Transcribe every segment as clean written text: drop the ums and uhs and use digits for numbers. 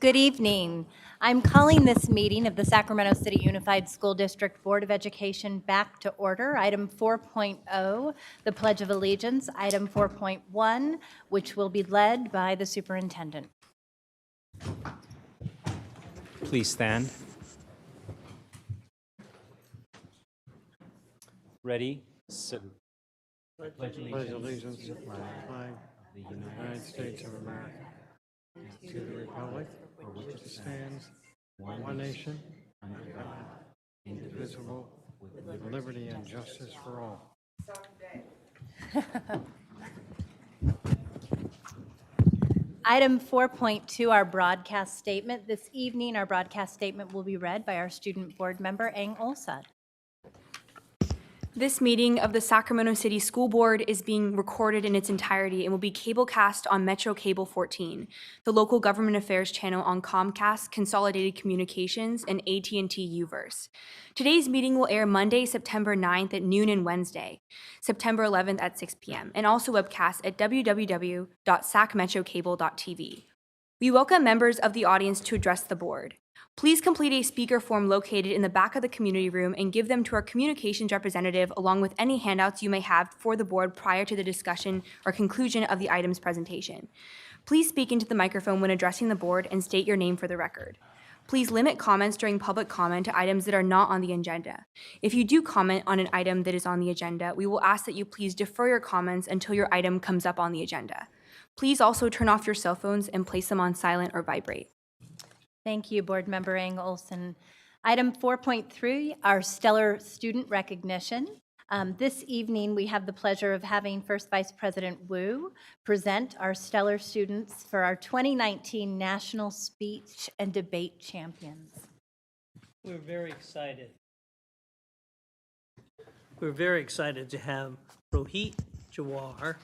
Good evening. I'm calling this meeting of the Sacramento City Unified School District Board of Education back to order. Item 4.0, the Pledge of Allegiance. Item 4.1, which will be led by the Superintendent. Please stand. Ready? Pledge allegiance to the flag of the United States of America, to the republic for which it stands, one nation, under God, indivisible, with liberty and justice for all. Item 4.2, our broadcast statement. This evening, our broadcast statement will be read by our student board member, Ang Olsad. This meeting of the Sacramento City School Board is being recorded in its entirety and will be cablecast on Metro Cable 14, the local government affairs channel on Comcast, Consolidated Communications, and AT&T Uverse. Today's meeting will air Monday, September 9th at noon and Wednesday, September 11th at 6 p.m., and also webcast at www.sacmetrocable.tv. We welcome members of the audience to address the board. Please complete a speaker form located in the back of the community room and give them to our communications representative along with any handouts you may have for the board prior to the discussion or conclusion of the item's presentation. Please speak into the microphone when addressing the board and state your name for the record. Please limit comments during public comment to items that are not on the agenda. If you do comment on an item that is on the agenda, we will ask that you please defer your comments until your item comes up on the agenda. Please also turn off your cell phones and place them on silent or vibrate. Thank you, Board Member Ang Olson. Item 4.3, our stellar student recognition. This evening, we have the pleasure of having First Vice President Wu present our stellar students for our 2019 National Speech and Debate Champions. We're very excited. We're very excited to have Rohit Jawar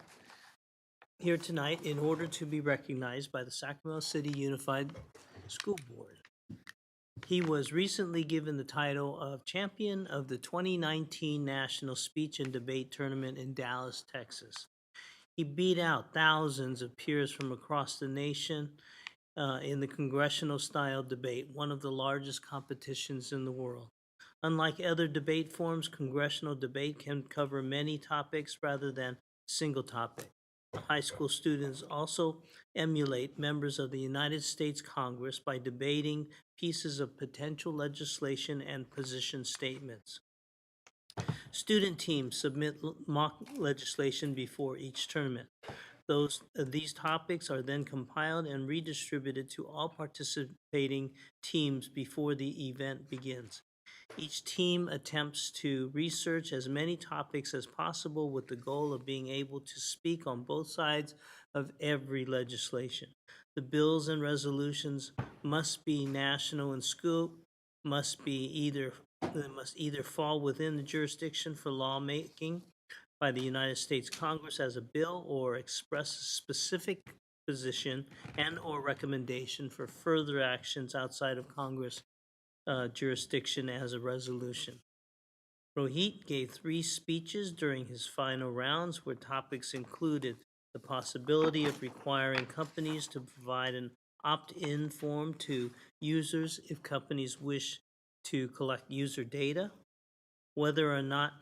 here tonight in order to be recognized by the Sacramento City Unified School Board. He was recently given the title of Champion of the 2019 National Speech and Debate Tournament in Dallas, Texas. He beat out thousands of peers from across the nation in the congressional-style debate, one of the largest competitions in the world. Unlike other debate forms, congressional debate can cover many topics rather than a single topic. High school students also emulate members of the United States Congress by debating pieces of potential legislation and position statements. Student teams submit mock legislation before each tournament. These topics are then compiled and redistributed to all participating teams before the event begins. Each team attempts to research as many topics as possible with the goal of being able to speak on both sides of every legislation. The bills and resolutions must be national in scope, must either fall within the jurisdiction for lawmaking by the United States Congress as a bill or express a specific position and or recommendation for further actions outside of Congress jurisdiction as a resolution. Rohit gave 3 speeches during his final rounds where topics included the possibility of requiring companies to provide an opt-in form to users if companies wish to collect user data, whether or not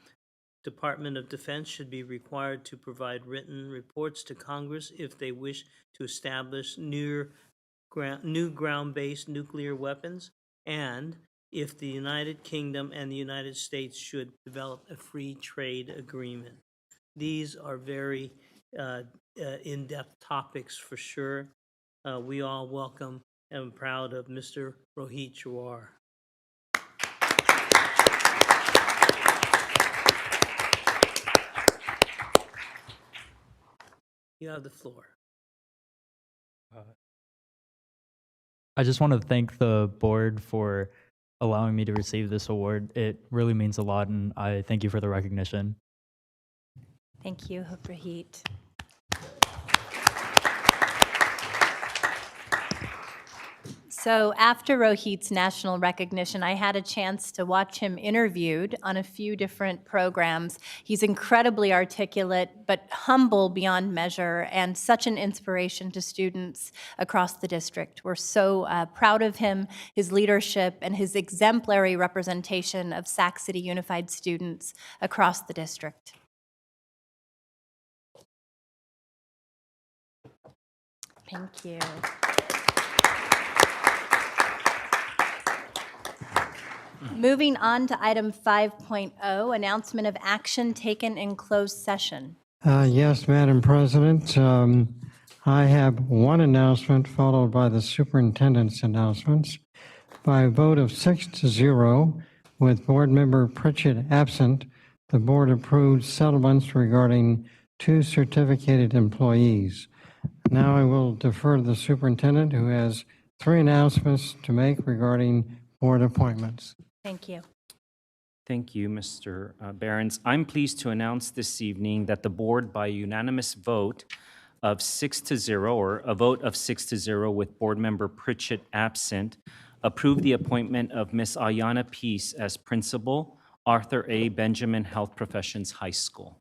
Department of Defense should be required to provide written reports to Congress if they wish to establish new ground-based nuclear weapons, and if the United Kingdom and the United States should develop a free trade agreement. These are very in-depth topics for sure. We all welcome and proud of Mr. Rohit Jawar. You have the floor. I just want to thank the board for allowing me to receive this award. It really means a lot, and I thank you for the recognition. Thank you, Rohit. So after Rohit's national recognition, I had a chance to watch him interviewed on a few different programs. He's incredibly articulate, but humble beyond measure, and such an inspiration to students across the district. We're so proud of him, his leadership, and his exemplary representation of Sac City Unified students across the district. Thank you. Moving on to item 5.0, announcement of action taken in closed session. Yes, Madam President. I have one announcement followed by the superintendent's announcements. By a vote of 6-0, with Board Member Pritchett absent, the board approved settlements regarding 2 certificated employees. Now I will defer to the superintendent, who has 3 announcements to make regarding board appointments. Thank you. Thank you, Mr. Behrens. I'm pleased to announce this evening that the board, by unanimous vote of 6-0, or a vote of 6-0 with Board Member Pritchett absent, approved the appointment of Ms. Ayana Peace as principal, Arthur A. Benjamin Health Professions High School.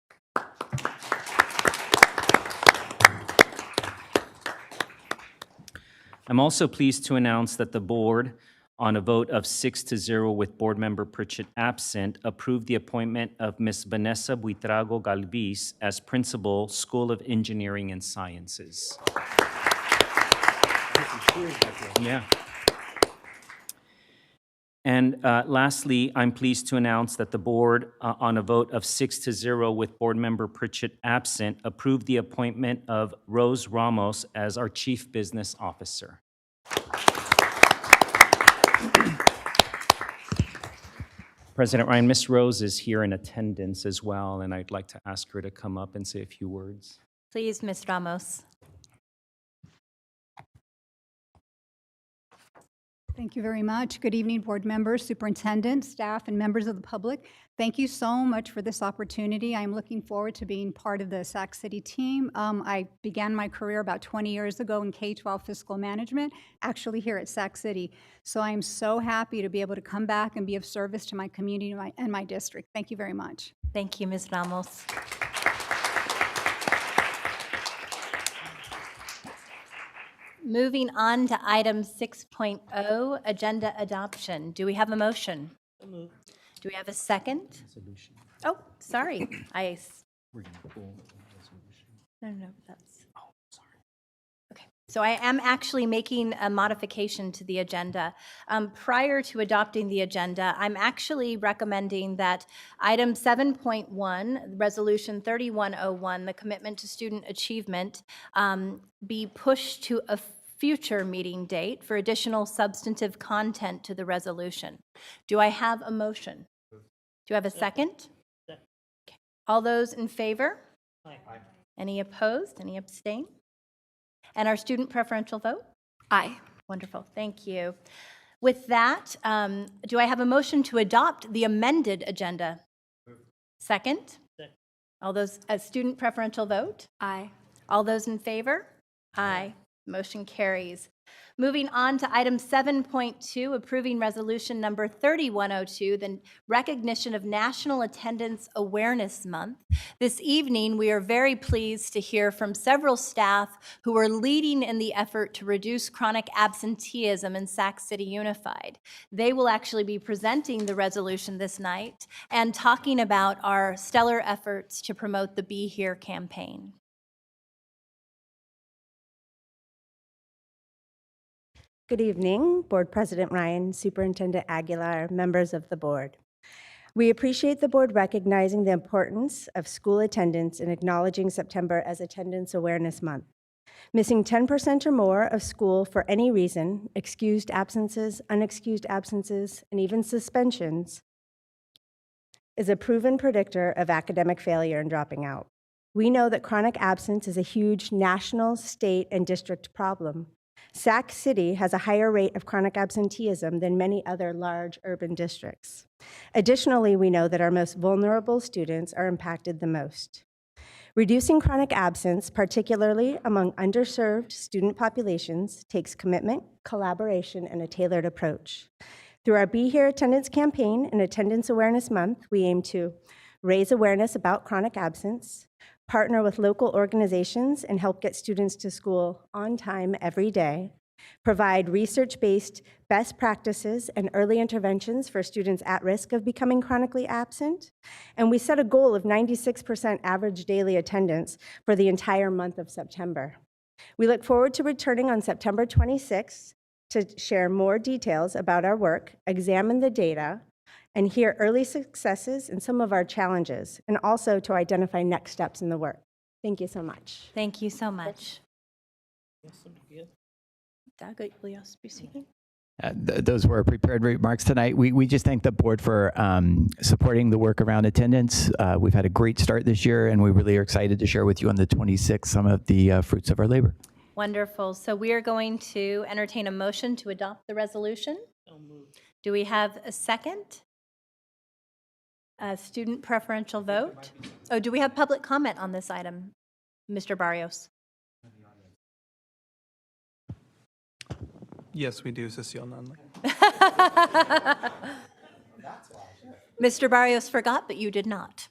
I'm also pleased to announce that the board, on a vote of 6-0 with Board Member Pritchett absent, approved the appointment of Ms. Vanessa Buitrago Galvis as principal, School of Engineering and Sciences. Yeah. And lastly, I'm pleased to announce that the board, on a vote of 6-0 with Board Member Pritchett absent, approved the appointment of Rose Ramos as our Chief Business Officer. President Ryan, Ms. Rose is here in attendance as well, and I'd like to ask her to come up and say a few words. Please, Ms. Ramos. Thank you very much. Good evening, board members, superintendent, staff, and members of the public. Thank you so much for this opportunity. I'm looking forward to being part of the Sac City team. I began my career about 20 years ago in K-12 fiscal management, actually here at Sac City. So I'm so happy to be able to come back and be of service to my community and my district. Thank you very much. Thank you, Ms. Ramos. Moving on to item 6.0, agenda adoption. Do we have a motion? Do we have a second? Resolution. Oh, sorry. We're going to pull the resolution. No, that's. Oh, sorry. Okay, so I am actually making a modification to the agenda. Prior to adopting the agenda, I'm actually recommending that item 7.1, Resolution 3101, the commitment to student achievement, be pushed to a future meeting date for additional substantive content to the resolution. Do I have a motion? Do I have a second? Okay. All those in favor? Aye. Any opposed? Any abstain? And our student preferential vote? Aye. Wonderful, thank you. With that, do I have a motion to adopt the amended agenda? Second? Second. All those, student preferential vote? Aye. All those in favor? Aye. Motion carries. Moving on to item 7.2, approving resolution number 3102, the recognition of National Attendance Awareness Month. This evening, we are very pleased to hear from several staff who are leading in the effort to reduce chronic absenteeism in Sac City Unified. They will actually be presenting the resolution this night and talking about our stellar efforts to promote the Be Here campaign. Good evening, Board President Ryan, Superintendent Aguilar, members of the board. We appreciate the board recognizing the importance of school attendance and acknowledging September as Attendance Awareness Month. Missing 10% or more of school for any reason, excused absences, unexcused absences, and even suspensions, is a proven predictor of academic failure and dropping out. We know that chronic absence is a huge national, state, and district problem. Sac City has a higher rate of chronic absenteeism than many other large urban districts. Additionally, we know that our most vulnerable students are impacted the most. Reducing chronic absence, particularly among underserved student populations, takes commitment, collaboration, and a tailored approach. Through our Be Here attendance campaign and Attendance Awareness Month, we aim to raise awareness about chronic absence, partner with local organizations and help get students to school on time every day, provide research-based best practices and early interventions for students at risk of becoming chronically absent, and we set a goal of 96% average daily attendance for the entire month of September. We look forward to returning on September 26th to share more details about our work, examine the data, and hear early successes and some of our challenges, and also to identify next steps in the work. Thank you so much. Thank you so much. Doug, will you also be speaking? Those were prepared remarks tonight. We just thank the board for supporting the work around attendance. We've had a great start this year, and we really are excited to share with you on the 26th some of the fruits of our labor. Wonderful. So we are going to entertain a motion to adopt the resolution. Do we have a second? Student preferential vote. Oh, do we have public comment on this item, Mr. Barrios? Yes, we do, Cecile Nunley. Mr. Barrios forgot, but you did not.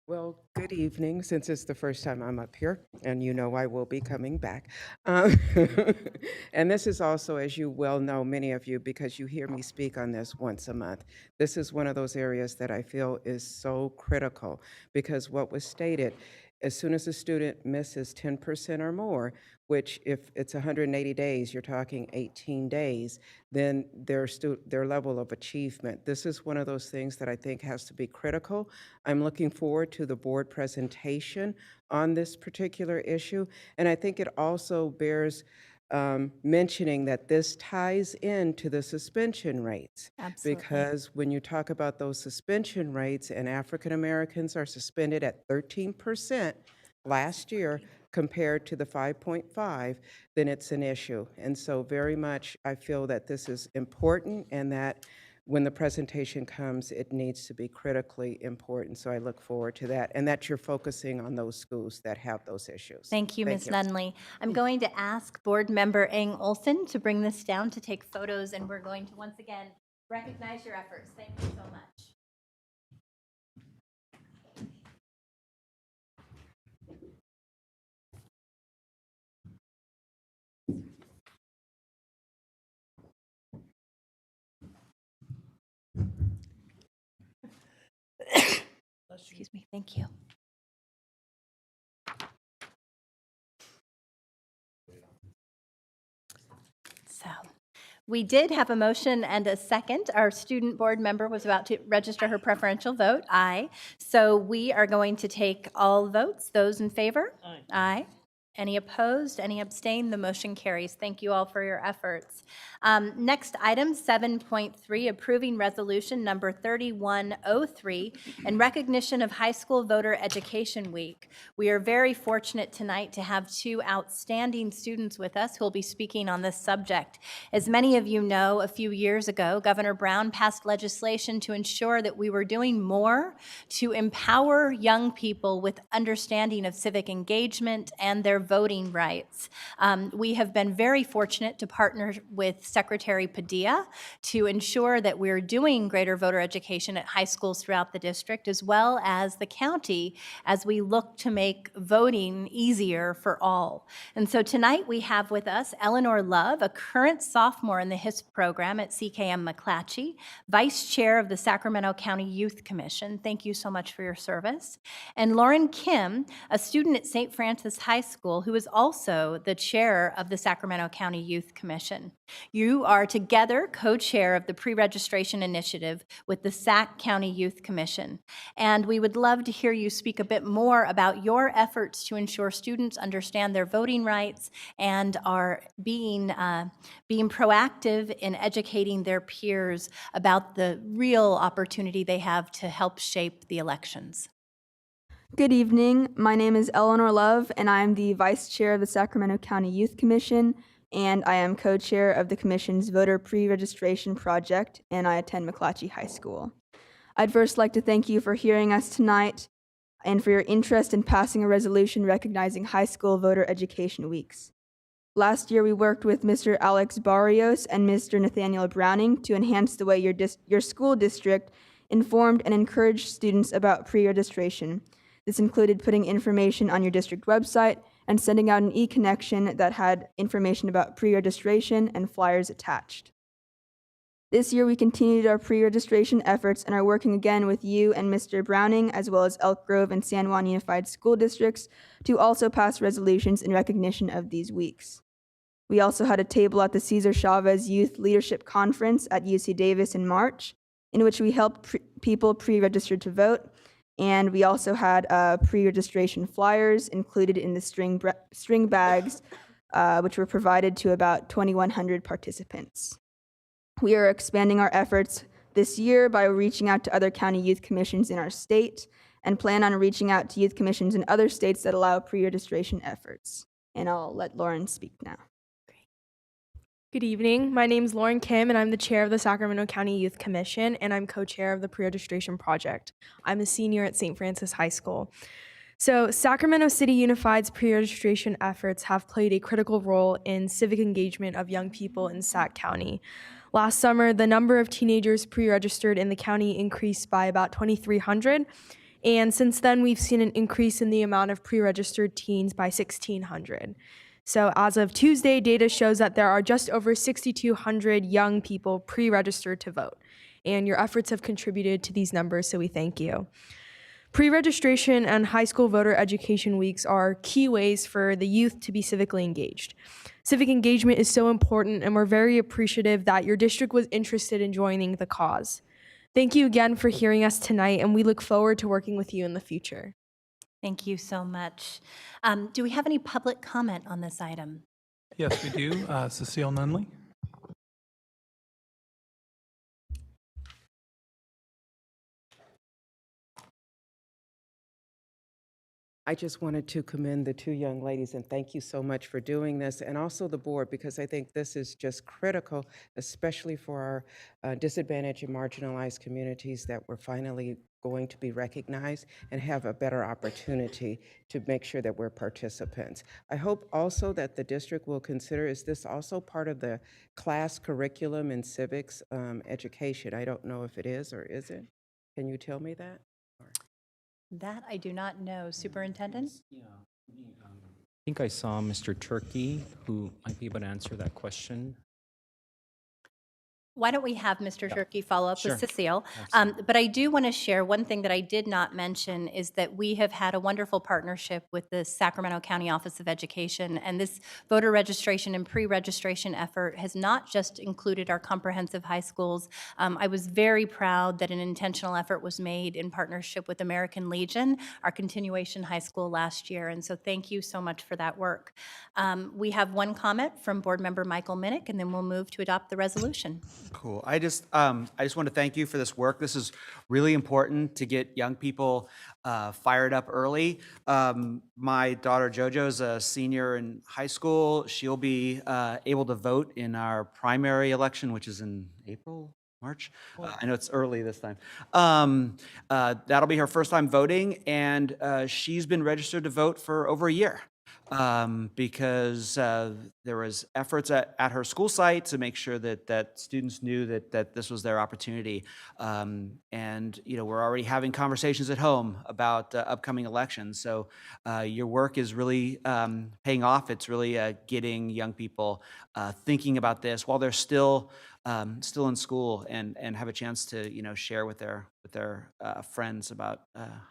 Well, good evening, since it's the first time I'm up here, and you know I will be coming back. And this is also, as you well know, many of you, because you hear me speak on this once a month, this is one of those areas that I feel is so critical, because what was stated, as soon as a student misses 10% or more, which if it's 180 days, you're talking 18 days, then their level of achievement. This is one of those things that I think has to be critical. I'm looking forward to the board presentation on this particular issue, and I think it also bears mentioning that this ties into the suspension rates. Absolutely. Because when you talk about those suspension rates, and African Americans are suspended at 13% last year compared to the 5.5, then it's an issue. And so very much I feel that this is important, and that when the presentation comes, it needs to be critically important. So I look forward to that, and that you're focusing on those schools that have those issues. Thank you, Ms. Nunley. I'm going to ask Board Member Eng Olson to bring this down to take photos, and we're going to once again recognize your efforts. Thank you so much. Excuse me, thank you. So, we did have a motion and a second. Our student board member was about to register her preferential vote, aye. So we are going to take all votes. Those in favor? Aye. Aye. Any opposed? Any abstain? The motion carries. Thank you all for your efforts. Next item, 7.3, approving resolution number 3103 in recognition of High School Voter Education Week. We are very fortunate tonight to have two outstanding students with us who will be speaking on this subject. As many of you know, a few years ago, Governor Brown passed legislation to ensure that we were doing more to empower young people with understanding of civic engagement and their voting rights. We have been very fortunate to partner with Secretary Padilla to ensure that we're doing greater voter education at high schools throughout the district, as well as the county, as we look to make voting easier for all. And so tonight we have with us Eleanor Love, a current sophomore in the HISP program at CKM McClatchy, Vice Chair of the Sacramento County Youth Commission. Thank you so much for your service. And Lauren Kim, a student at St. Francis High School, who is also the chair of the Sacramento County Youth Commission. You are together co-chair of the pre-registration initiative with the Sac County Youth Commission. And we would love to hear you speak a bit more about your efforts to ensure students understand their voting rights and are being proactive in educating their peers about the real opportunity they have to help shape the elections. Good evening. My name is Eleanor Love, and I am the Vice Chair of the Sacramento County Youth Commission, and I am co-chair of the Commission's Voter Pre-Registration Project, and I attend McClatchy High School. I'd first like to thank you for hearing us tonight and for your interest in passing a resolution recognizing high school voter education weeks. Last year, we worked with Mr. Alex Barrios and Mr. Nathaniel Browning to enhance the way your school district informed and encouraged students about pre-registration. This included putting information on your district website and sending out an e-connection that had information about pre-registration and flyers attached. This year, we continued our pre-registration efforts and are working again with you and Mr. Browning, as well as Elk Grove and San Juan Unified School Districts, to also pass resolutions in recognition of these weeks. We also had a table at the Cesar Chavez Youth Leadership Conference at UC Davis in March, in which we helped people pre-register to vote, and we also had pre-registration flyers included in the string bags, which were provided to about 2,100 participants. We are expanding our efforts this year by reaching out to other county youth commissions in our state and plan on reaching out to youth commissions in other states that allow pre-registration efforts. And I'll let Lauren speak now. Good evening. My name is Lauren Kim, and I'm the chair of the Sacramento County Youth Commission, and I'm co-chair of the Pre-Registration Project. I'm a senior at St. Francis High School. So Sacramento City Unified's pre-registration efforts have played a critical role in civic engagement of young people in Sac County. Last summer, the number of teenagers pre-registered in the county increased by about 2,300, and since then we've seen an increase in the amount of pre-registered teens by 1,600. So as of Tuesday, data shows that there are just over 6,200 young people pre-registered to vote, and your efforts have contributed to these numbers, so we thank you. Pre-registration and high school voter education weeks are key ways for the youth to be civically engaged. Civic engagement is so important, and we're very appreciative that your district was interested in joining the cause. Thank you again for hearing us tonight, and we look forward to working with you in the future. Thank you so much. Do we have any public comment on this item? Yes, we do. Cecile Nunley. I just wanted to commend the two young ladies and thank you so much for doing this, and also the board, because I think this is just critical, especially for our disadvantaged and marginalized communities, that we're finally going to be recognized and have a better opportunity to make sure that we're participants. I hope also that the district will consider, is this also part of the class curriculum in civics education? I don't know if it is or isn't. Can you tell me that? That I do not know. Superintendent? Yeah. I think I saw Mr. Turkey, who might be able to answer that question. Why don't we have Mr. Turkey follow up with Cecile? Absolutely. But I do want to share one thing that I did not mention is that we have had a wonderful partnership with the Sacramento County Office of Education, and this voter registration and pre-registration effort has not just included our comprehensive high schools. I was very proud that an intentional effort was made in partnership with American Legion, our continuation high school last year, and so thank you so much for that work. We have one comment from Board Member Michael Minnick, and then we'll move to adopt the resolution. Cool. I just want to thank you for this work. This is really important to get young people fired up early. My daughter JoJo is a senior in high school. She'll be able to vote in our primary election, which is in April, March. I know it's early this time. That'll be her first time voting, and she's been registered to vote for over a year. Because there was efforts at her school site to make sure that students knew that this was their opportunity. And we're already having conversations at home about upcoming elections. So your work is really paying off. It's really getting young people thinking about this while they're still in school and have a chance to share with their friends about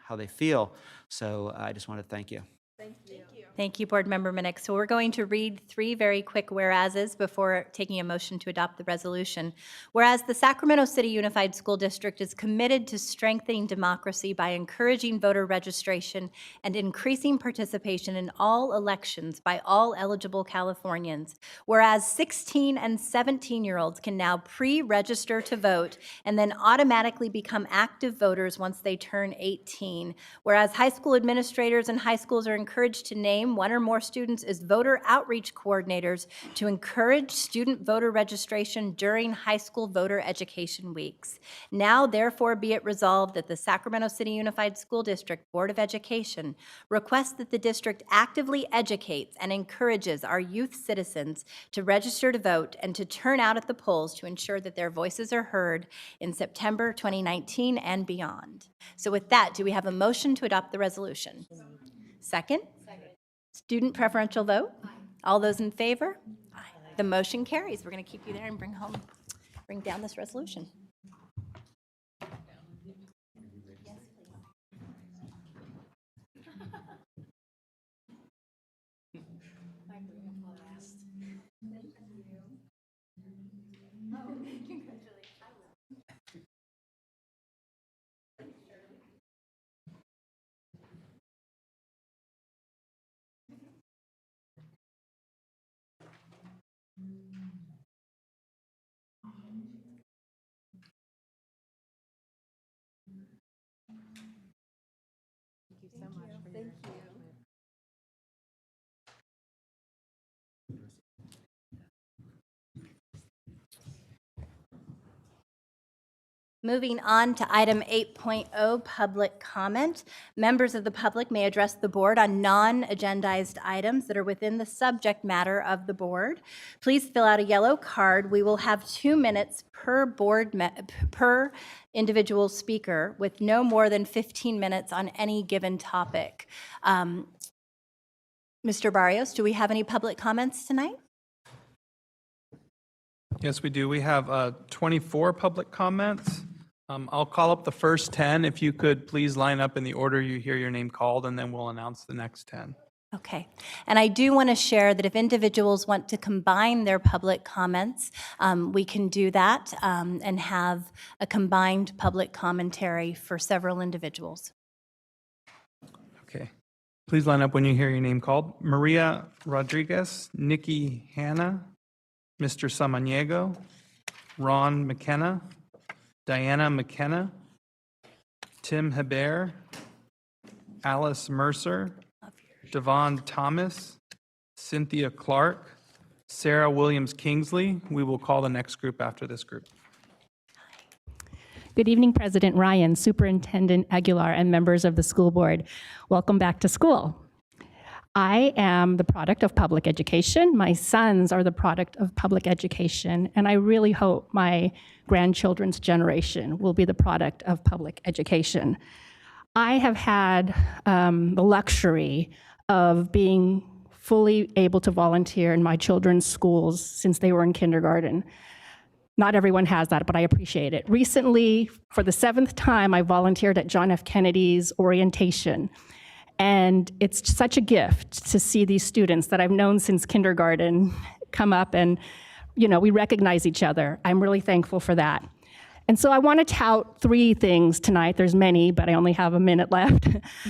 how they feel. So I just want to thank you. Thank you. Thank you, Board Member Minnick. So we're going to read three very quick whereases before taking a motion to adopt the resolution. Whereas the Sacramento City Unified School District is committed to strengthening democracy by encouraging voter registration and increasing participation in all elections by all eligible Californians. Whereas 16 and 17-year-olds can now pre-register to vote and then automatically become active voters once they turn 18. Whereas high school administrators and high schools are encouraged to name name one or more students as voter outreach coordinators to encourage student voter registration during high school voter education weeks. Now, therefore, be it resolved that the Sacramento City Unified School District Board of Education requests that the district actively educates and encourages our youth citizens to register to vote and to turn out at the polls to ensure that their voices are heard in September 2019 and beyond. So with that, do we have a motion to adopt the resolution? Second? Student preferential vote? All those in favor? Aye. The motion carries. We're going to keep you there and bring down this resolution. Moving on to item 8.0, public comment. Members of the public may address the board on non-agendized items that are within the subject matter of the board. Please fill out a yellow card. We will have 2 minutes per individual speaker with no more than 15 minutes on any given topic. Mr. Barrios, do we have any public comments tonight? Yes, we do. We have 24 public comments. I'll call up the first 10. If you could please line up in the order you hear your name called, and then we'll announce the next 10. Okay. And I do want to share that if individuals want to combine their public comments, we can do that and have a combined public commentary for several individuals. Okay. Please line up when you hear your name called. Maria Rodriguez, Nikki Hanna, Mr. Samaniego, Ron McKenna, Diana McKenna, Tim Hebert, Alice Mercer, Devon Thomas, Cynthia Clark, Sarah Williams Kingsley. We will call the next group after this group. Good evening, President Ryan, Superintendent Aguilar, and members of the school board. Welcome back to school. I am the product of public education. My sons are the product of public education, and I really hope my grandchildren's generation will be the product of public education. I have had the luxury of being fully able to volunteer in my children's schools since they were in kindergarten. Not everyone has that, but I appreciate it. Recently, for the 7th time, I volunteered at John F. Kennedy's orientation. And it's such a gift to see these students that I've known since kindergarten come up and, you know, we recognize each other. I'm really thankful for that. And so I want to tout 3 things tonight. There's many, but I only have a minute left,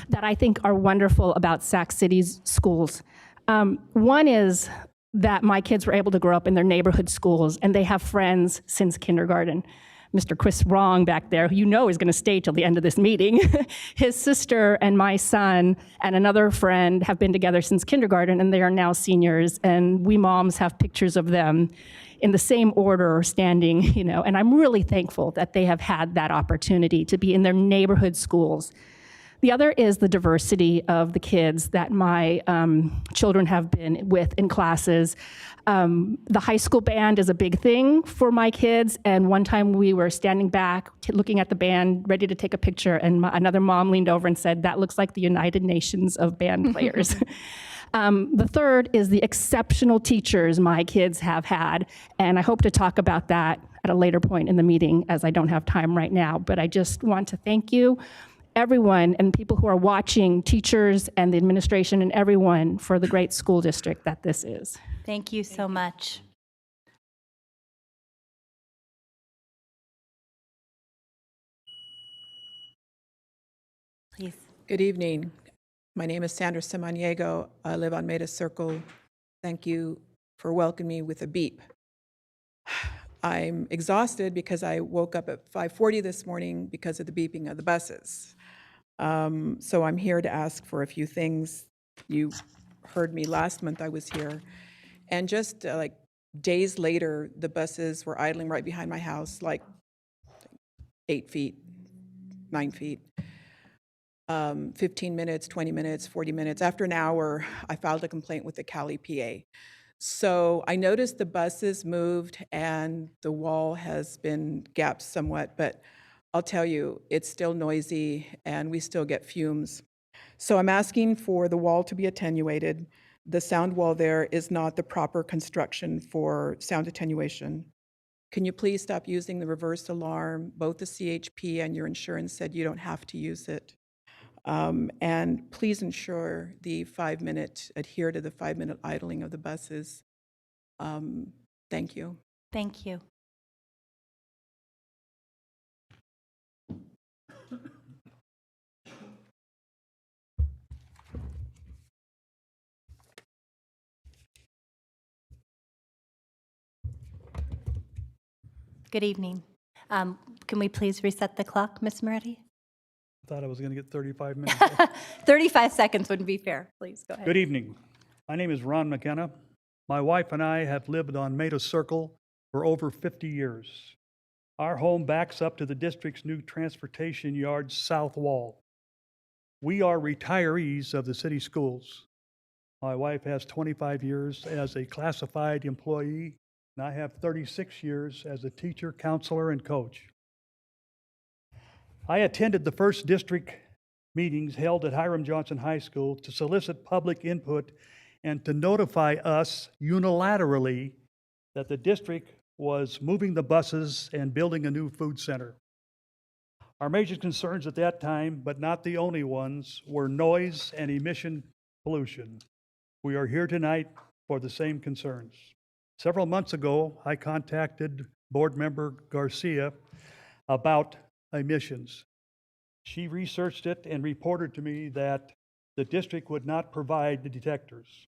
that I think are wonderful about Sac City's schools. One is that my kids were able to grow up in their neighborhood schools and they have friends since kindergarten. Mr. Chris Wrong back there, who you know is going to stay till the end of this meeting, his sister and my son and another friend have been together since kindergarten, and they are now seniors, and we moms have pictures of them in the same order standing, you know, and I'm really thankful that they have had that opportunity to be in their neighborhood schools. The other is the diversity of the kids that my children have been with in classes. The high school band is a big thing for my kids, and one time we were standing back looking at the band, ready to take a picture, and another mom leaned over and said, "That looks like the United Nations of band players." The third is the exceptional teachers my kids have had, and I hope to talk about that at a later point in the meeting, as I don't have time right now, but I just want to thank you, everyone, and people who are watching, teachers and the administration and everyone, for the great school district that this is. Thank you so much. Please. Good evening. My name is Sandra Simoniego. I live on Maida Circle. Thank you for welcoming me with a beep. I'm exhausted because I woke up at 5:40 this morning because of the beeping of the buses. So I'm here to ask for a few things. You heard me last month I was here. And just like days later, the buses were idling right behind my house, like 8 feet, 9 feet. 15 minutes, 20 minutes, 40 minutes. After an hour, I filed a complaint with the Cali PA. So I noticed the buses moved and the wall has been gapped somewhat, but I'll tell you, it's still noisy and we still get fumes. So I'm asking for the wall to be attenuated. The sound wall there is not the proper construction for sound attenuation. Can you please stop using the reverse alarm? Both the CHP and your insurance said you don't have to use it. And please ensure adhere to the 5-minute idling of the buses. Thank you. Thank you. Good evening. Can we please reset the clock, Ms. Moretti? I thought I was going to get 35 minutes. 35 seconds wouldn't be fair. Please go ahead. Good evening. My name is Ron McKenna. My wife and I have lived on Maida Circle for over 50 years. Our home backs up to the district's new transportation yard's south wall. We are retirees of the city schools. My wife has 25 years as a classified employee, and I have 36 years as a teacher, counselor, and coach. I attended the first district meetings held at Hiram Johnson High School to solicit public input and to notify us unilaterally that the district was moving the buses and building a new food center. Our major concerns at that time, but not the only ones, were noise and emission pollution. We are here tonight for the same concerns. Several months ago, I contacted Board Member Garcia about emissions. She researched it and reported to me that the district would not provide the detectors.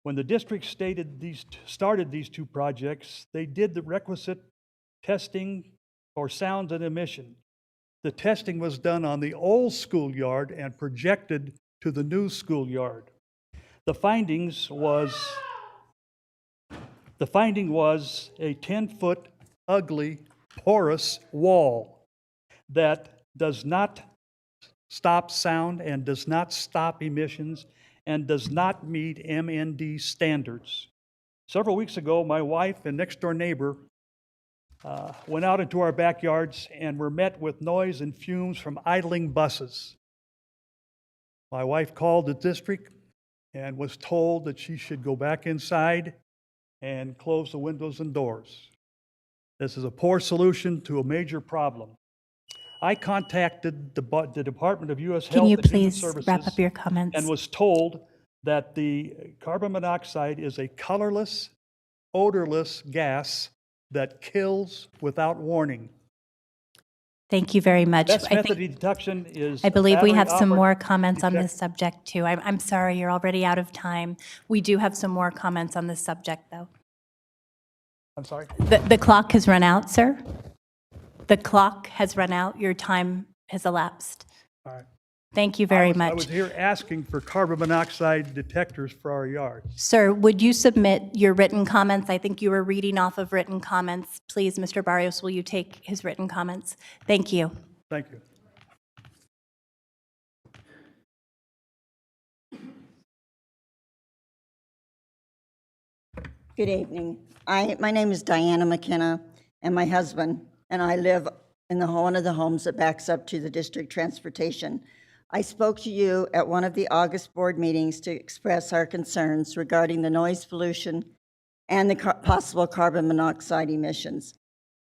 When the district started these two projects, they did the requisite testing for sound and emission. The testing was done on the old schoolyard and projected to the new schoolyard. The finding was a 10-foot ugly porous wall that does not stop sound and does not stop emissions and does not meet MND standards. Several weeks ago, my wife and next-door neighbor went out into our backyards and were met with noise and fumes from idling buses. My wife called the district and was told that she should go back inside and close the windows and doors. This is a poor solution to a major problem. I contacted the Department of U.S. Health Can you and Human please Services wrap up your comments? and was told that the carbon monoxide is a colorless, odorless gas that kills without warning. Thank you very much. Best method of detection is I believe we have some battery-operated more comments on this detector. subject too. I'm sorry, you're already out of time. We do have some more comments on this subject, though. I'm sorry? The clock has run out, sir. The clock has run out. Your time has elapsed. All right. Thank you very I much. was here asking for carbon monoxide detectors for our yards. Sir, would you submit your written comments? I think you were reading off of written comments. Please, Mr. Barrios, will you take his written comments? Thank you. Thank you. Good evening. My name is Diana McKenna, and my husband and I live in one of the homes that backs up to the district transportation. I spoke to you at one of the August board meetings to express our concerns regarding the noise pollution and the possible carbon monoxide emissions.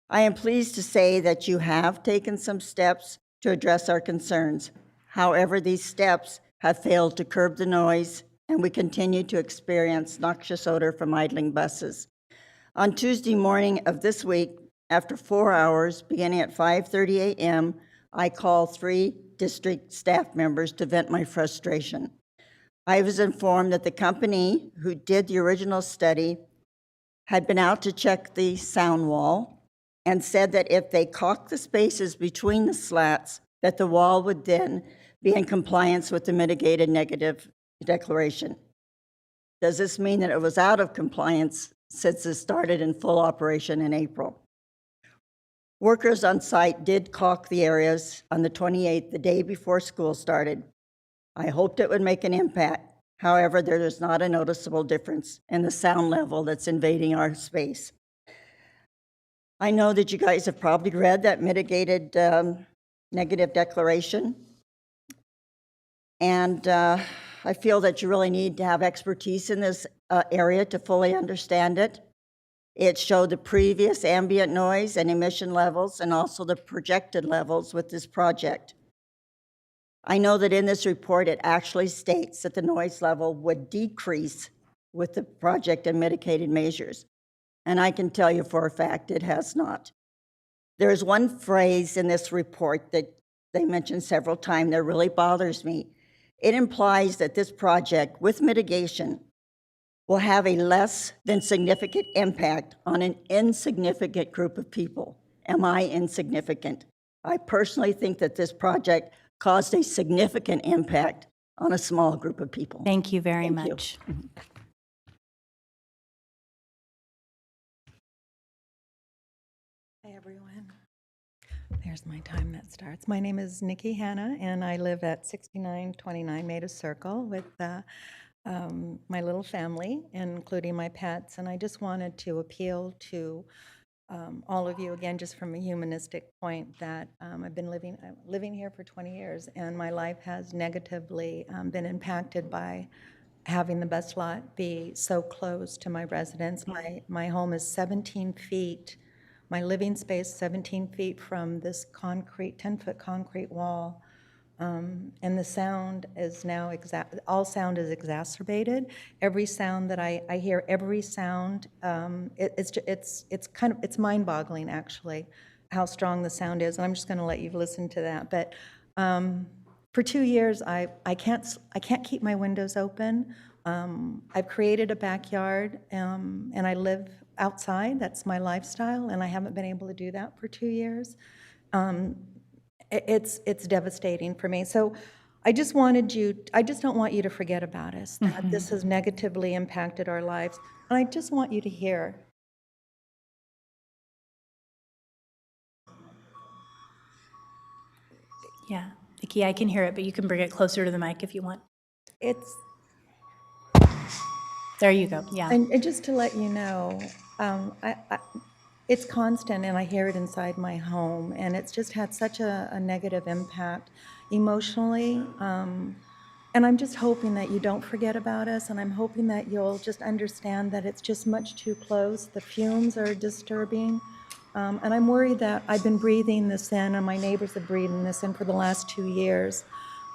I am pleased to say that you have taken some steps to address our concerns. However, these steps have failed to curb the noise, and we continue to experience noxious odor from idling buses. On Tuesday morning of this week, after 4 hours, beginning at 5:30 a.m., I called 3 district staff members to vent my frustration. I was informed that the company who did the original study had been out to check the sound wall and said that if they caulked the spaces between the slats, that the wall would then be in compliance with the mitigated negative declaration. Does this mean that it was out of compliance since it started in full operation in April? Workers on site did caulk the areas on the 28th, the day before school started. I hoped it would make an impact. However, there is not a noticeable difference in the sound level that's invading our space. I know that you guys have probably read that mitigated negative declaration. And I feel that you really need to have expertise in this area to fully understand it. It showed the previous ambient noise and emission levels and also the projected levels with this project. I know that in this report, it actually states that the noise level would decrease with the project and mitigated measures. And I can tell you for a fact it has not. There's one phrase in this report that they mentioned several times that really bothers me. It implies that this project with mitigation will have a less than significant impact on an insignificant group of people. Am I insignificant? I personally think that this project caused a significant impact on a small group of people. Thank you very much. Hi, everyone. There's my time that starts. My name is Nikki Hanna, and I live at 6929 Maida Circle with my little family, including my pets. And I just wanted to appeal to all of you again, just from a humanistic point, that I've been living here for 20 years, and my life has negatively been impacted by having the bus lot be so close to my residence. My home is 17 feet. My living space, 17 feet from this concrete, 10-foot concrete wall. And the sound is now, all sound is exacerbated. Every sound that I hear, every sound, it's mind-boggling, actually, how strong the sound is. And I'm just going to let you listen to that. But for 2 years, I can't keep my windows open. I've created a backyard, and I live outside. That's my lifestyle, and I haven't been able to do that for 2 years. It's devastating for me. So I just don't want you to forget about us, that this has negatively impacted our lives. And I just want you to hear. Yeah, Vicki, I can hear it, but you can bring it closer to the mic if you want. There you go, yeah. And just to let you know, it's constant, and I hear it inside my home, and it's just had such a negative impact emotionally. And I'm just hoping that you don't forget about us, and I'm hoping that you'll just understand that it's just much too close. The fumes are disturbing, and I'm worried that I've been breathing this in, and my neighbors have breathing this in for the last 2 years.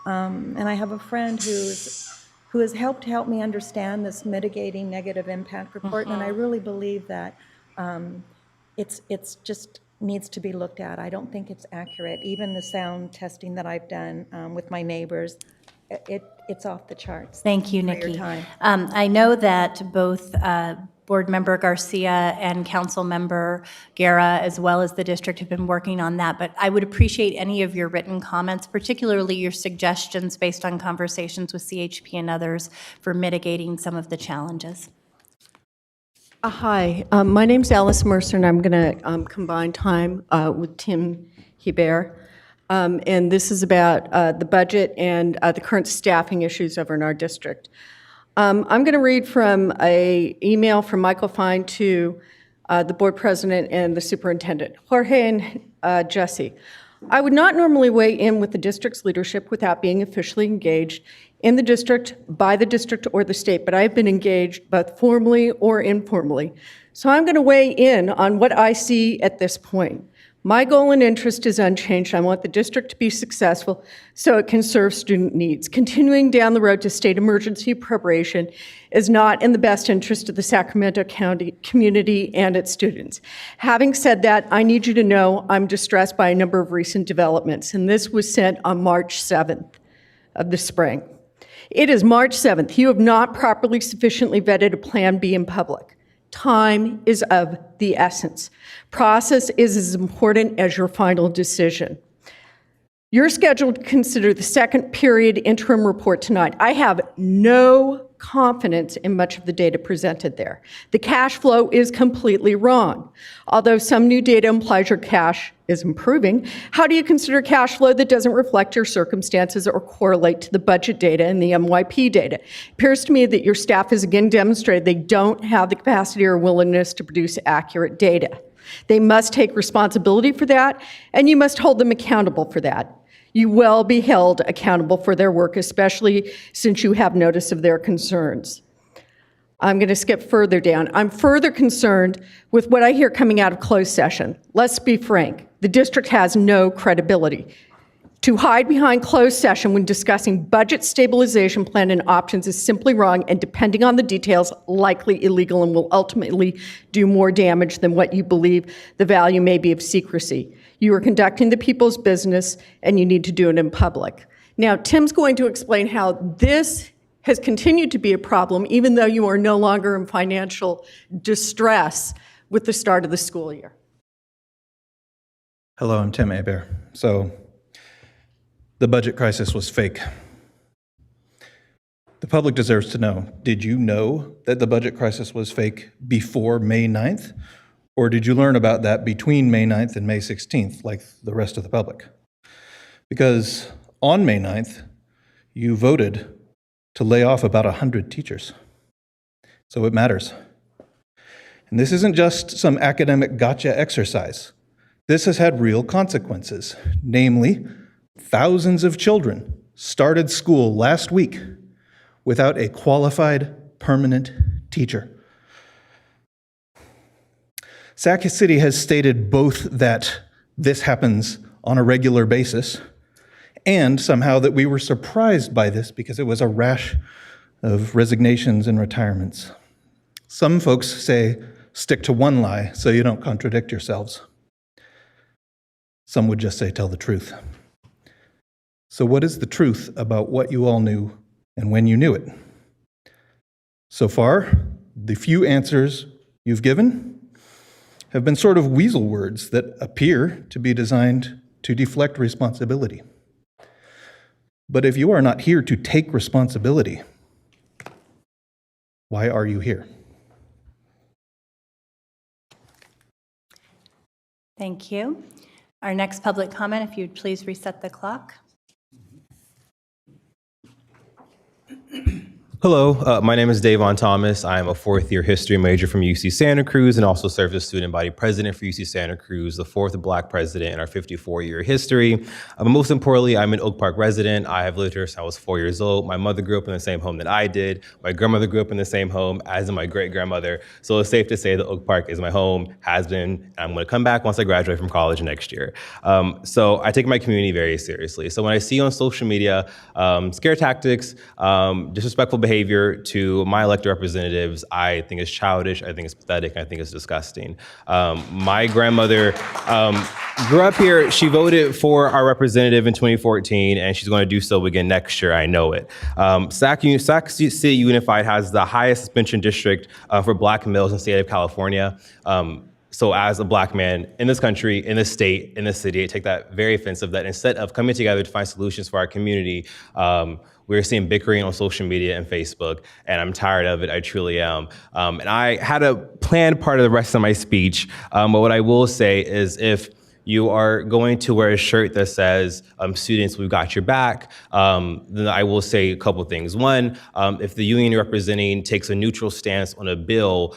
And I have a friend who has helped me understand this mitigating negative impact report, and I really believe that it's just needs to be looked at. I don't think it's accurate. Even the sound testing that I've done with my neighbors, it's off the charts. Thank you, For Nikki. your time. I know that both Board Member Garcia and Council Member Guerra, as well as the district, have been working on that, but I would appreciate any of your written comments, particularly your suggestions based on conversations with CHP and others for mitigating some of the challenges. Hi, my name's Alice Mercer, and I'm going to combine time with Tim Hebert. And this is about the budget and the current staffing issues over in our district. I'm going to read from an email from Michael Fine to the board president and the superintendent. Jorge and Jesse, I would not normally weigh in with the district's leadership without being officially engaged in the district, by the district or the state, but I have been engaged both formally or informally. So I'm going to weigh in on what I see at this point. My goal and interest is unchanged. I want the district to be successful so it can serve student needs. Continuing down the road to state emergency appropriation is not in the best interest of the Sacramento County community and its students. Having said that, I need you to know I'm distressed by a number of recent developments, and this was sent on March 7th of the spring. It is March 7th. You have not properly sufficiently vetted a Plan B in public. Time is of the essence. Process is as important as your final decision. You're scheduled to consider the second period interim report tonight. I have no confidence in much of the data presented there. The cash flow is completely wrong. Although some new data implies your cash is improving, how do you consider cash flow that doesn't reflect your circumstances or correlate to the budget data and the MYP data? It appears to me that your staff has again demonstrated they don't have the capacity or willingness to produce accurate data. They must take responsibility for that, and you must hold them accountable for that. You will be held accountable for their work, especially since you have notice of their concerns. I'm going to skip further down. I'm further concerned with what I hear coming out of closed session. Let's be frank, the district has no credibility. To hide behind closed session when discussing budget stabilization plan and options is simply wrong and, depending on the details, likely illegal and will ultimately do more damage than what you believe the value may be of secrecy. You are conducting the people's business, and you need to do it in public. Now, Tim's going to explain how this has continued to be a problem, even though you are no longer in financial distress with the start of the school year. Hello, I'm Tim Hebert. So, the budget crisis was fake. The public deserves to know, did you know that the budget crisis was fake before May 9th? Or did you learn about that between May 9th and May 16th, like the rest of the public? Because on May 9th, you voted to lay off about 100 teachers. So it matters. And this isn't just some academic gotcha exercise. This has had real consequences. Namely, thousands of children started school last week without a qualified permanent teacher. Sac City has stated both that this happens on a regular basis and somehow that we were surprised by this because it was a rash of resignations and retirements. Some folks say, stick to one lie so you don't contradict yourselves. Some would just say, tell the truth. So what is the truth about what you all knew and when you knew it? So far, the few answers you've given have been sort of weasel words that appear to be designed to deflect responsibility. But if you are not here to take responsibility, why are you here? Thank you. Our next public comment, if you'd please reset the clock. Hello, my name is Davon Thomas. I am a fourth-year history major from UC Santa Cruz and also served as student body president for UC Santa Cruz, the fourth Black president in our 54-year history. But most importantly, I'm an Oak Park resident. I have lived here since I was 4 years old. My mother grew up in the same home that I did. My grandmother grew up in the same home, as did my great-grandmother. So it's safe to say that Oak Park is my home, has been, and I'm going to come back once I graduate from college next year. So I take my community very seriously. So when I see on social media scare tactics, disrespectful behavior to my elected representatives, I think is childish, I think it's pathetic, I think it's disgusting. My grandmother grew up here. She voted for our representative in 2014, and she's going to do so again next year, I know it. Sac City Unified has the highest suspension district for Black males in the state of California. So as a Black man in this country, in this state, in this city, I take that very offensive that instead of coming together to find solutions for our community, we're seeing bickering on social media and Facebook, and I'm tired of it, I truly am. And I had a planned part of the rest of my speech, but what I will say is if you are going to wear a shirt that says, students, we've got your back, then I will say a couple things. One, if the union you're representing takes a neutral stance on a bill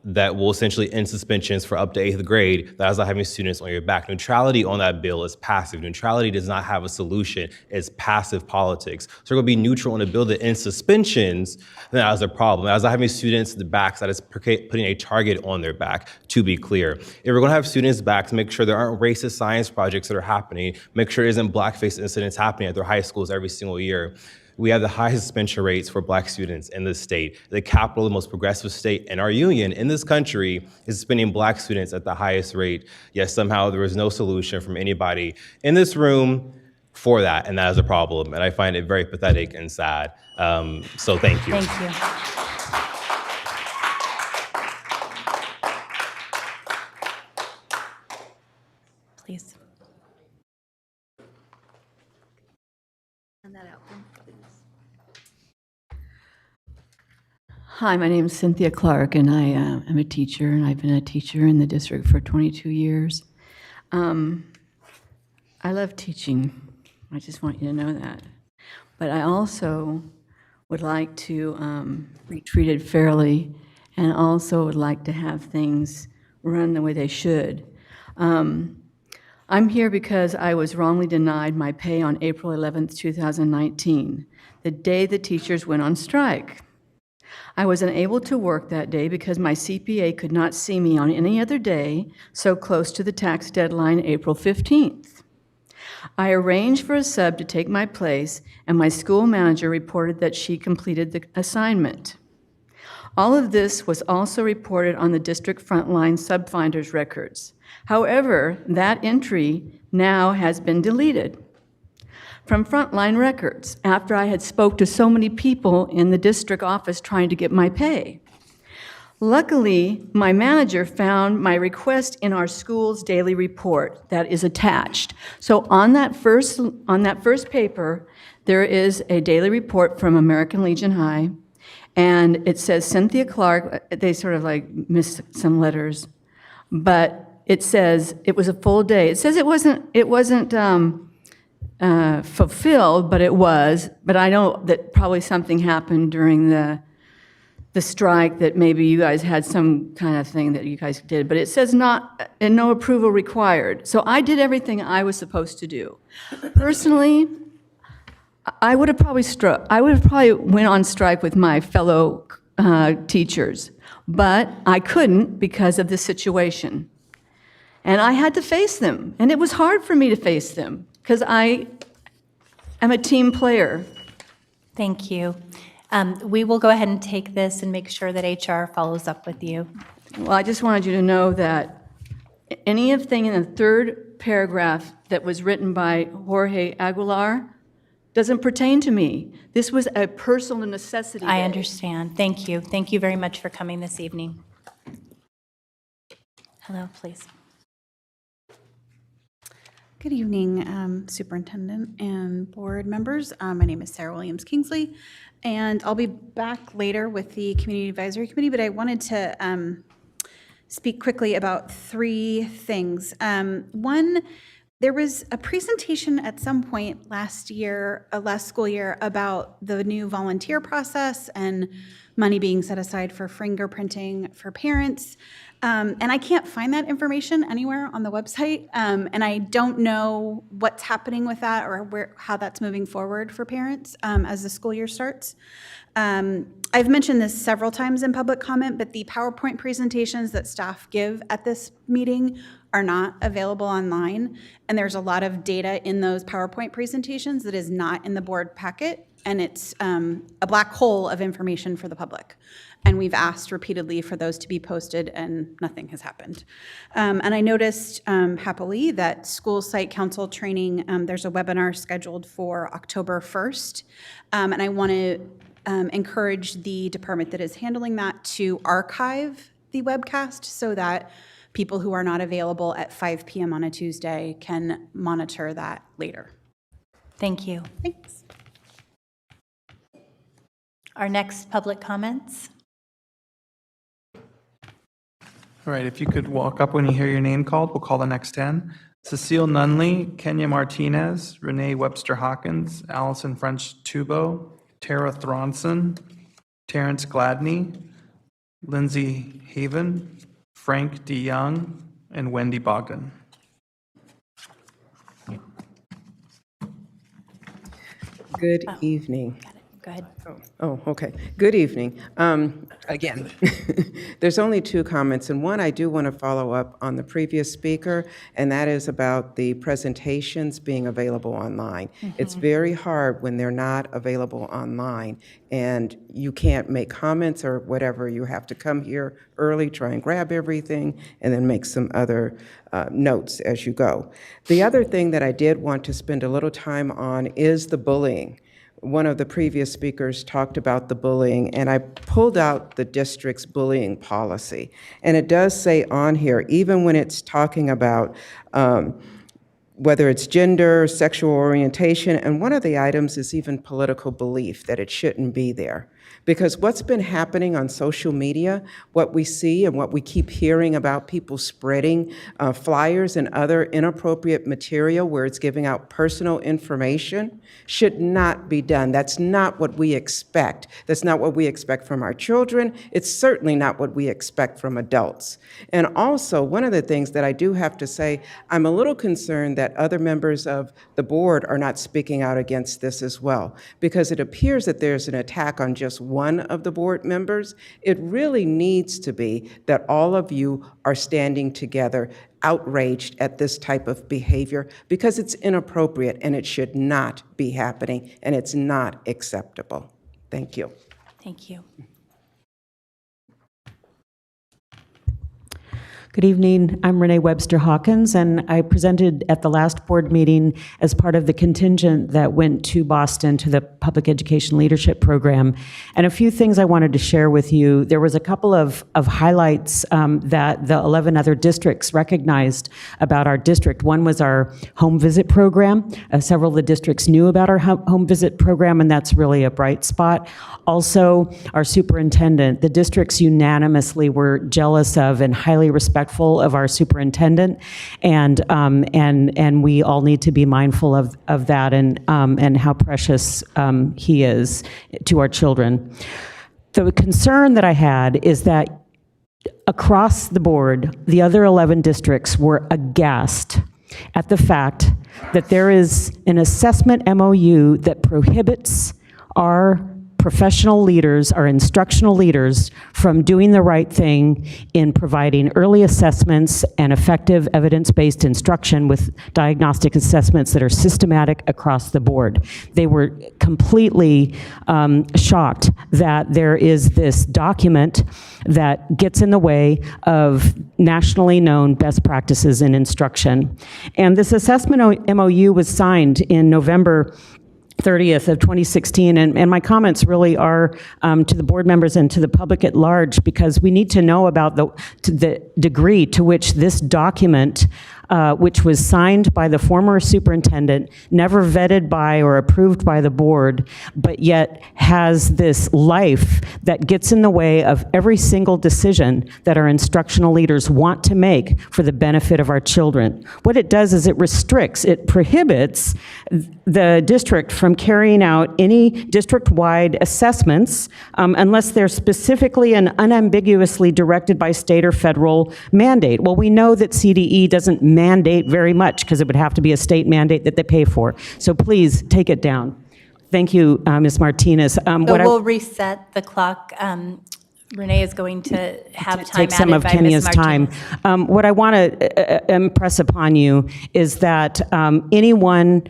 that will essentially end suspensions for up to 8th grade, that is not having students on your back. Neutrality on that bill is passive. Neutrality does not have a solution. It's passive politics. So we're going to be neutral on a bill that ends suspensions, then that is a problem. That is not having students in the backs, that is putting a target on their back, to be clear. If we're going to have students' backs, make sure there aren't racist science projects that are happening, make sure there isn't blackface incidents happening at their high schools every single year. We have the highest suspension rates for Black students in this state. The capital, the most progressive state in our union, in this country, is suspending Black students at the highest rate. Yet somehow there is no solution from anybody in this room for that, and that is a problem. And I find it very pathetic and sad. So thank you. Thank you. Please. Send that out, please. Hi, my name is Cynthia Clark, and I am a teacher, and I've been a teacher in the district for 22 years. I love teaching. I just want you to know that. But I also would like to be treated fairly, and also would like to have things run the way they should. I'm here because I was wrongly denied my pay on April 11th, 2019, the day the teachers went on strike. I was unable to work that day because my CPA could not see me on any other day so close to the tax deadline, April 15th. I arranged for a sub to take my place, and my school manager reported that she completed the assignment. All of this was also reported on the district frontline subfinder's records. However, that entry now has been deleted from frontline records after I had spoke to so many people in the district office trying to get my pay. Luckily, my manager found my request in our school's daily report that is attached. So on that first paper, there is a daily report from American Legion High, and it says Cynthia Clark. They sort of like missed some letters, but it says it was a full day. It says it wasn't fulfilled, but it was. But I know that probably something happened during the strike, that maybe you guys had some kind of thing that you guys did. But it says not, and no approval required. So I did everything I was supposed to do. Personally, I would have probably went on strike with my fellow teachers, but I couldn't because of the situation. And I had to face them, and it was hard for me to face them because I am a team player. Thank you. We will go ahead and take this and make sure that HR follows up with you. Well, I just wanted you to know that anything in the third paragraph that was written by Jorge Aguilar doesn't pertain to me. This was a personal necessity. I understand. Thank you. Thank you very much for coming this evening. Hello, please. Good evening, Superintendent and board members. My name is Sarah Williams-Kingsley, and I'll be back later with the Community Advisory Committee, but I wanted to speak quickly about three things. One, there was a presentation at some point last school year, about the new volunteer process and money being set aside for fingerprinting for parents. And I can't find that information anywhere on the website, and I don't know what's happening with that or how that's moving forward for parents as the school year starts. I've mentioned this several times in public comment, but the PowerPoint presentations that staff give at this meeting are not available online, and there's a lot of data in those PowerPoint presentations that is not in the board packet, and it's a black hole of information for the public. And we've asked repeatedly for those to be posted, and nothing has happened. And I noticed happily that school site council training, there's a webinar scheduled for October 1st. And I want to encourage the department that is handling that to archive the webcast so that people who are not available at 5 p.m. on a Tuesday can monitor that later. Thank you. Thanks. Our next public comments. All right, if you could walk up when you hear your name called, we'll call the next 10. Cecile Nunley, Kenya Martinez, Renee Webster Hawkins, Allison French Tubo, Tara Thronson, Terrence Gladney, Lindsay Haven, Frank DeYoung, and Wendy Bogdan. Good evening. Go ahead. Oh, okay. Good evening. Again, there's only two comments, and one I do want to follow up on the previous speaker, and that is about the presentations being available online. It's very hard when they're not available online, and you can't make comments or whatever. You have to come here early, try and grab everything, and then make some other notes as you go. The other thing that I did want to spend a little time on is the bullying. One of the previous speakers talked about the bullying, and I pulled out the district's bullying policy. And it does say on here, even when it's talking about whether it's gender, sexual orientation, and one of the items is even political belief, that it shouldn't be there. Because what's been happening on social media, what we see and what we keep hearing about people spreading flyers and other inappropriate material where it's giving out personal information, should not be done. That's not what we expect. That's not what we expect from our children. It's certainly not what we expect from adults. And also, one of the things that I do have to say, I'm a little concerned that other members of the board are not speaking out against this as well, because it appears that there's an attack on just one of the board members. It really needs to be that all of you are standing together, outraged at this type of behavior, because it's inappropriate and it should not be happening, and it's not acceptable. Thank you. Thank you. Good evening. I'm Renee Webster Hawkins, and I presented at the last board meeting as part of the contingent that went to Boston to the Public Education Leadership Program. And a few things I wanted to share with you. There was a couple of highlights that the 11 other districts recognized about our district. One was our home visit program. Several of the districts knew about our home visit program, and that's really a bright spot. Also, our superintendent. The districts unanimously were jealous of and highly respectful of our superintendent, and we all need to be mindful of that and how precious he is to our children. The concern that I had is that across the board, the other 11 districts were aghast at the fact that there is an assessment MOU that prohibits our professional leaders, our instructional leaders, from doing the right thing in providing early assessments and effective evidence-based instruction with diagnostic assessments that are systematic across the board. They were completely shocked that there is this document that gets in the way of nationally known best practices in instruction. And this assessment MOU was signed in November 30th of 2016, and my comments really are to the board members and to the public at large, because we need to know about the degree to which this document, which was signed by the former superintendent, never vetted by or approved by the board, but yet has this life that gets in the way of every single decision that our instructional leaders want to make for the benefit of our children. What it does is it restricts, it prohibits the district from carrying out any district-wide assessments unless they're specifically and unambiguously directed by state or federal mandate. Well, we know that CDE doesn't mandate very much, because it would have to be a state mandate that they pay for. So please take it down. Thank you, Ms. Martinez. So we'll reset the clock. Renee is going to have time take some added of by Kenya's Ms. time. Martinez. What I want to impress upon you is that anyone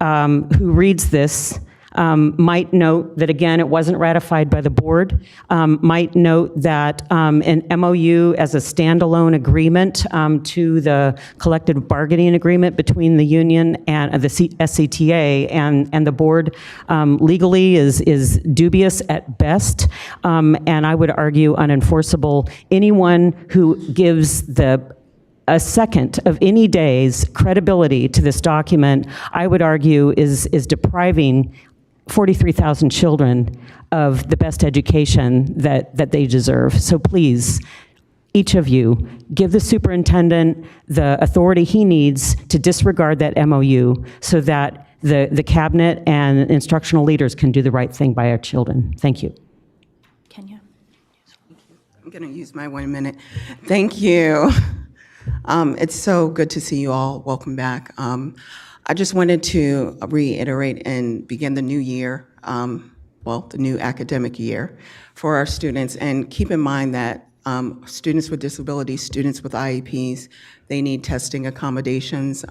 who reads this might note that, again, it wasn't ratified by the board, might note that an MOU as a standalone agreement to the collective bargaining agreement between the union and the SCTA and the board legally is dubious at best, and I would argue unenforceable. Anyone who gives a second of any day's credibility to this document, I would argue, is depriving 43,000 children of the best education that they deserve. So please, each of you, give the superintendent the authority he needs to disregard that MOU so that the cabinet and instructional leaders can do the right thing by our children. Thank you. Kenya? I'm going to use my 1 minute. Thank you. It's so good to see you all. Welcome back. I just wanted to reiterate and begin the new year, the new academic year for our students. And keep in mind that students with disabilities, students with IEPs, they need testing accommodations.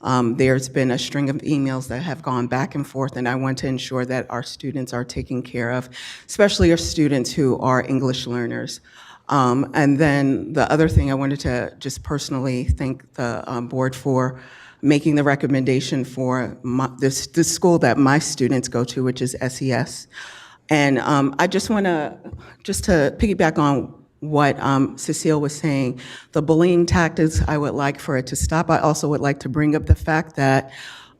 There's been a string of emails that have gone back and forth, and I want to ensure that our students are taken care of, especially our students who are English learners. And then the other thing, I wanted to just personally thank the board for making the recommendation for this school that my students go to, which is SES. And I just want to piggyback on what Cecile was saying. The bullying tactics, I would like for it to stop. I also would like to bring up the fact that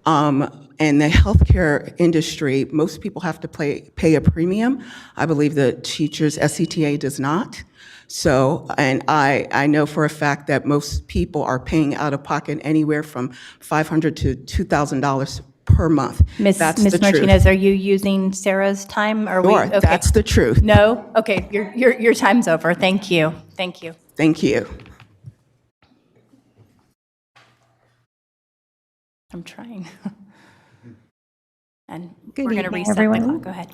in the healthcare industry, most people have to pay a premium. I believe the teachers, SCTA does not. So, and I know for a fact that most people are paying out of pocket anywhere from $500 to $2,000 per month. Ms. Martinez, are you using Sarah's time? Or Sure, okay. that's the truth. No? Okay, your time's over. Thank you. Thank you. Thank you. I'm trying. And Good we're going to evening, reset the everyone. clock. Go ahead.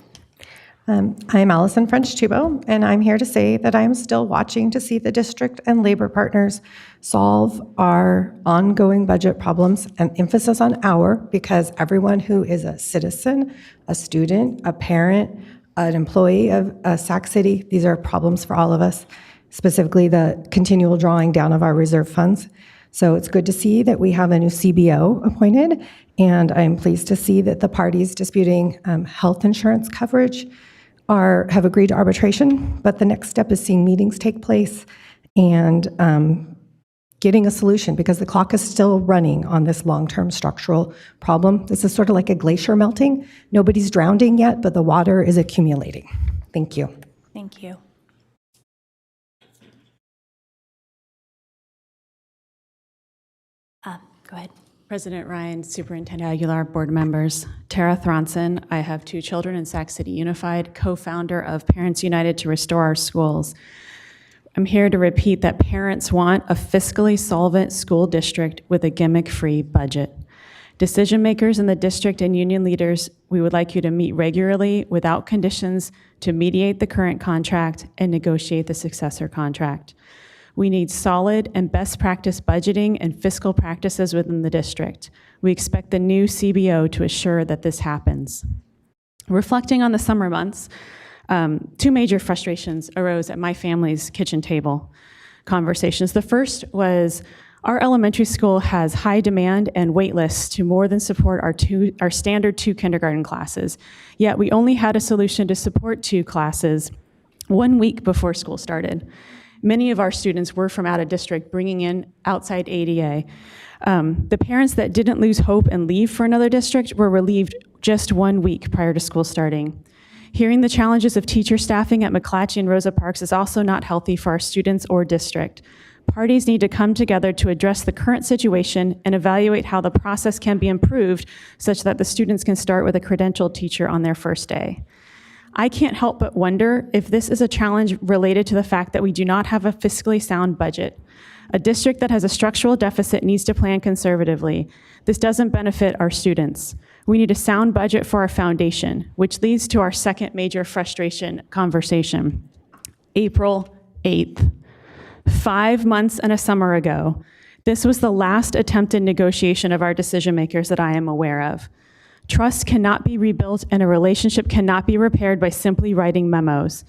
I'm Allison French-Tubo, and I'm here to say that I'm still watching to see the district and labor partners solve our ongoing budget problems, and emphasis on our, because everyone who is a citizen, a student, a parent, an employee of Sac City, these are problems for all of us, specifically the continual drawing down of our reserve funds. So it's good to see that we have a new CBO appointed, and I'm pleased to see that the parties disputing health insurance coverage have agreed to arbitration, but the next step is seeing meetings take place and getting a solution, because the clock is still running on this long-term structural problem. This is sort of like a glacier melting. Nobody's drowning yet, but the water is accumulating. Thank you. Thank you. Go ahead. President Ryan, Superintendent Aguilar, board members. Tara Thronson, I have 2 children in Sac City Unified, co-founder of Parents United to Restore Our Schools. I'm here to repeat that parents want a fiscally solvent school district with a gimmick-free budget. Decision makers in the district and union leaders, we would like you to meet regularly without conditions to mediate the current contract and negotiate the successor contract. We need solid and best practice budgeting and fiscal practices within the district. We expect the new CBO to assure that this happens. Reflecting on the summer months, 2 major frustrations arose at my family's kitchen table conversations. The first was our elementary school has high demand and wait lists to more than support our standard 2 kindergarten classes. Yet we only had a solution to support 2 classes 1 week before school started. Many of our students were from out of district, bringing in outside ADA. The parents that didn't lose hope and leave for another district were relieved just 1 week prior to school starting. Hearing the challenges of teacher staffing at McClatchy and Rosa Parks is also not healthy for our students or district. Parties need to come together to address the current situation and evaluate how the process can be improved such that the students can start with a credentialed teacher on their first day. I can't help but wonder if this is a challenge related to the fact that we do not have a fiscally sound budget. A district that has a structural deficit needs to plan conservatively. This doesn't benefit our students. We need a sound budget for our foundation, which leads to our second major frustration conversation. April 8th, 5 months and a summer ago, this was the last attempted negotiation of our decision makers that I am aware of. Trust cannot be rebuilt and a relationship cannot be repaired by simply writing memos.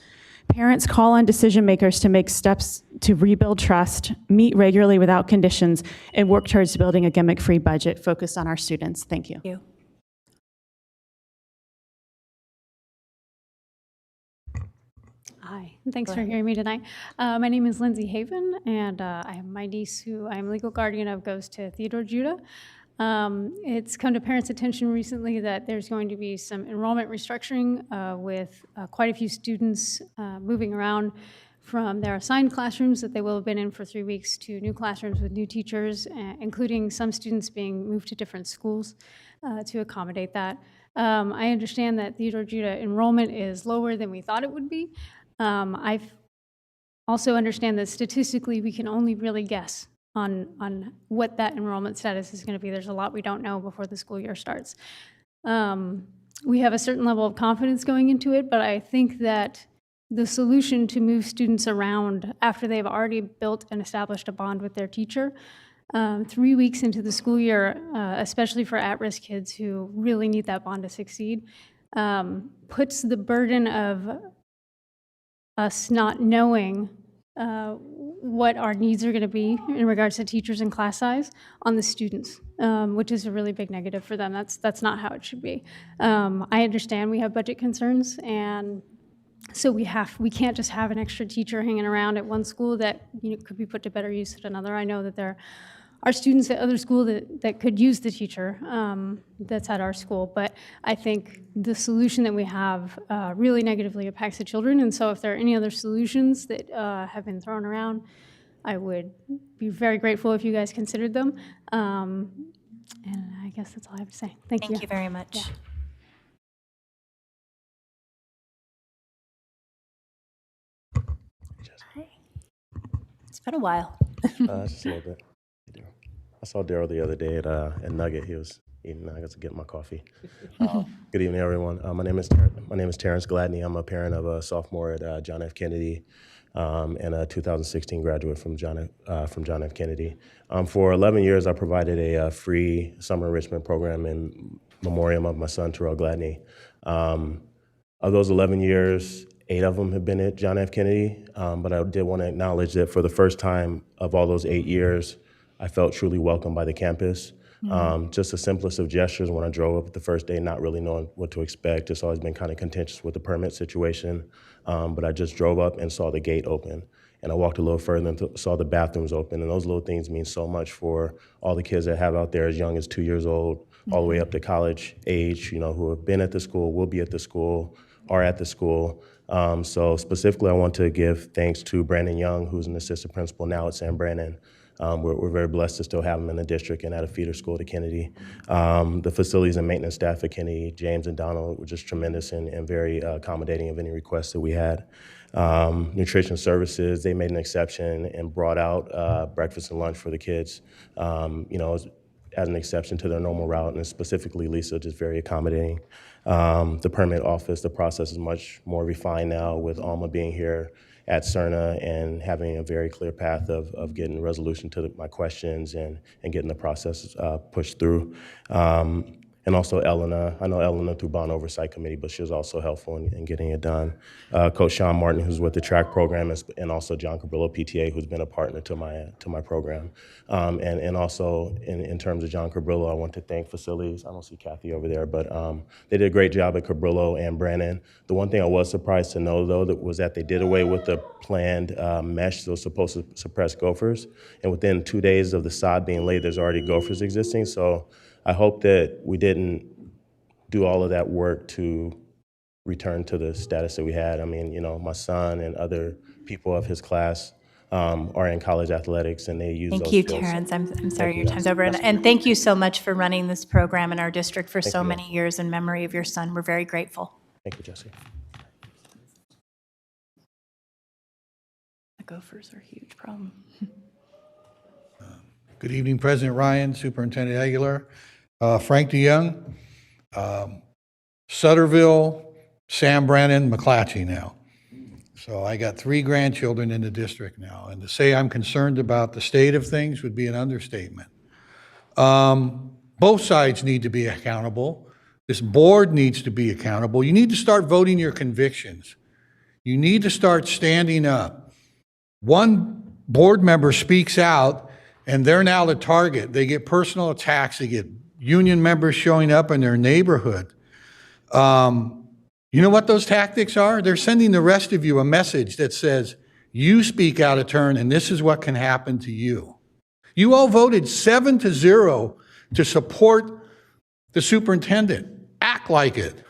Parents call on decision makers to make steps to rebuild trust, meet regularly without conditions, and work towards building a gimmick-free budget focused on our students. Thank you. Thank you. Hi, thanks for hearing me tonight. My name is Lindsay Haven, and I have my niece who I'm legal guardian of goes to Theodore Judah. It's come to parents' attention recently that there's going to be some enrollment restructuring with quite a few students moving around from their assigned classrooms that they will have been in for 3 weeks to new classrooms with new teachers, including some students being moved to different schools to accommodate that. I understand that Theodore Judah enrollment is lower than we thought it would be. I also understand that statistically we can only really guess on what that enrollment status is going to be. There's a lot we don't know before the school year starts. We have a certain level of confidence going into it, but I think that the solution to move students around after they've already built and established a bond with their teacher, 3 weeks into the school year, especially for at-risk kids who really need that bond to succeed, puts the burden of us not knowing what our needs are going to be in regards to teachers and class size on the students, which is a really big negative for them. That's not how it should be. I understand we have budget concerns, and So we can't just have an extra teacher hanging around at one school that could be put to better use at another. I know that there are students at other schools that could use the teacher that's at our school, but I think the solution that we have really negatively impacts the children, and so if there are any other solutions that have been thrown around, I would be very grateful if you guys considered them. And I guess that's all I have to say. Thank you. Thank you very much. Yeah. It's been a while. Just a little bit. I saw Daryl the other day at Nugget. He was eating nuggets to get my coffee. Good evening, everyone. My name is Terrence Gladney. I'm a parent of a sophomore at John F. Kennedy and a 2016 graduate from John F. Kennedy. For 11 years, I provided a free summer enrichment program in memoriam of my son, Terrell Gladney. Of those 11 years, 8 of them have been at John F. Kennedy, but I did want to acknowledge that for the first time of all those 8 years, I felt truly welcomed by the campus. Just the simplest of gestures when I drove up the first day, not really knowing what to expect. It's always been kind of contentious with the permit situation, but I just drove up and saw the gate open. And I walked a little further and saw the bathrooms open. And those little things mean so much for all the kids that have out there as young as 2 years old, all the way up to college age, who have been at the school, will be at the school, are at the school. So specifically, I want to give thanks to Brandon Young, who's an assistant principal now at San Brandon. We're very blessed to still have him in the district and at a feeder school to Kennedy. The facilities and maintenance staff at Kennedy, James and Donald, were just tremendous and very accommodating of any requests that we had. Nutrition services, they made an exception and brought out breakfast and lunch for the kids, as an exception to their normal route, and specifically Lisa, just very accommodating. The permit office, the process is much more refined now with Alma being here at CERNA and having a very clear path of getting resolution to my questions and getting the process pushed through. And also Elena. I know Elena through Bond Oversight Committee, but she was also helpful in getting it done. Coach Sean Martin, who's with the track program, and also John Cabrillo, PTA, who's been a partner to my program. And also in terms of John Cabrillo, I want to thank facilities. I don't see Kathy over there, but they did a great job at Cabrillo and Brandon. The one thing I was surprised to know, though, was that they did away with the planned mesh that was supposed to suppress gophers. And within 2 days of the sod being laid, there's already gophers existing. So I hope that we didn't do all of that work to return to the status that we had. I mean, my son and other people of his class are in college athletics, and they use those Thank you, skills. Terrence. I'm sorry your time's over. And thank you so much for running this program in our district for so many years in memory of your son. We're very grateful. Thank you, Jesse. The gophers are a huge problem. Good evening, President Ryan, Superintendent Aguilar, Frank DeYoung, Sutterville, Sam Brannon, McClatchy now. So I got 3 grandchildren in the district now, and to say I'm concerned about the state of things would be an understatement. Both sides need to be accountable. This board needs to be accountable. You need to start voting your convictions. You need to start standing up. One board member speaks out, and they're now the target. They get personal attacks. They get union members showing up in their neighborhood. You know what those tactics are? They're sending the rest of you a message that says, you speak out of turn, and this is what can happen to you. You all voted 7-0 to support the superintendent. Act like it.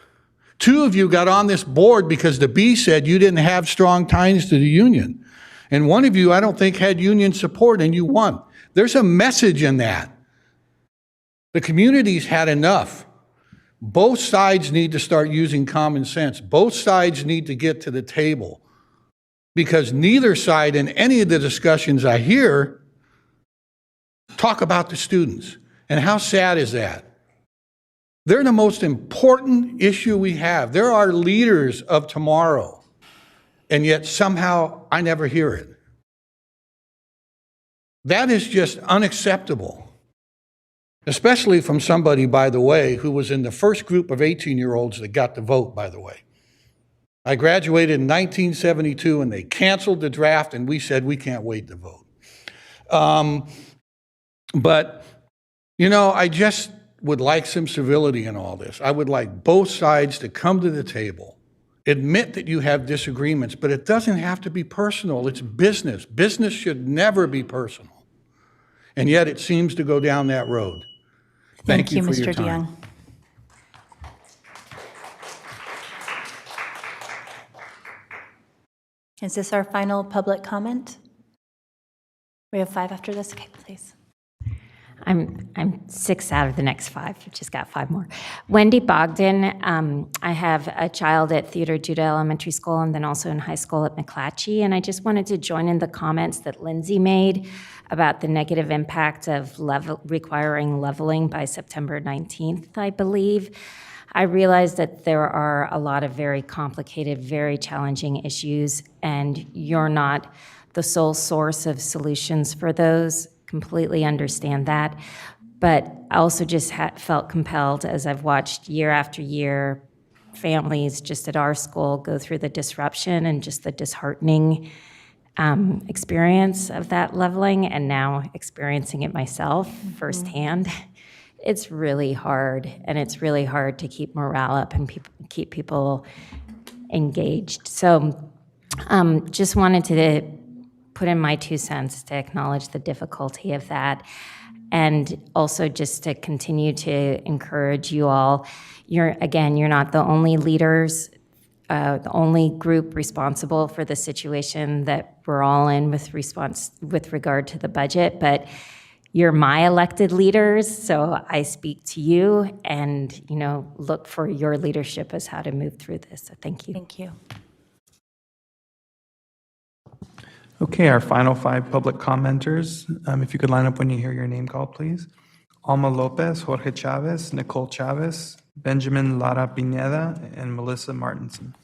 2 of you got on this board because the B said you didn't have strong ties to the union. And 1 of you, I don't think, had union support, and you won. There's a message in that. The community's had enough. Both sides need to start using common sense. Both sides need to get to the table, because neither side in any of the discussions I hear talk about the students. And how sad is that? They're the most important issue we have. They're our leaders of tomorrow. And yet somehow I never hear it. That is just unacceptable. Especially from somebody, by the way, who was in the first group of 18-year-olds that got the vote, by the way. I graduated in 1972, and they canceled the draft, and we said we can't wait to vote. But, I just would like some civility in all this. I would like both sides to come to the table Admit that you have disagreements, but it doesn't have to be personal. It's business. Business should never be personal. And yet it seems to go down that road. Thank you for your Mr. time. DeYoung. Is this our final public comment? We have 5 after this. Okay, please. I'm 6 out of the next 5. I've just got 5 more. Wendy Bogdan. I have a child at Theodore Judah Elementary School and then also in high school at McClatchy. And I just wanted to join in the comments that Lindsay made about the negative impact of requiring leveling by September 19th, I believe. I realize that there are a lot of very complicated, very challenging issues, and you're not the sole source of solutions for those. Completely understand that. But I also just felt compelled, as I've watched year after year, families just at our school go through the disruption and just the disheartening experience of that leveling, and now experiencing it myself firsthand. It's really hard, and it's really hard to keep morale up and keep people engaged. So just wanted to put in my 2 cents to acknowledge the difficulty of that, and also just to continue to encourage you all. You're not the only leaders, the only group responsible for the situation that we're all in with regard to the budget, but you're my elected leaders, so I speak to you and, look for your leadership as how to move through this. So thank you. Thank you. Okay, our final 5 public commenters. If you could line up when you hear your name called, please. Alma Lopez, Jorge Chavez, Nicole Chavez, Benjamin Lara Pineda, and Melissa Martinson.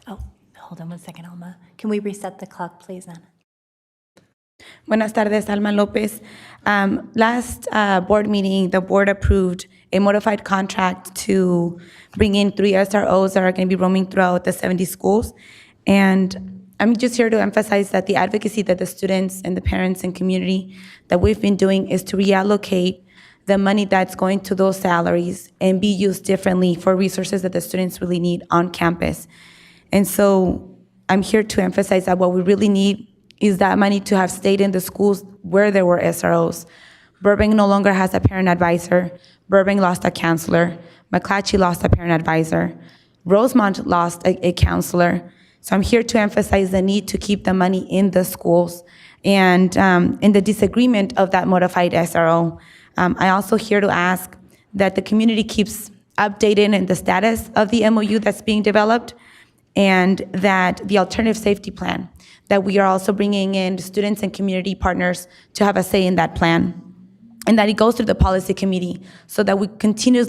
Oh, hold on one second, Alma. Can we reset the clock, please, Anna? Buenas tardes, Alma Lopez. Last board meeting, the board approved a modified contract to bring in 3 SROs that are going to be roaming throughout the 70 schools. And I'm just here to emphasize that the advocacy that the students and the parents and community that we've been doing is to reallocate the money that's going to those salaries and be used differently for resources that the students really need on campus. And so I'm here to emphasize that what we really need is that money to have stayed in the schools where there were SROs. Burbank no longer has a parent advisor. Burbank lost a counselor. McClatchy lost a parent advisor. Rosemont lost a counselor. So I'm here to emphasize the need to keep the money in the schools. And in the disagreement of that modified SRO, I also here to ask that the community keeps updated in the status of the MOU that's being developed, and that the alternative safety plan, that we are also bringing in students and community partners to have a say in that plan, and that it goes through the policy committee so that we continue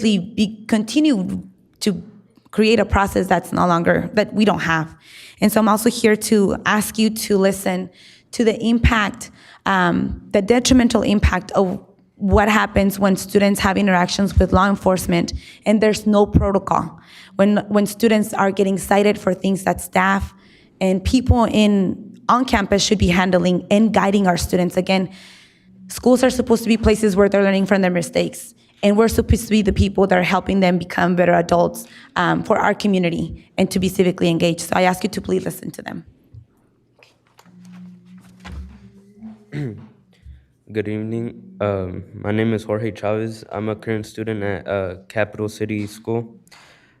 to create a process that we don't have. And so I'm also here to ask you to listen to the impact, the detrimental impact of what happens when students have interactions with law enforcement and there's no protocol. When students are getting cited for things that staff and people on campus should be handling and guiding our students. Again, schools are supposed to be places where they're learning from their mistakes, and we're supposed to be the people that are helping them become better adults for our community and to be civically engaged. So I ask you to please listen to them. Good evening. My name is Jorge Chavez. I'm a current student at Capital City School.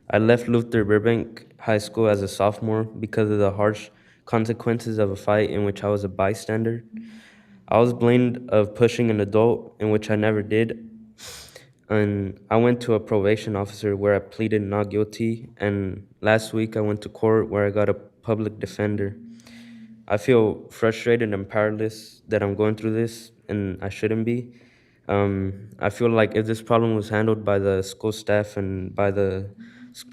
I left Luther Burbank High School as a sophomore because of the harsh consequences of a fight in which I was a bystander. I was blamed of pushing an adult, in which I never did. And I went to a probation officer where I pleaded not guilty. And last week I went to court where I got a public defender. I feel frustrated and powerless that I'm going through this, and I shouldn't be. I feel like if this problem was handled by the school staff and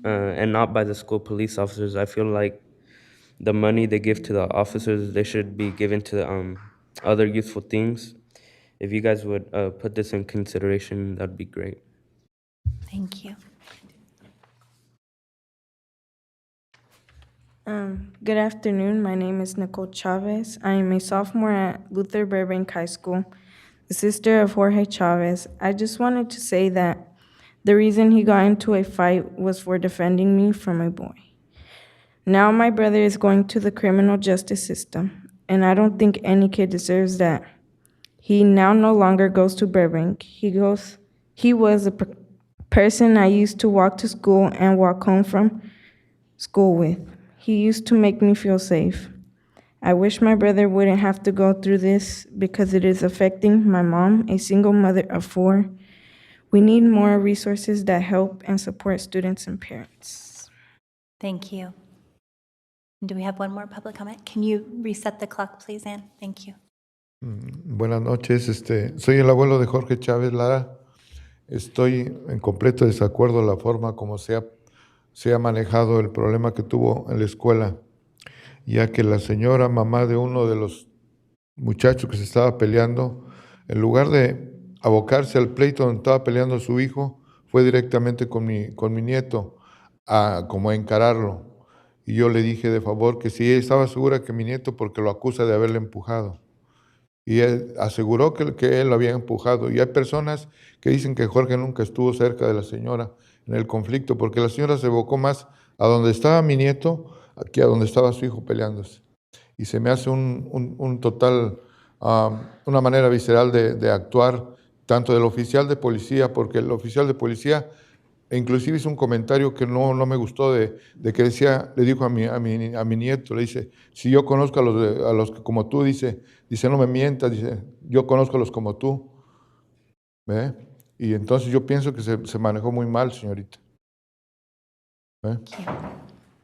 not by the school police officers, I feel like the money they give to the officers, they should be given to other youthful things. if you guys would put this in consideration, that'd be great. Thank you. Good afternoon. My name is Nicole Chavez. I am a sophomore at Luther Burbank High School, the sister of Jorge Chavez. I just wanted to say that the reason he got into a fight was for defending me from a boy. Now my brother is going to the criminal justice system, and I don't think any kid deserves that. He now no longer goes to Burbank. He was a person I used to walk to school and walk home from school with. He used to make me feel safe. I wish my brother wouldn't have to go through this because it is affecting my mom, a single mother of 4. We need more resources that help and support students and parents. Thank you. Do we have one more public comment? Can you reset the clock, please, Ann? Thank you. Buenas noches, soy el abuelo de Jorge Chávez Lara. Estoy en completo desacuerdo de la forma como se ha manejado el problema que tuvo en la escuela, ya que la señora mamá de uno de los muchachos que se estaba peleando, en lugar de abocarse al pleito donde estaba peleando su hijo, fue directamente con mi nieto a como a encararlo. Y yo le dije de favor que sí, estaba segura que mi nieto, porque lo acusa de haberle empujado. Y él aseguró que él lo había empujado. Y hay personas que dicen que Jorge nunca estuvo cerca de la señora en el conflicto, porque la señora se evocó más a donde estaba mi nieto que a donde estaba su hijo peleándose. Y se me hace un total, una manera visceral de actuar, tanto del oficial de policía, porque el oficial de policía inclusive hizo un comentario que no me gustó de que decía, le dijo a mi nieto, le dice, si yo conozco a los que como tú, dice, no me mientas, dice, yo conozco a los como tú. ¿Ve? Y entonces yo pienso que se manejó muy mal, señorita. ¿Ve?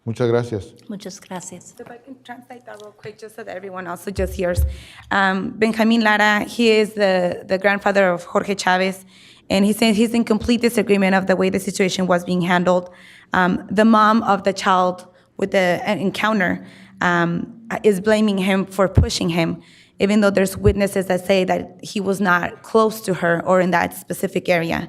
Muchas gracias. Muchas gracias. If I can translate that real quick, just so that everyone also just hears. Benjamin Lara, he is the grandfather of Jorge Chavez, and he says he's in complete disagreement of the way the situation was being handled. The mom of the child with the encounter is blaming him for pushing him, even though there's witnesses that say that he was not close to her or in that specific area.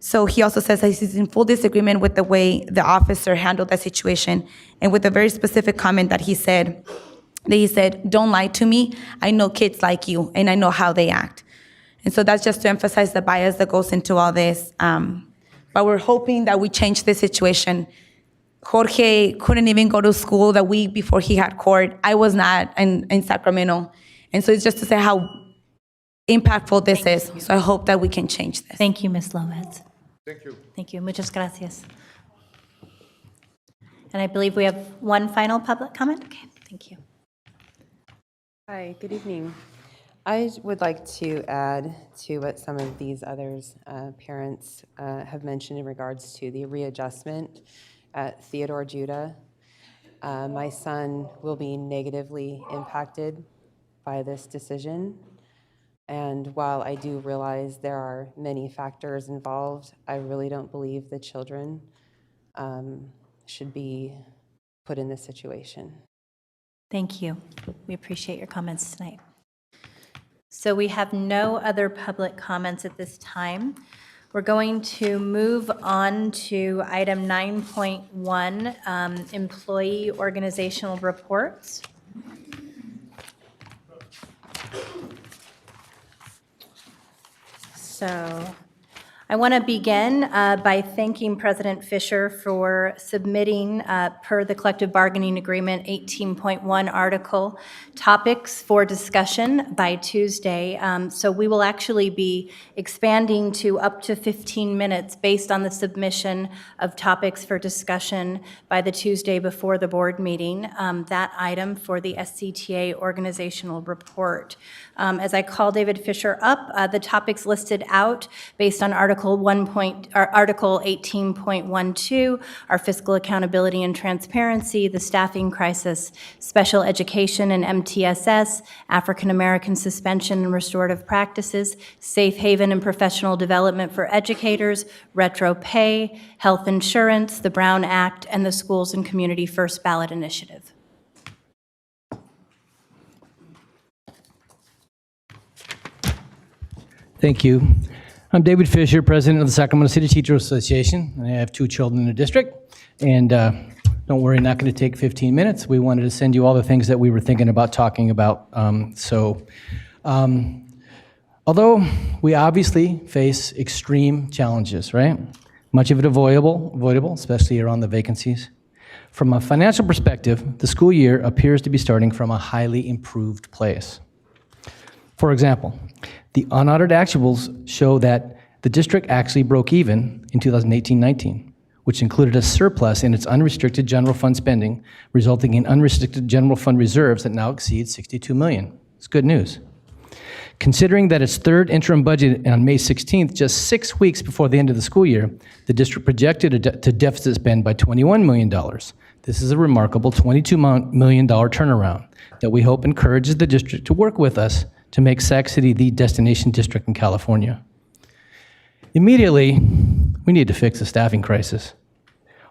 So he also says that he's in full disagreement with the way the officer handled that situation, and with a very specific comment that he said, don't lie to me, I know kids like you, and I know how they act. And so that's just to emphasize the bias that goes into all this. But we're hoping that we change this situation. Jorge couldn't even go to school the week before he had court. I was not in Sacramento. And so it's just to say how impactful this is. So I hope that we can change this. Thank you, Ms. Lopez. Thank you. Thank you. Muchas gracias. And I believe we have one final public comment. Okay, thank you. Hi, good evening. I would like to add to what some of these others, parents, have mentioned in regards to the readjustment at Theodore Judah. My son will be negatively impacted by this decision. And while I do realize there are many factors involved, I really don't believe the children should be put in this situation. Thank you. We appreciate your comments tonight. So we have no other public comments at this time. We're going to move on to item 9.1, employee organizational reports. So I want to begin by thanking President Fisher for submitting, per the collective bargaining agreement 18.1 article, topics for discussion by Tuesday. So we will actually be expanding to up to 15 minutes based on the submission of topics for discussion by the Tuesday before the board meeting, that item for the SCTA organizational report. As I call David Fisher up, the topics listed out based on Article 18.12, our fiscal accountability and transparency, the staffing crisis, special education and MTSS, African American suspension and restorative practices, safe haven and professional development for educators, retro pay, health insurance, the Brown Act, and the Schools and Community First Ballot Initiative. Thank you. I'm David Fisher, president of the Sacramento City Teachers Association. I have 2 children in the district. And don't worry, not going to take 15 minutes. We wanted to send you all the things that we were thinking about talking about. Although we obviously face extreme challenges, right? Much of it avoidable, especially around the vacancies. From a financial perspective, the school year appears to be starting from a highly improved place. For example, the unaudited actuals show that the district actually broke even in 2018-19, which included a surplus in its unrestricted general fund spending, resulting in unrestricted general fund reserves that now exceed $62 million. It's good news. Considering that its third interim budget on May 16th, just 6 weeks before the end of the school year, the district projected to deficit spend by $21 million. This is a remarkable $22 million turnaround that we hope encourages the district to work with us to make Sac City the destination district in California. Immediately, we need to fix the staffing crisis.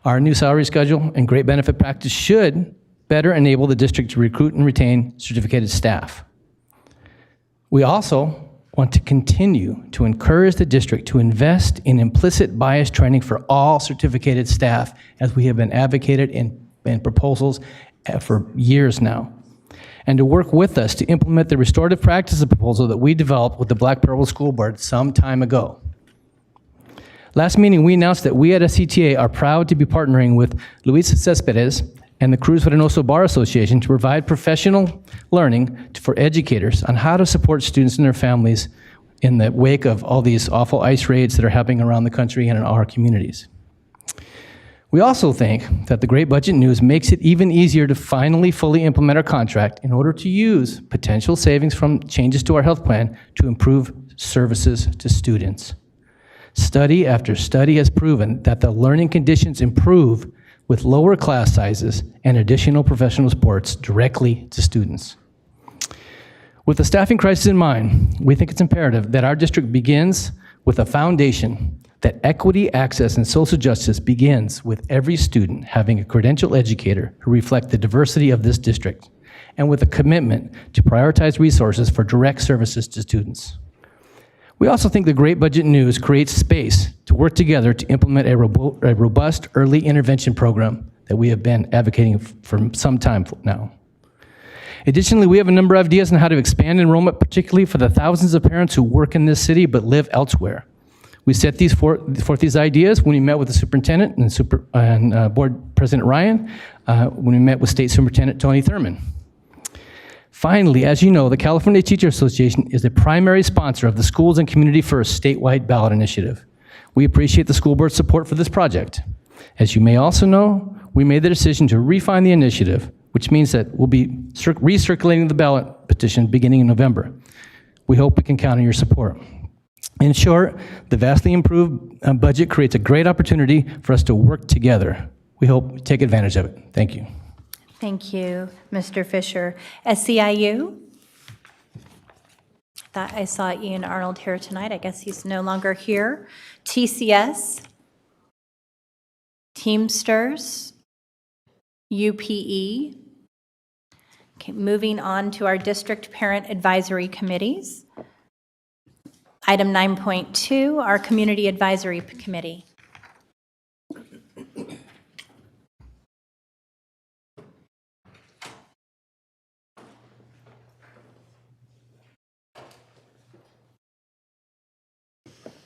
Our new salary schedule and great benefit practice should better enable the district to recruit and retain certificated staff. We also want to continue to encourage the district to invest in implicit bias training for all certificated staff, as we have been advocated in proposals for years now, and to work with us to implement the restorative practices proposal that we developed with the Black Pearl School Board some time ago. Last meeting, we announced that we at SCTA are proud to be partnering with Luis Cespedes and the Cruz Reynoso Bar Association to provide professional learning for educators on how to support students and their families in the wake of all these awful ICE raids that are happening around the country and in our communities. We also think that the great budget news makes it even easier to finally fully implement our contract in order to use potential savings from changes to our health plan to improve services to students. Study after study has proven that the learning conditions improve with lower class sizes and additional professional supports directly to students. With the staffing crisis in mind, we think it's imperative that our district begins with a foundation that equity, access, and social justice begins with every student having a credentialed educator who reflect the diversity of this district, and with a commitment to prioritize resources for direct services to students. We also think the great budget news creates space to work together to implement a robust early intervention program that we have been advocating for some time now. Additionally, we have a number of ideas on how to expand enrollment, particularly for the thousands of parents who work in this city but live elsewhere. We set forth these ideas when we met with the superintendent and board president Ryan, when we met with State Superintendent Tony Thurman. Finally, as you know, the California Teachers Association is a primary sponsor of the Schools and Community First statewide ballot initiative. We appreciate the school board's support for this project. As you may also know, we made the decision to refine the initiative, which means that we'll be recirculating the ballot petition beginning in November. We hope we can count on your support. In short, the vastly improved budget creates a great opportunity for us to work together. We hope you take advantage of it. Thank you. Thank you, Mr. Fisher. SEIU? Thought I saw Ian Arnold here tonight. I guess he's no longer here. TCS? Teamsters? UPE? Okay, moving on to our district parent advisory committees. Item 9.2, our community advisory committee.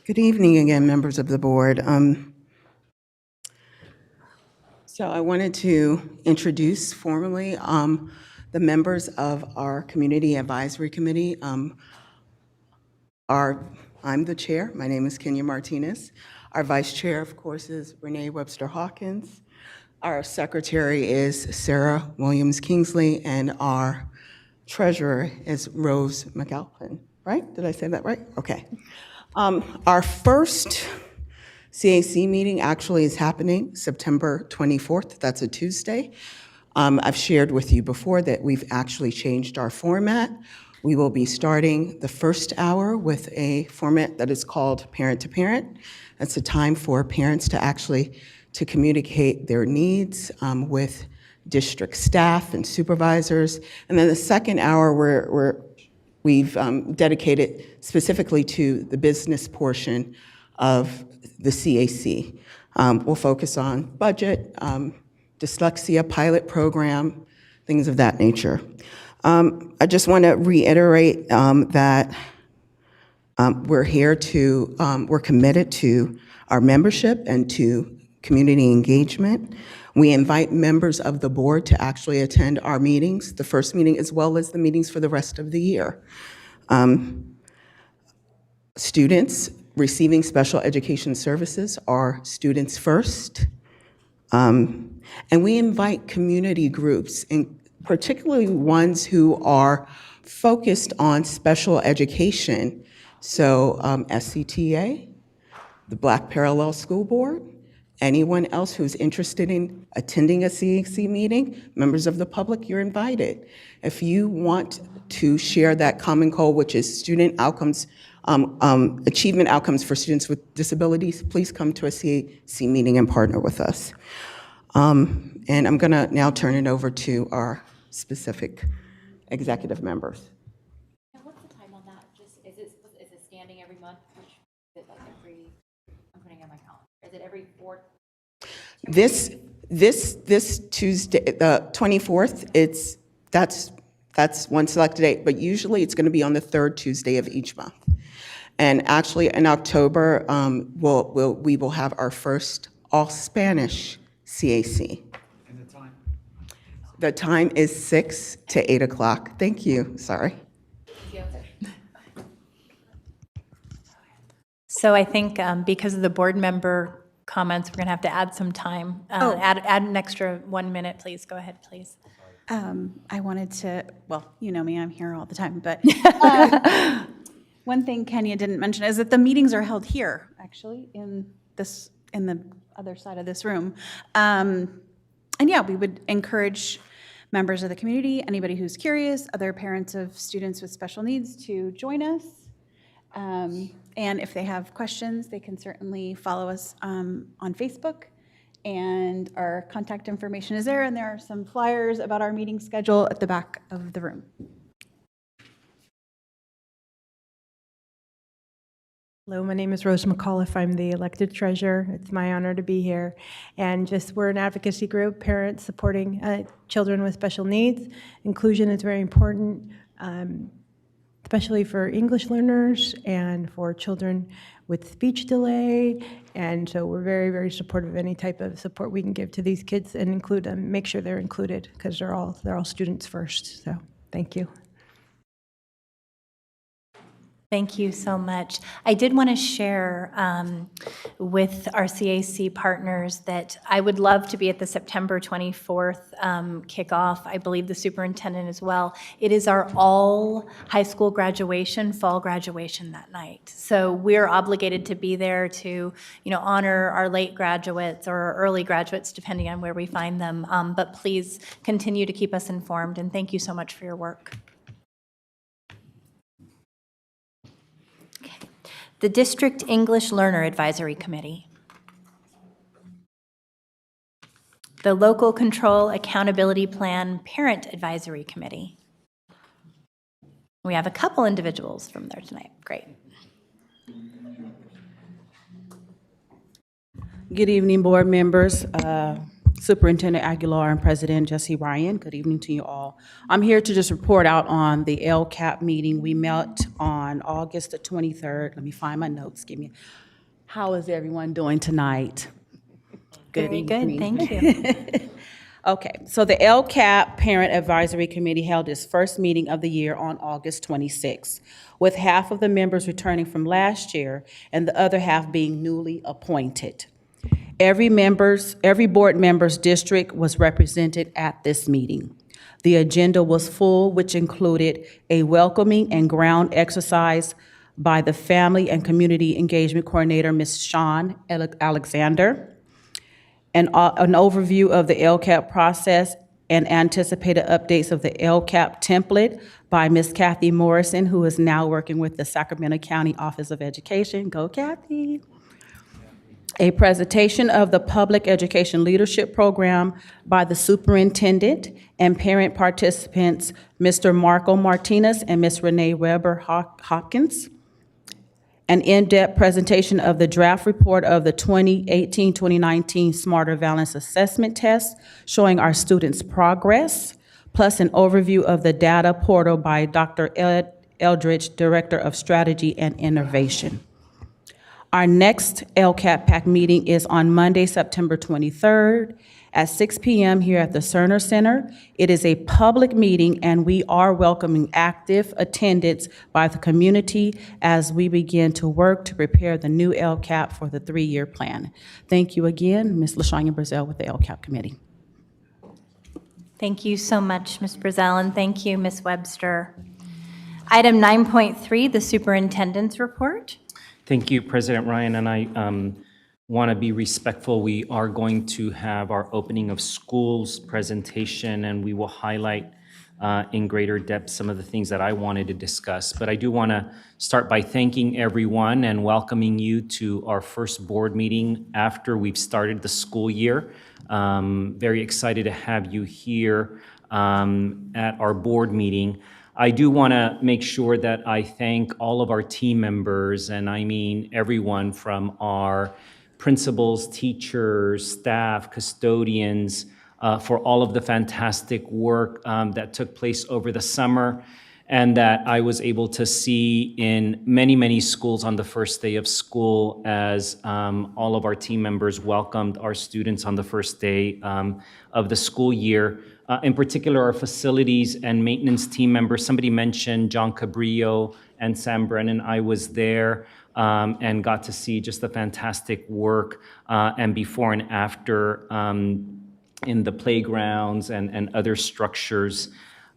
Good evening again, members of the board. So I wanted to introduce formally the members of our Community Advisory Committee. I'm the chair. My name is Kenya Martinez. Our vice chair, of course, is Renee Webster Hawkins. Our secretary is Sarah Williams Kingsley, and our treasurer is Rose McAlpin. Right? Did I say that right? Okay. Our first CAC meeting actually is happening September 24th. That's a Tuesday. I've shared with you before that we've actually changed our format. We will be starting the first hour with a format that is called Parent to Parent. That's a time for parents to communicate their needs with district staff and supervisors. And then the second hour, we're we've dedicated specifically to the business portion of the CAC. We'll focus on budget, dyslexia pilot program, things of that nature. I just want to reiterate that we're committed to our membership and to community engagement. We invite members of the board to actually attend our meetings, the first meeting as well as the meetings for the rest of the year. Students receiving special education services are students first. And we invite community groups, and particularly ones who are focused on special education. So SCTA, the Black Parallel School Board, anyone else who's interested in attending a CAC meeting, members of the public, you're invited. If you want to share that common goal, which is student outcomes, achievement outcomes for students with disabilities, please come to a CAC meeting and partner with us. And I'm gonna now turn it over to our specific executive members. What's the time on that? Is it standing every month? Is it like I'm putting it on my calendar. Is it every fourth? This Tuesday, the 24th, that's one selected date, but usually it's gonna be on the third Tuesday of each month. And actually in October, we will have our first all Spanish CAC. And the time? The time is 6 to 8 o'clock. Thank you, sorry. So I think because of the board member comments, we're going to have to add some time. Add an extra 1 minute, please. Go ahead, please. I wanted to, well, you know me, I'm here all the time, but one thing Kenya didn't mention is that the meetings are held here, actually, in the other side of this room. And yeah, we would encourage members of the community, anybody who's curious, other parents of students with special needs to join us. And if they have questions, they can certainly follow us on Facebook. And our contact information is there, and there are some flyers about our meeting schedule at the back of the room. Hello, my name is Rose McAuliffe. I'm the elected treasurer. It's my honor to be here. And we're an advocacy group, parents supporting children with special needs. Inclusion is very important, especially for English learners and for children with speech delay. And so we're very, very supportive of any type of support we can give to these kids and include them, make sure they're included, because they're all students first. So thank you. Thank you so much. I did want to share with our CAC partners that I would love to be at the September 24th kickoff. I believe the superintendent as well. It is our all high school graduation, fall graduation that night. So we're obligated to be there to, honor our late graduates or our early graduates, depending on where we find them. But please continue to keep us informed, and thank you so much for your work. The District English Learner Advisory Committee. The Local Control Accountability Plan Parent Advisory Committee. We have a couple individuals from there tonight. Great. Good evening, board members. Superintendent Aguilar and President Jesse Ryan, good evening to you all. I'm here to just report out on the Lcap meeting. We met on August the 23rd. Let me find my notes. How is everyone doing tonight? Very good, thank you. Okay, so the Lcap Parent Advisory Committee held its first meeting of the year on August 26th, with half of the members returning from last year and the other half being newly appointed. Every board member's district was represented at this meeting. The agenda was full, which included a welcoming and ground exercise by the Family and Community Engagement Coordinator, Ms. Shawn Alexander, an overview of the Lcap process and anticipated updates of the Lcap template by Ms. Kathy Morrison, who is now working with the Sacramento County Office of Education. Go, Kathy. a presentation of the Public Education Leadership Program by the Superintendent and parent participants, Mr. Marco Martinez and Ms. Renee Weber Hopkins. An in-depth presentation of the draft report of the 2018-2019 Smarter Balance Assessment Test showing our students' progress, plus an overview of the data portal by Dr. Ed Eldridge, Director of Strategy and Innovation. Our next Lcap Pac meeting is on Monday, September 23rd at 6 p.m. here at the Cerner Center. It is a public meeting, and we are welcoming active attendance by the community as we begin to work to prepare the new Lcap for the 3-year plan. Thank you again, Ms. LaShanya Brazel with the Lcap Committee. Thank you so much, Ms. Brazel, and thank you, Ms. Webster. Item 9.3, the Superintendent's Report. Thank you, President Ryan, and I want to be respectful. We are going to have our opening of schools presentation, and we will highlight in greater depth some of the things that I wanted to discuss. But I do want to start by thanking everyone and welcoming you to our first board meeting after we've started the school year. Very excited to have you here at our board meeting. I do want to make sure that I thank all of our team members, and I mean everyone from our principals, teachers, staff, custodians, for all of the fantastic work that took place over the summer and that I was able to see in many, many schools on the first day of school as all of our team members welcomed our students on the first day of the school year. In particular, our facilities and maintenance team members. Somebody mentioned John Cabrillo and Sam Brennan. I was there and got to see just the fantastic work and before and after in the playgrounds and other structures.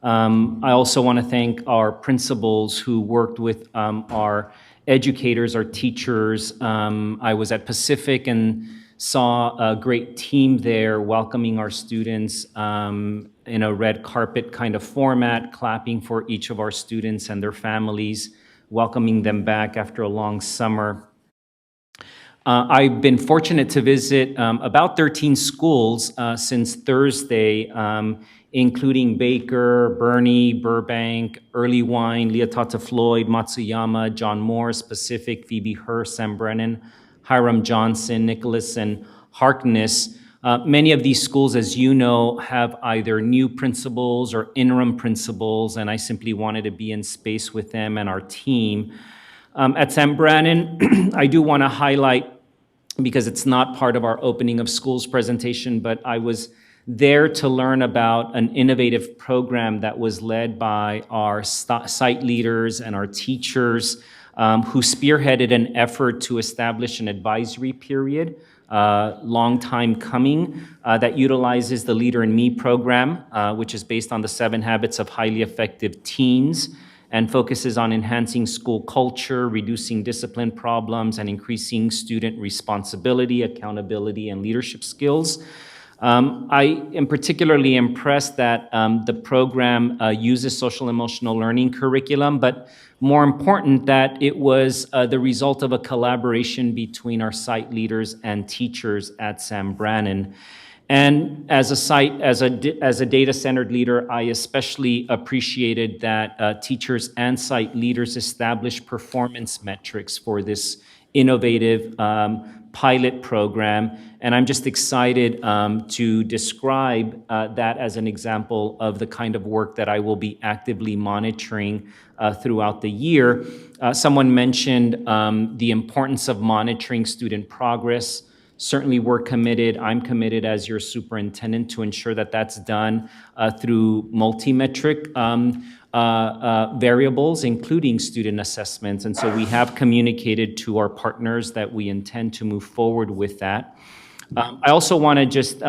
I also want to thank our principals who worked with our educators, our teachers. I was at Pacific and saw a great team there welcoming our students in a red carpet kind of format, clapping for each of our students and their families, welcoming them back after a long summer. I've been fortunate to visit about 13 schools since Thursday, including Baker, Bernie, Burbank, Early Wine, Leotata Floyd, Matsuyama, John Morris, Pacific, Phoebe Hurst, Sam Brennan, Hiram Johnson, Nicholas, and Harkness. Many of these schools, as you know, have either new principals or interim principals, and I simply wanted to be in space with them and our team. At Sam Brennan, I do want to highlight, because it's not part of our opening of schools presentation, but I was there to learn about an innovative program that was led by our site leaders and our teachers who spearheaded an effort to establish an advisory period, long time coming, that utilizes the Leader in Me program, which is based on the 7 Habits of Highly Effective Teens and focuses on enhancing school culture, reducing discipline problems, and increasing student responsibility, accountability, and leadership skills. I am particularly impressed that the program uses social emotional learning curriculum, but more important that it was the result of a collaboration between our site leaders and teachers at Sam Brennan. And as a data-centered leader, I especially appreciated that teachers and site leaders established performance metrics for this innovative pilot program. And I'm just excited to describe that as an example of the kind of work that I will be actively monitoring throughout the year. Someone mentioned the importance of monitoring student progress. Certainly we're committed, I'm committed as your superintendent to ensure that that's done through multi-metric variables, including student assessments. And so we have communicated to our partners that we intend to move forward with that. I also want to just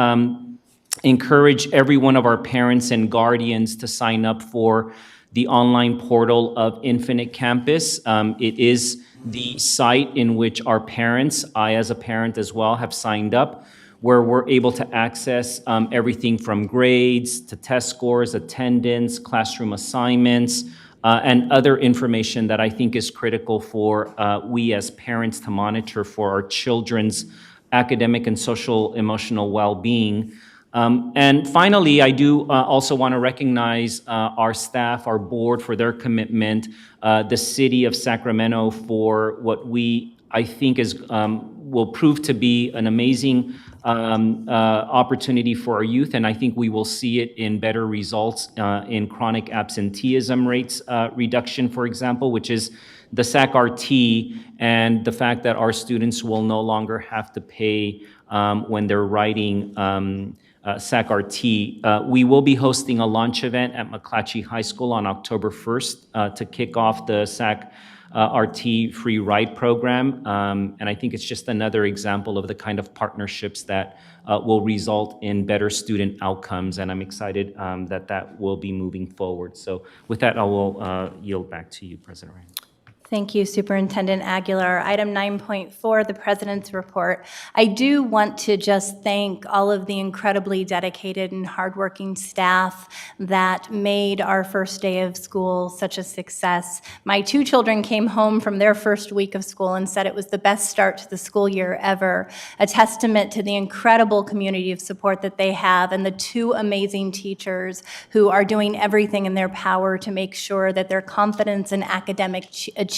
encourage every one of our parents and guardians to sign up for the online portal of Infinite Campus. It is the site in which our parents, I as a parent as well, have signed up, where we're able to access everything from grades to test scores, attendance, classroom assignments, and other information that I think is critical for we as parents to monitor for our children's academic and social emotional well-being. And finally, I do also want to recognize our staff, our board for their commitment, the city of Sacramento for what I think will prove to be an amazing opportunity for our youth, and I think we will see it in better results in chronic absenteeism rates reduction, for example, which is the SAC-RT, and the fact that our students will no longer have to pay when they're writing SAC-RT. We will be hosting a launch event at McClatchy High School on October 1st to kick off the SAC-RT free ride program. And I think it's just another example of the kind of partnerships that will result in better student outcomes. And I'm excited that will be moving forward. So with that, I will yield back to you, President Ryan. Thank you, Superintendent Aguilar. Item 9.4, the President's Report. I do want to just thank all of the incredibly dedicated and hardworking staff that made our first day of school such a success. My 2 children came home from their first week of school and said it was the best start to the school year ever, a testament to the incredible community of support that they have and the 2 amazing teachers who are doing everything in their power to make sure that their confidence and academic achievement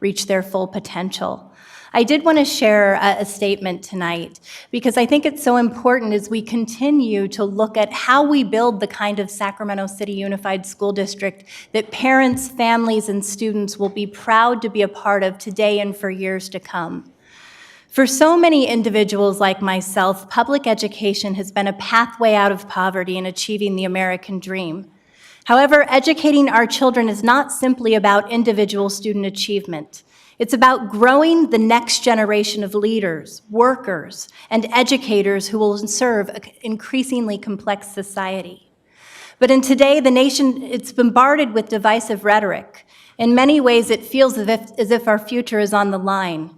reach their full potential. I did want to share a statement tonight because I think it's so important as we continue to look at how we build the kind of Sacramento City Unified School District that parents, families, and students will be proud to be a part of today and for years to come. For so many individuals like myself, public education has been a pathway out of poverty and achieving the American dream. However, educating our children is not simply about individual student achievement. It's about growing the next generation of leaders, workers, and educators who will serve an increasingly complex society. But in today, the nation, it's bombarded with divisive rhetoric. In many ways, it feels as if our future is on the line.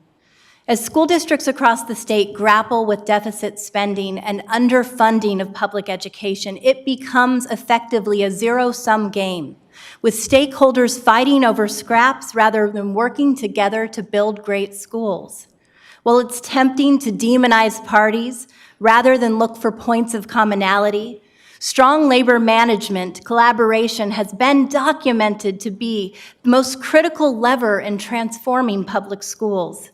As school districts across the state grapple with deficit spending and underfunding of public education, it becomes effectively a zero-sum game, with stakeholders fighting over scraps rather than working together to build great schools. While it's tempting to demonize parties rather than look for points of commonality, strong labor management collaboration has been documented to be the most critical lever in transforming public schools.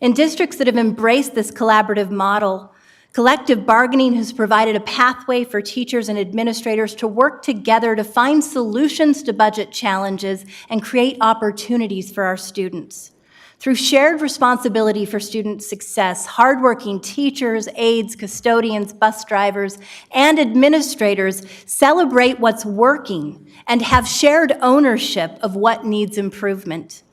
In districts that have embraced this collaborative model, collective bargaining has provided a pathway for teachers and administrators to work together to find solutions to budget challenges and create opportunities for our students. Through shared responsibility for student success, hardworking teachers, aides, custodians, bus drivers, and administrators celebrate what's working and have shared ownership of what needs improvement.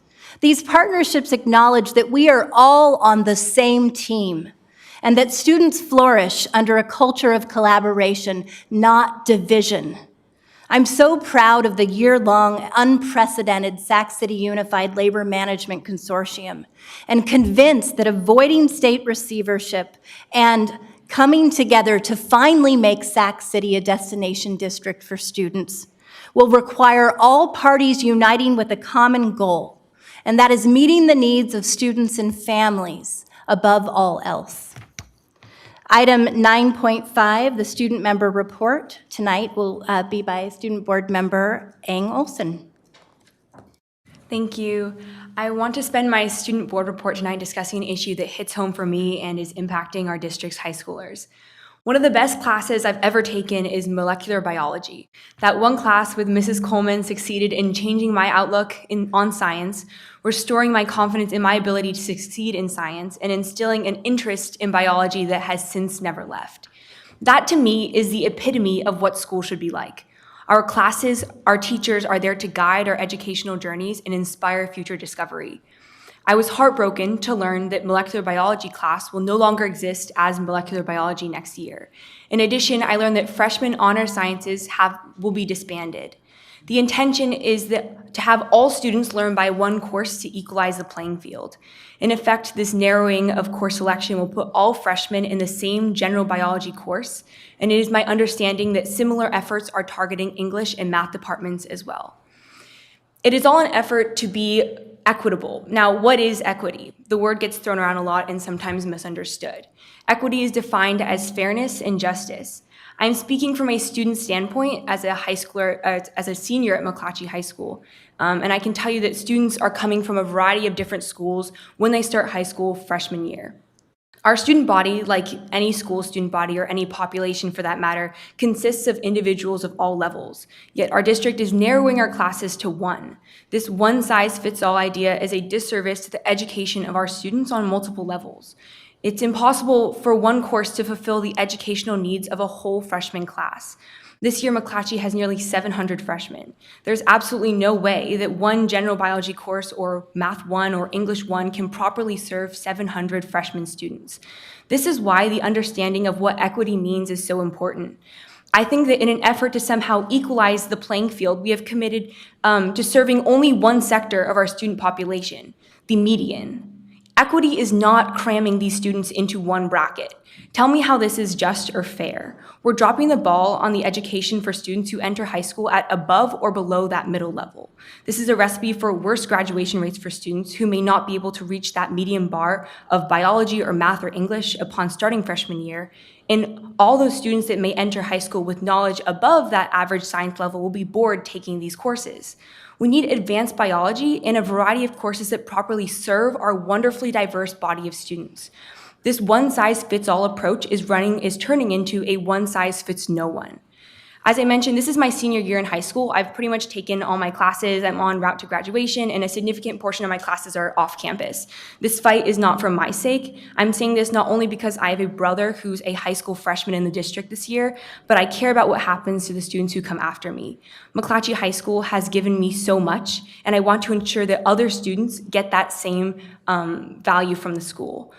These partnerships acknowledge that we are all on the same team and that students flourish under a culture of collaboration, not division. I'm so proud of the year-long, unprecedented Sac City Unified Labor Management Consortium and convinced that avoiding state receivership and coming together to finally make Sac City a destination district for students will require all parties uniting with a common goal, and that is meeting the needs of students and families above all else. Item 9.5, the student member report tonight will be by Student Board Member Ang Olson. Thank you. I want to spend my student board report tonight discussing an issue that hits home for me and is impacting our district's high schoolers. One of the best classes I've ever taken is molecular biology. That one class with Mrs. Coleman succeeded in changing my outlook on science, restoring my confidence in my ability to succeed in science, and instilling an interest in biology that has since never left. That, to me, is the epitome of what school should be like. Our classes, our teachers are there to guide our educational journeys and inspire future discovery. I was heartbroken to learn that molecular biology class will no longer exist as molecular biology next year. In addition, I learned that freshman honor sciences will be disbanded. The intention is to have all students learn by one course to equalize the playing field. In effect, this narrowing of course selection will put all freshmen in the same general biology course, and it is my understanding that similar efforts are targeting English and math departments as well. It is all an effort to be equitable. Now, what is equity? The word gets thrown around a lot and sometimes misunderstood. Equity is defined as fairness and justice. I'm speaking from a student standpoint as a high schooler, as a senior at McClatchy High School. And I can tell you that students are coming from a variety of different schools when they start high school freshman year. Our student body, like any school student body or any population for that matter, consists of individuals of all levels. Yet our district is narrowing our classes to one. This one-size-fits-all idea is a disservice to the education of our students on multiple levels. It's impossible for one course to fulfill the educational needs of a whole freshman class. This year, McClatchy has nearly 700 freshmen. There's absolutely no way that one general biology course or Math 1 or English 1 can properly serve 700 freshman students. This is why the understanding of what equity means is so important. I think that in an effort to somehow equalize the playing field, we have committed to serving only one sector of our student population, the median. Equity is not cramming these students into one bracket. Tell me how this is just or fair. We're dropping the ball on the education for students who enter high school at above or below that middle level. This is a recipe for worse graduation rates for students who may not be able to reach that median bar of biology or math or English upon starting freshman year. And all those students that may enter high school with knowledge above that average science level will be bored taking these courses. We need advanced biology and a variety of courses that properly serve our wonderfully diverse body of students. This one-size-fits-all approach is turning into a one-size-fits-no-one. As I mentioned, this is my senior year in high school. I've pretty much taken all my classes. I'm en route to graduation, and a significant portion of my classes are off campus. This fight is not for my sake. I'm saying this not only because I have a brother who's a high school freshman in the district this year, but I care about what happens to the students who come after me. McClatchy High School has given me so much, and I want to ensure that other students get that same value from the school.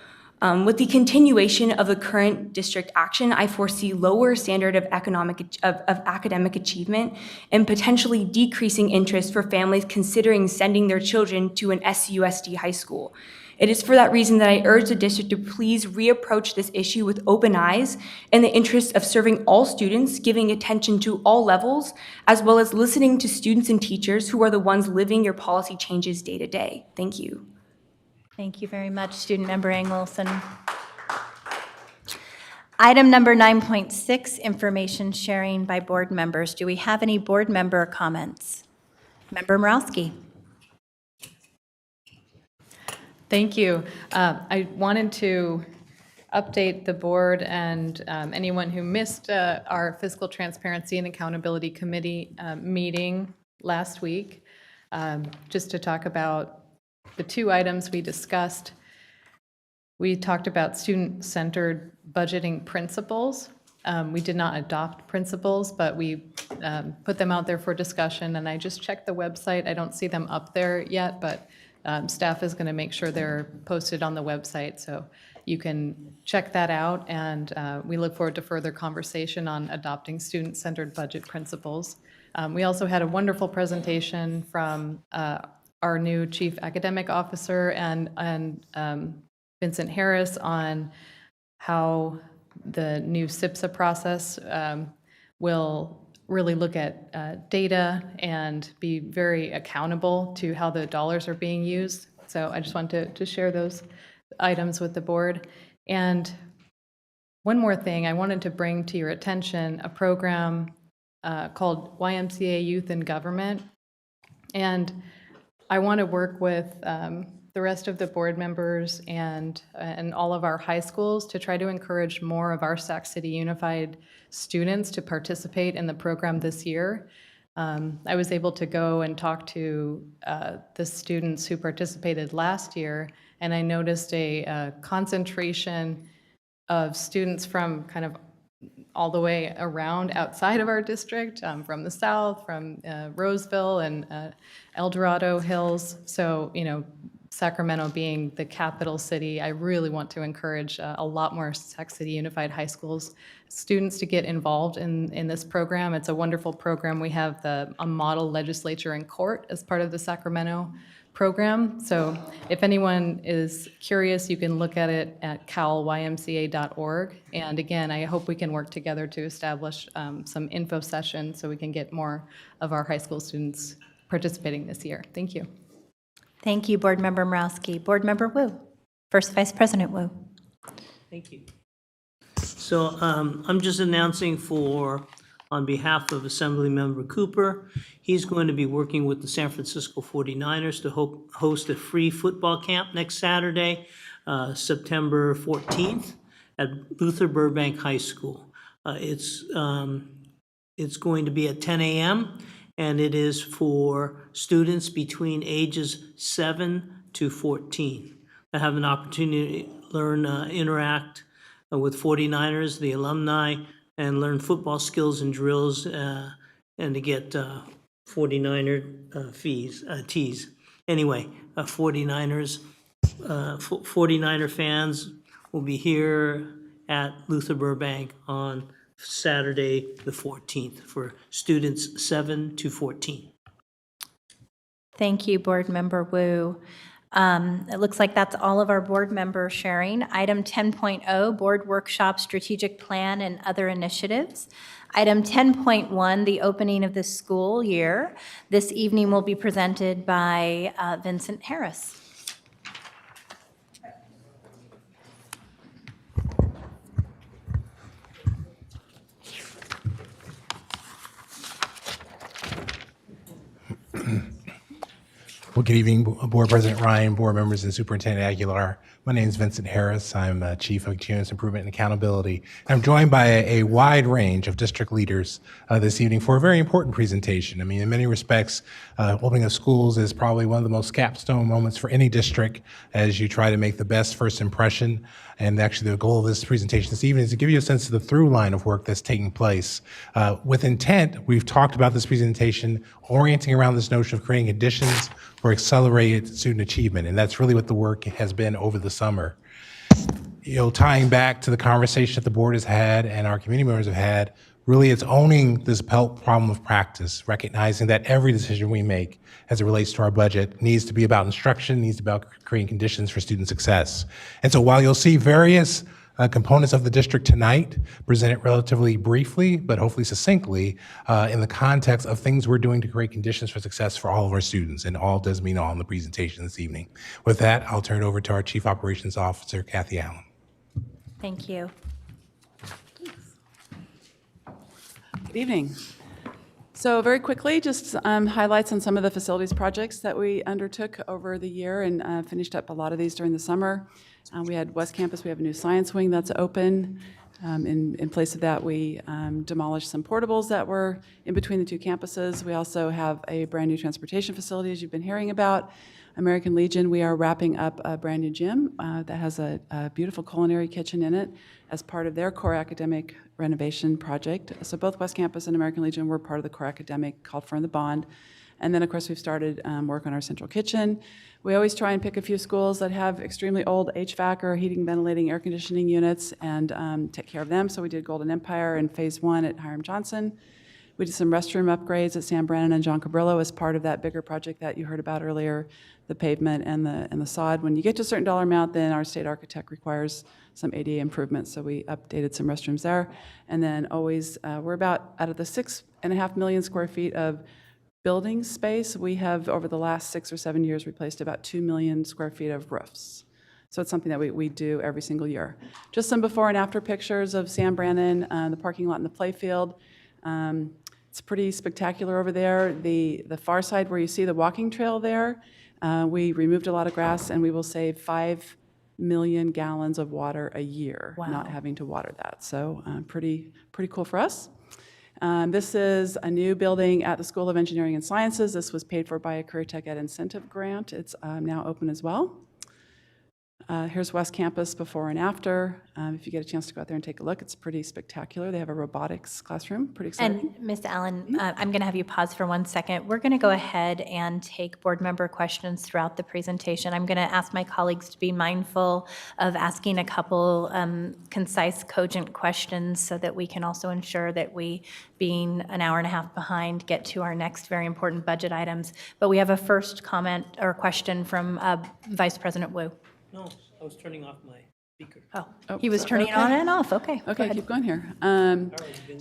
With the continuation of the current district action, I foresee lower standard of academic achievement and potentially decreasing interest for families considering sending their children to an SUSD high school. It is for that reason that I urge the district to please reapproach this issue with open eyes in the interest of serving all students, giving attention to all levels, as well as listening to students and teachers who are the ones living your policy changes day to day. Thank you. Thank you very much, Student Member Engelson. Item number 9.6, information sharing by board members. Do we have any board member comments? Member Morowski. Thank you. I wanted to update the board and anyone who missed our Fiscal Transparency and Accountability Committee meeting last week, just to talk about the two items we discussed. We talked about student-centered budgeting principles. We did not adopt principles, but we put them out there for discussion, and I just checked the website. I don't see them up there yet, but staff is going to make sure they're posted on the website, so you can check that out, and we look forward to further conversation on adopting student-centered budget principles. We also had a wonderful presentation from our new Chief Academic Officer and Vincent Harris on how the new SIPSA process will really look at data and be very accountable to how the dollars are being used. So I just wanted to share those items with the board. And one more thing, I wanted to bring to your attention a program called YMCA Youth in Government. And I want to work with the rest of the board members and all of our high schools to try to encourage more of our Sac City Unified students to participate in the program this year. I was able to go and talk to the students who participated last year, and I noticed a concentration of students from kind of all the way around outside of our district, from the south, from Roseville and El Dorado Hills. So, you know, Sacramento being the capital city, I really want to encourage a lot more Sac City Unified High Schools students to get involved in this program. It's a wonderful program. We have a model legislature and court as part of the Sacramento program. So if anyone is curious, you can look at it at calymca.org. And again, I hope we can work together to establish some info sessions so we can get more of our high school students participating this year. Thank you. Thank you, Board Member Morowski. Board Member Wu. First Vice President Wu. Thank you. So I'm just announcing on behalf of Assemblymember Cooper, he's going to be working with the San Francisco 49ers to host a free football camp next Saturday, September 14th at Luther Burbank High School. It's going to be at 10 a.m. and it is for students between ages 7 to 14. I have an opportunity to learn, interact with 49ers, the alumni, and learn football skills and drills, and to get 49er tees. Anyway, 49er fans will be here at Luther Burbank on Saturday the 14th for students 7 to 14. Thank you, Board Member Wu. It looks like that's all of our board member sharing. Item 10.0, Board Workshop Strategic Plan and Other Initiatives. Item 10.1, the opening of the school year. This evening will be presented by Vincent Harris. Well, good evening, Board President Ryan, board members, and Superintendent Aguilar. My name is Vincent Harris. I'm Chief of Continuous Improvement and Accountability. I'm joined by a wide range of district leaders this evening for a very important presentation. I mean, in many respects, opening of schools is probably one of the most capstone moments for any district as you try to make the best first impression. And actually, the goal of this presentation this evening is to give you a sense of the through line of work that's taking place. With intent, we've talked about this presentation orienting around this notion of creating conditions for accelerated student achievement, and that's really what the work has been over the summer. You know, tying back to the conversation that the board has had and our community members have had, really it's owning this problem of practice, recognizing that every decision we make as it relates to our budget needs to be about instruction, needs to be about creating conditions for student success. And so while you'll see various components of the district tonight presented relatively briefly, but hopefully succinctly, in the context of things we're doing to create conditions for success for all of our students, and all does mean all in the presentation this evening. With that, I'll turn it over to our Chief Operations Officer, Kathy Allen. Thank you. Good evening. So very quickly, just highlights on some of the facilities projects that we undertook over the year and finished up a lot of these during the summer. We had West Campus, we have a new science wing that's open. In place of that, we demolished some portables that were in between the two campuses. We also have a brand new transportation facility, as you've been hearing about. American Legion, we are wrapping up a brand new gym that has a beautiful culinary kitchen in it as part of their core academic renovation project. So both West Campus and American Legion were part of the core academic called for in the bond. And then, of course, we've started work on our central kitchen. We always try and pick a few schools that have extremely old HVAC or heating, ventilating, air conditioning units and take care of them. So we did Golden Empire in Phase 1 at Hiram Johnson. We did some restroom upgrades at San Brannon and John Cabrillo as part of that bigger project that you heard about earlier, the pavement and the sod. When you get to a certain dollar amount, then our state architect requires some ADA improvements, so we updated some restrooms there. And then always, we're about, out of the 6.5 million square feet of building space, we have, over the last 6 or 7 years, replaced about 2 million square feet of roofs. So it's something that we do every single year. Just some before and after pictures of San Brannon, the parking lot and the playfield. It's pretty spectacular over there. The far side where you see the walking trail there, we removed a lot of grass and we will save 5 million gallons of water a year, not having to water that. So pretty cool for us. This is a new building at the School of Engineering and Sciences. This was paid for by a Career Tech Ed incentive grant. It's now open as well. Here's West Campus before and after. If you get a chance to go out there and take a look, it's pretty spectacular. They have a robotics classroom, pretty exciting. And Ms. Allen, I'm going to have you pause for 1 second. We're going to go ahead and take board member questions throughout the presentation. I'm going to ask my colleagues to be mindful of asking a couple concise, cogent questions so that we can also ensure that we, being an hour and a half behind, get to our next very important budget items. But we have a first comment or question from Vice President Wu. No, I was turning off my speaker. Oh, he was turning it on and off. Okay. Okay, keep going here.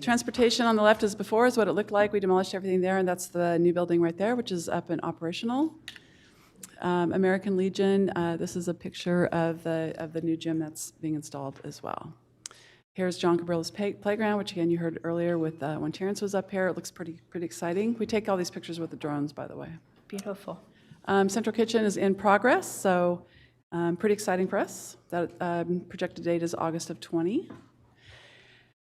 Transportation on the left is before, is what it looked like. We demolished everything there, and that's the new building right there, which is up and operational. American Legion, this is a picture of the new gym that's being installed as well. Here's John Cabrilla's playground, which again you heard earlier with when Terrence was up here. It looks pretty exciting. We take all these pictures with the drones, by the way. Beautiful. Central Kitchen is in progress, so pretty exciting for us. That projected date is August of 20.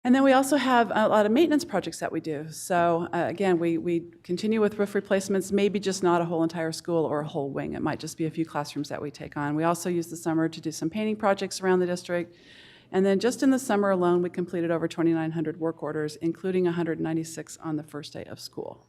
And then we also have a lot of maintenance projects that we do. So again, we continue with roof replacements, maybe just not a whole entire school or a whole wing. It might just be a few classrooms that we take on. We also use the summer to do some painting projects around the district. And then just in the summer alone, we completed over 2,900 work orders, including 196 on the first day of school.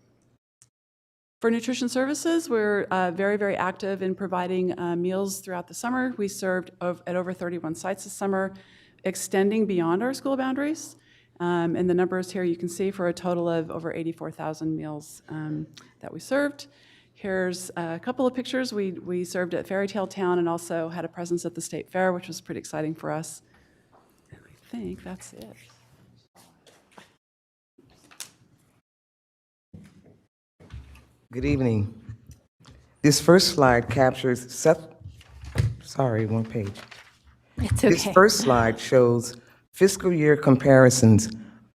For nutrition services, we're very, very active in providing meals throughout the summer. We served at over 31 sites this summer, extending beyond our school boundaries. And the numbers here you can see for a total of over 84,000 meals that we served. Here's a couple of pictures. We served at Fairytale Town and also had a presence at the State Fair, which was pretty exciting for us. And I think that's it. Good evening. This first slide captures, one page. It's okay. This first slide shows fiscal year comparisons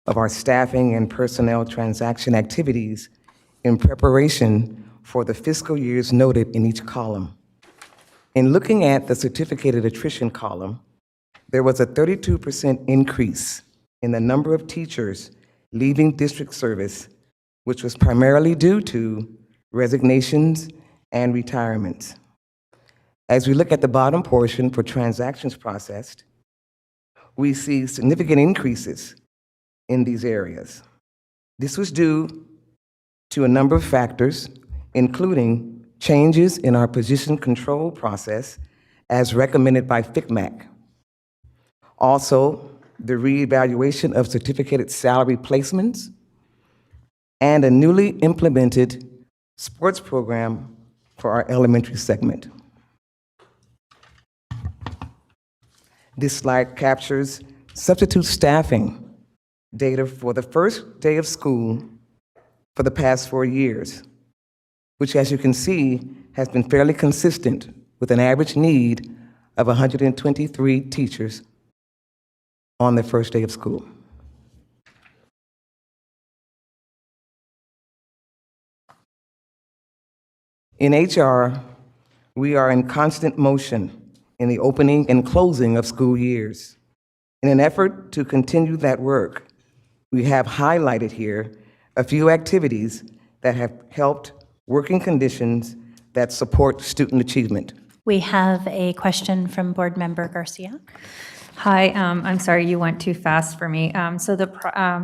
of our staffing and personnel transaction activities in preparation for the fiscal years noted in each column. In looking at the certificated attrition column, there was a 32% increase in the number of teachers leaving district service, which was primarily due to resignations and retirements. As we look at the bottom portion for transactions processed, we see significant increases in these areas. This was due to a number of factors, including changes in our position control process as recommended by FCMAC. Also, the reevaluation of certificated salary placements and a newly implemented sports program for our elementary segment. This slide captures substitute staffing data for the first day of school for the past 4 years, which, as you can see, has been fairly consistent with an average need of 123 teachers on the first day of school. In HR, we are in constant motion in the opening and closing of school years. In an effort to continue that work, we have highlighted here a few activities that have helped working conditions that support student achievement. We have a question from Board Member Garcia. Hi, I'm sorry you went too fast for me. So the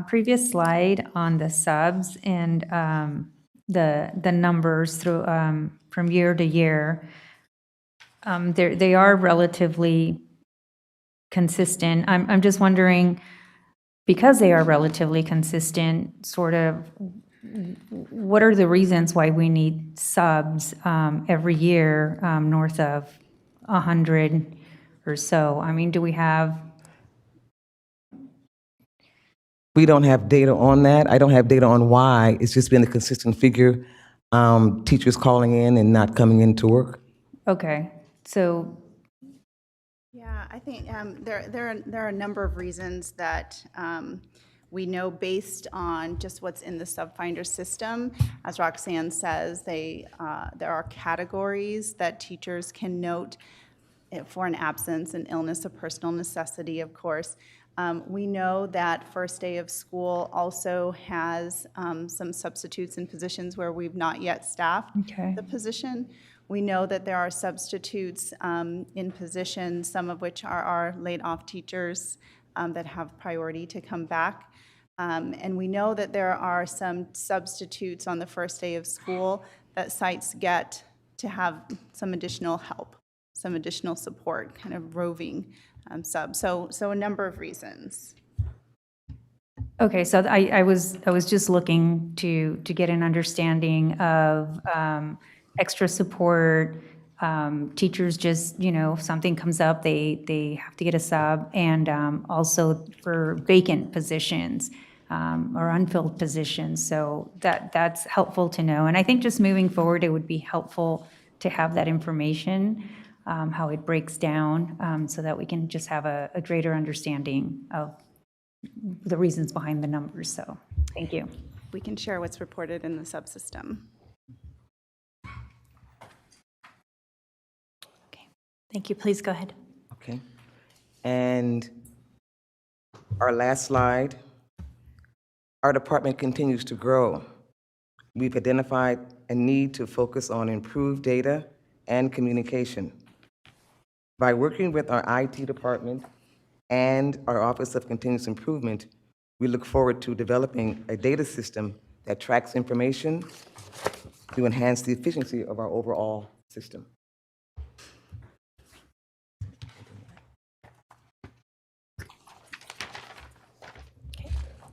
previous slide on the subs and the numbers through from year to year, they are relatively consistent. I'm just wondering, because they are relatively consistent, sort of, what are the reasons why we need subs every year north of 100 or so? I mean, do we have? We don't have data on that. I don't have data on why. It's just been a consistent figure. Teachers calling in and not coming into work. Okay, so. Yeah, I think there are a number of reasons that we know based on just what's in the SubFinder system. As Roxanne says, there are categories that teachers can note for an absence, an illness, a personal necessity, of course. We know that first day of school also has some substitutes in positions where we've not yet staffed the position. We know that there are substitutes in positions, some of which are our laid off teachers that have priority to come back. And we know that there are some substitutes on the first day of school that sites get to have some additional help, some additional support, kind of roving subs. So a number of reasons. Okay, so I was just looking to get an understanding of extra support. Teachers just, if something comes up, they have to get a sub, and also for vacant positions or unfilled positions. So that's helpful to know. And I think just moving forward, it would be helpful to have that information, how it breaks down, so that we can just have a greater understanding of the reasons behind the numbers. So, thank you. We can share what's reported in the subsystem. Thank you. Please go ahead. Okay. And our last slide. Our department continues to grow. We've identified a need to focus on improved data and communication. By working with our IT department and our Office of Continuous Improvement, we look forward to developing a data system that tracks information to enhance the efficiency of our overall system.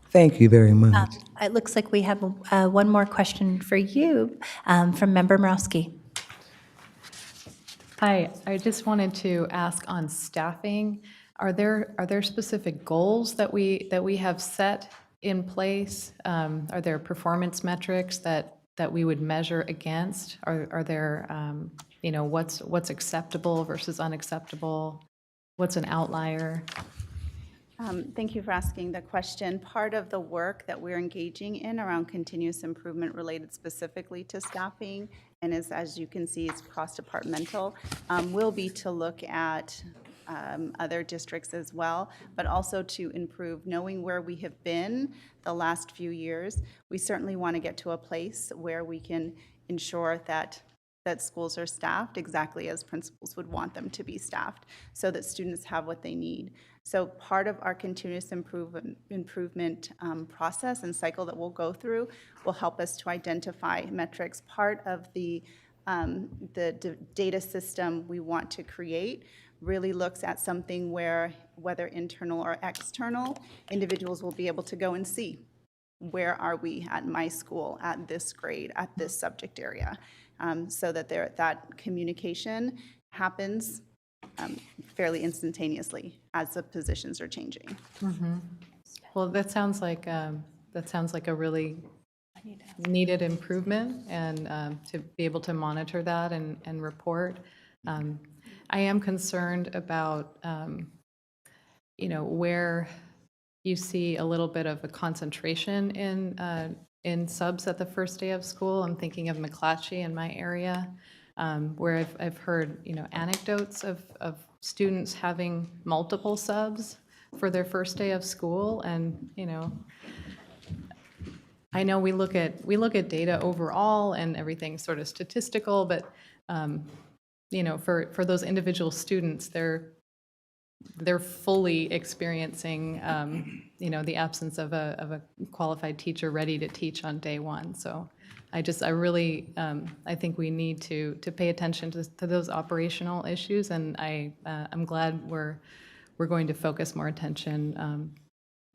Thank you very much. It looks like we have one more question for you from Member Morowski. Hi, I just wanted to ask on staffing, are there specific goals that we have set in place? Are there performance metrics that we would measure against? Are there, what's acceptable versus unacceptable? What's an outlier? Thank you for asking the question. Part of the work that we're engaging in around continuous improvement related specifically to staffing, and as you can see, it's cross-departmental, will be to look at other districts as well, but also to improve, knowing where we have been the last few years. We certainly want to get to a place where we can ensure that schools are staffed exactly as principals would want them to be staffed, so that students have what they need. So part of our continuous improvement process and cycle that we'll go through will help us to identify metrics. Part of the data system we want to create really looks at something where, whether internal or external, individuals will be able to go and see, where are we at my school, at this grade, at this subject area, so that that communication happens fairly instantaneously as the positions are changing. Mm-hmm. Well, that sounds like a really needed improvement, and to be able to monitor that and report. I am concerned about where you see a little bit of a concentration in subs at the first day of school. I'm thinking of McClatchy in my area, where I've heard anecdotes of students having multiple subs for their first day of school, and I know we look at data overall and everything's sort of statistical, but for those individual students, they're fully experiencing the absence of a qualified teacher ready to teach on day one. So I think we need to pay attention to those operational issues, and I'm glad we're going to focus more attention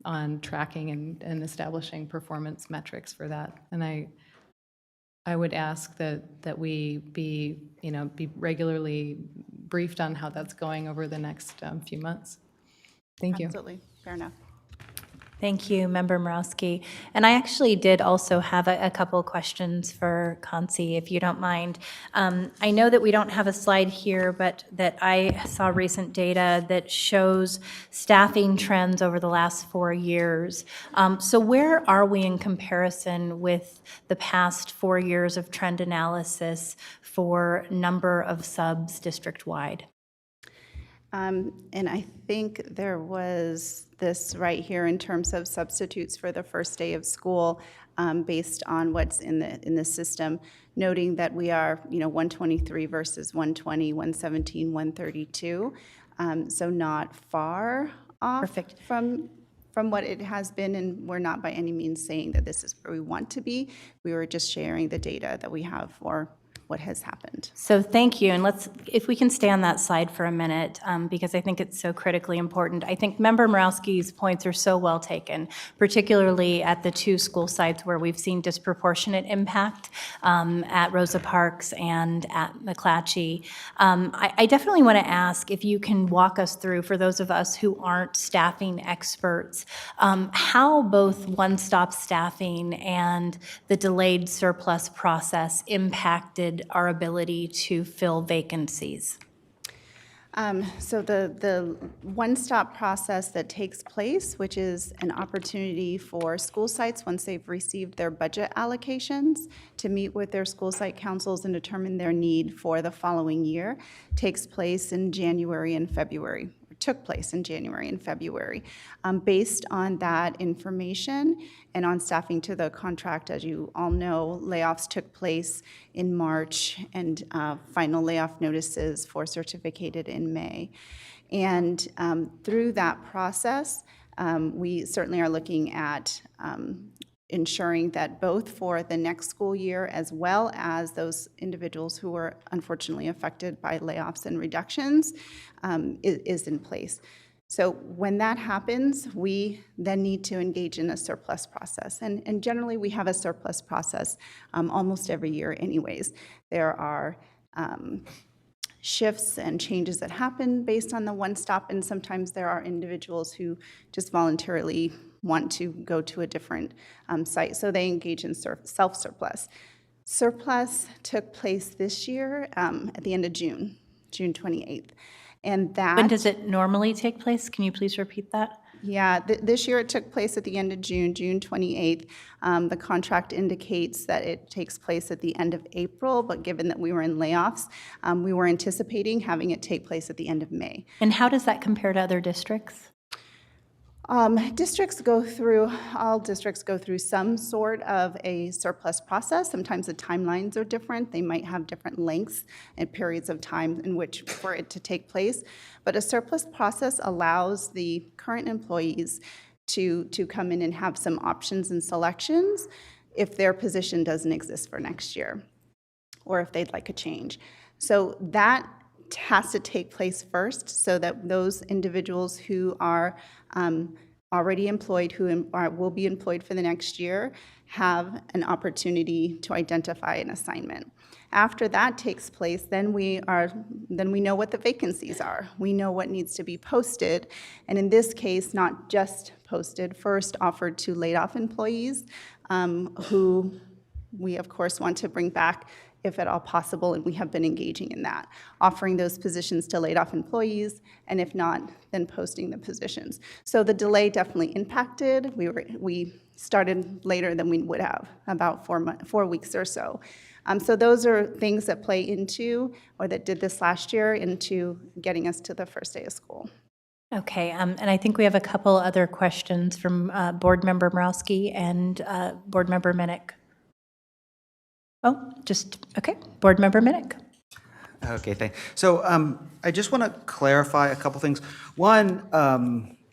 on tracking and establishing performance metrics for that. And I would ask that we be regularly briefed on how that's going over the next few months. Thank you. Absolutely, fair enough. Thank you, Member Morowski. And I actually did also have a couple questions for Kansi, if you don't mind. I know that we don't have a slide here, but that I saw recent data that shows staffing trends over the last 4 years. So where are we in comparison with the past 4 years of trend analysis for number of subs district-wide? And I think there was this right here in terms of substitutes for the first day of school, based on what's in the system, noting that we are 123 versus 120, 117, 132, so not far off. Perfect. From what it has been, and we're not by any means saying that this is where we want to be. We were just sharing the data that we have for what has happened. So thank you, and if we can stay on that slide for a minute, because I think it's so critically important. I think Member Morowski's points are so well taken, particularly at the 2 school sites where we've seen disproportionate impact, at Rosa Parks and at McClatchy. I definitely want to ask if you can walk us through, for those of us who aren't staffing experts, how both one-stop staffing and the delayed surplus process impacted impacted our ability to fill vacancies? So the one-stop process that takes place, which is an opportunity for school sites, once they've received their budget allocations, to meet with their school site councils and determine their need for the following year, takes place in January and February. Took place in January and February. Based on that information and on staffing to the contract, as you all know, layoffs took place in March and final layoff notices for certificated in May. And through that process, we certainly are looking at ensuring that both for the next school year as well as those individuals who were unfortunately affected by layoffs and reductions is in place. So when that happens, we then need to engage in a surplus process. And generally we have a surplus process almost every year anyways. There are shifts and changes that happen based on the one-stop, and sometimes there are individuals who just voluntarily want to go to a different site, so they engage in self-surplus. Surplus took place this year at the end of June 28th. And that— When does it normally take place? Can you please repeat that? Yeah, this year it took place at the end of June 28th. The contract indicates that it takes place at the end of April, but given that we were in layoffs, we were anticipating having it take place at the end of May. And how does that compare to other districts? All districts go through some sort of a surplus process. Sometimes the timelines are different. They might have different lengths and periods of time in which for it to take place. But a surplus process allows the current employees to come in and have some options and selections if their position doesn't exist for next year, or if they'd like a change. So that has to take place first, so that those individuals who are already employed, who will be employed for the next year, have an opportunity to identify an assignment. After that takes place, then we know what the vacancies are. We know what needs to be posted, and in this case, not just posted, first offered to laid-off employees, who we of course want to bring back if at all possible, and we have been engaging in that, offering those positions to laid-off employees, and if not, then posting the positions. So the delay definitely impacted. We started later than we would have, about 4 weeks or so. So those are things that play into, or that did this last year, into getting us to the first day of school. Okay, and I think we have a couple other questions from Board Member Morowski and Board Member Minnick. Oh, okay. Board Member Minnick. Okay, thanks. So I just want to clarify a couple things. One,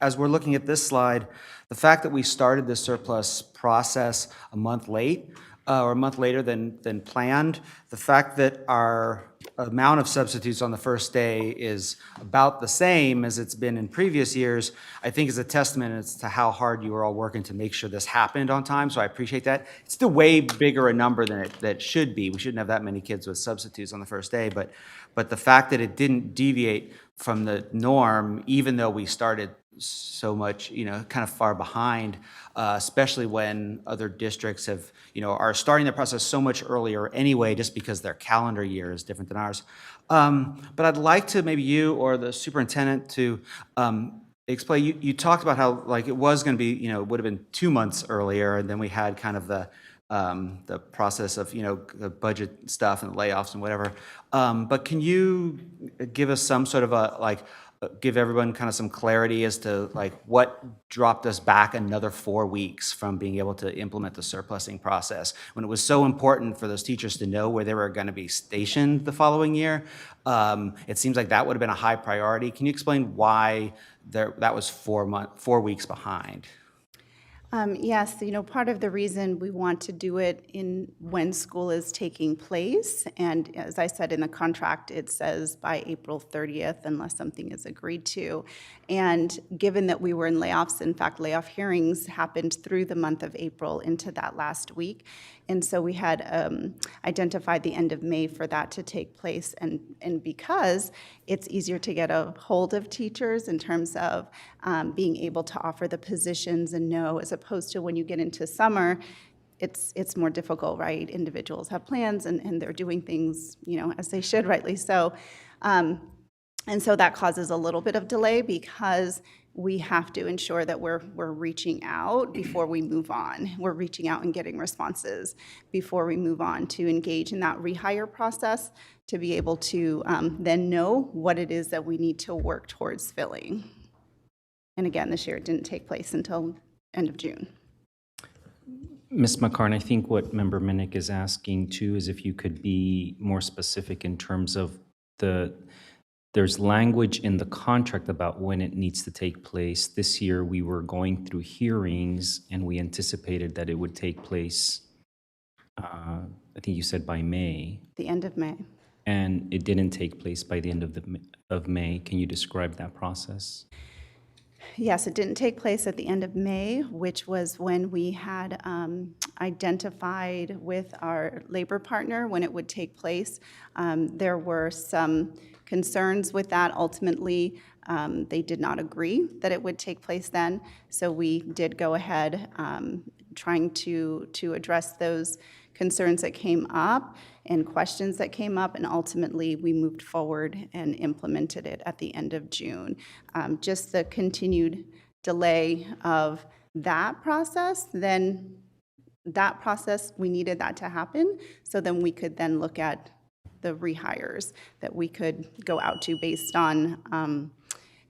as we're looking at this slide, the fact that we started the surplus process a month late, or a month later than planned, the fact that our amount of substitutes on the first day is about the same as it's been in previous years, I think is a testament as to how hard you were all working to make sure this happened on time, so I appreciate that. It's still way bigger a number than it should be. We shouldn't have that many kids with substitutes on the first day, but the fact that it didn't deviate from the norm, even though we started so much, kind of far behind, especially when other districts have, are starting their process so much earlier anyway, just because their calendar year is different than ours. But I'd like to maybe you or the superintendent to explain. You talked about how it was going to be, it would have been 2 months earlier, and then we had kind of the process of the budget stuff and the layoffs and whatever. But can you give us some sort of give everyone kind of some clarity as to what dropped us back another 4 weeks from being able to implement the surplusing process when it was so important for those teachers to know where they were going to be stationed the following year? It seems like that would have been a high priority. Can you explain why that was 4 weeks behind? Yes, part of the reason we want to do it when school is taking place, and as I said in the contract, it says by April 30th unless something is agreed to. And given that we were in layoffs, in fact, layoff hearings happened through the month of April into that last week. And so we had identified the end of May for that to take place. And because it's easier to get a hold of teachers in terms of being able to offer the positions and know, as opposed to when you get into summer, it's more difficult, right? Individuals have plans and they're doing things, as they should, rightly so. And so that causes a little bit of delay because we have to ensure that we're reaching out before we move on. We're reaching out and getting responses before we move on to engage in that rehire process to be able to then know what it is that we need to work towards filling. And again, this year it didn't take place until end of June. Ms. McCarn, I think what Member Minnick is asking too is if you could be more specific in terms of there's language in the contract about when it needs to take place. This year, we were going through hearings, and we anticipated that it would take place, I think you said by May. The end of May. And it didn't take place by the end of May. Can you describe that process? Yes, it didn't take place at the end of May, which was when we had identified with our labor partner when it would take place. There were some concerns with that. Ultimately, they did not agree that it would take place then. So we did go ahead trying to address those concerns that came up and questions that came up, and ultimately we moved forward and implemented it at the end of June. Just the continued delay of that process, then that process, we needed that to happen, so then we could then look at the rehires that we could go out to based on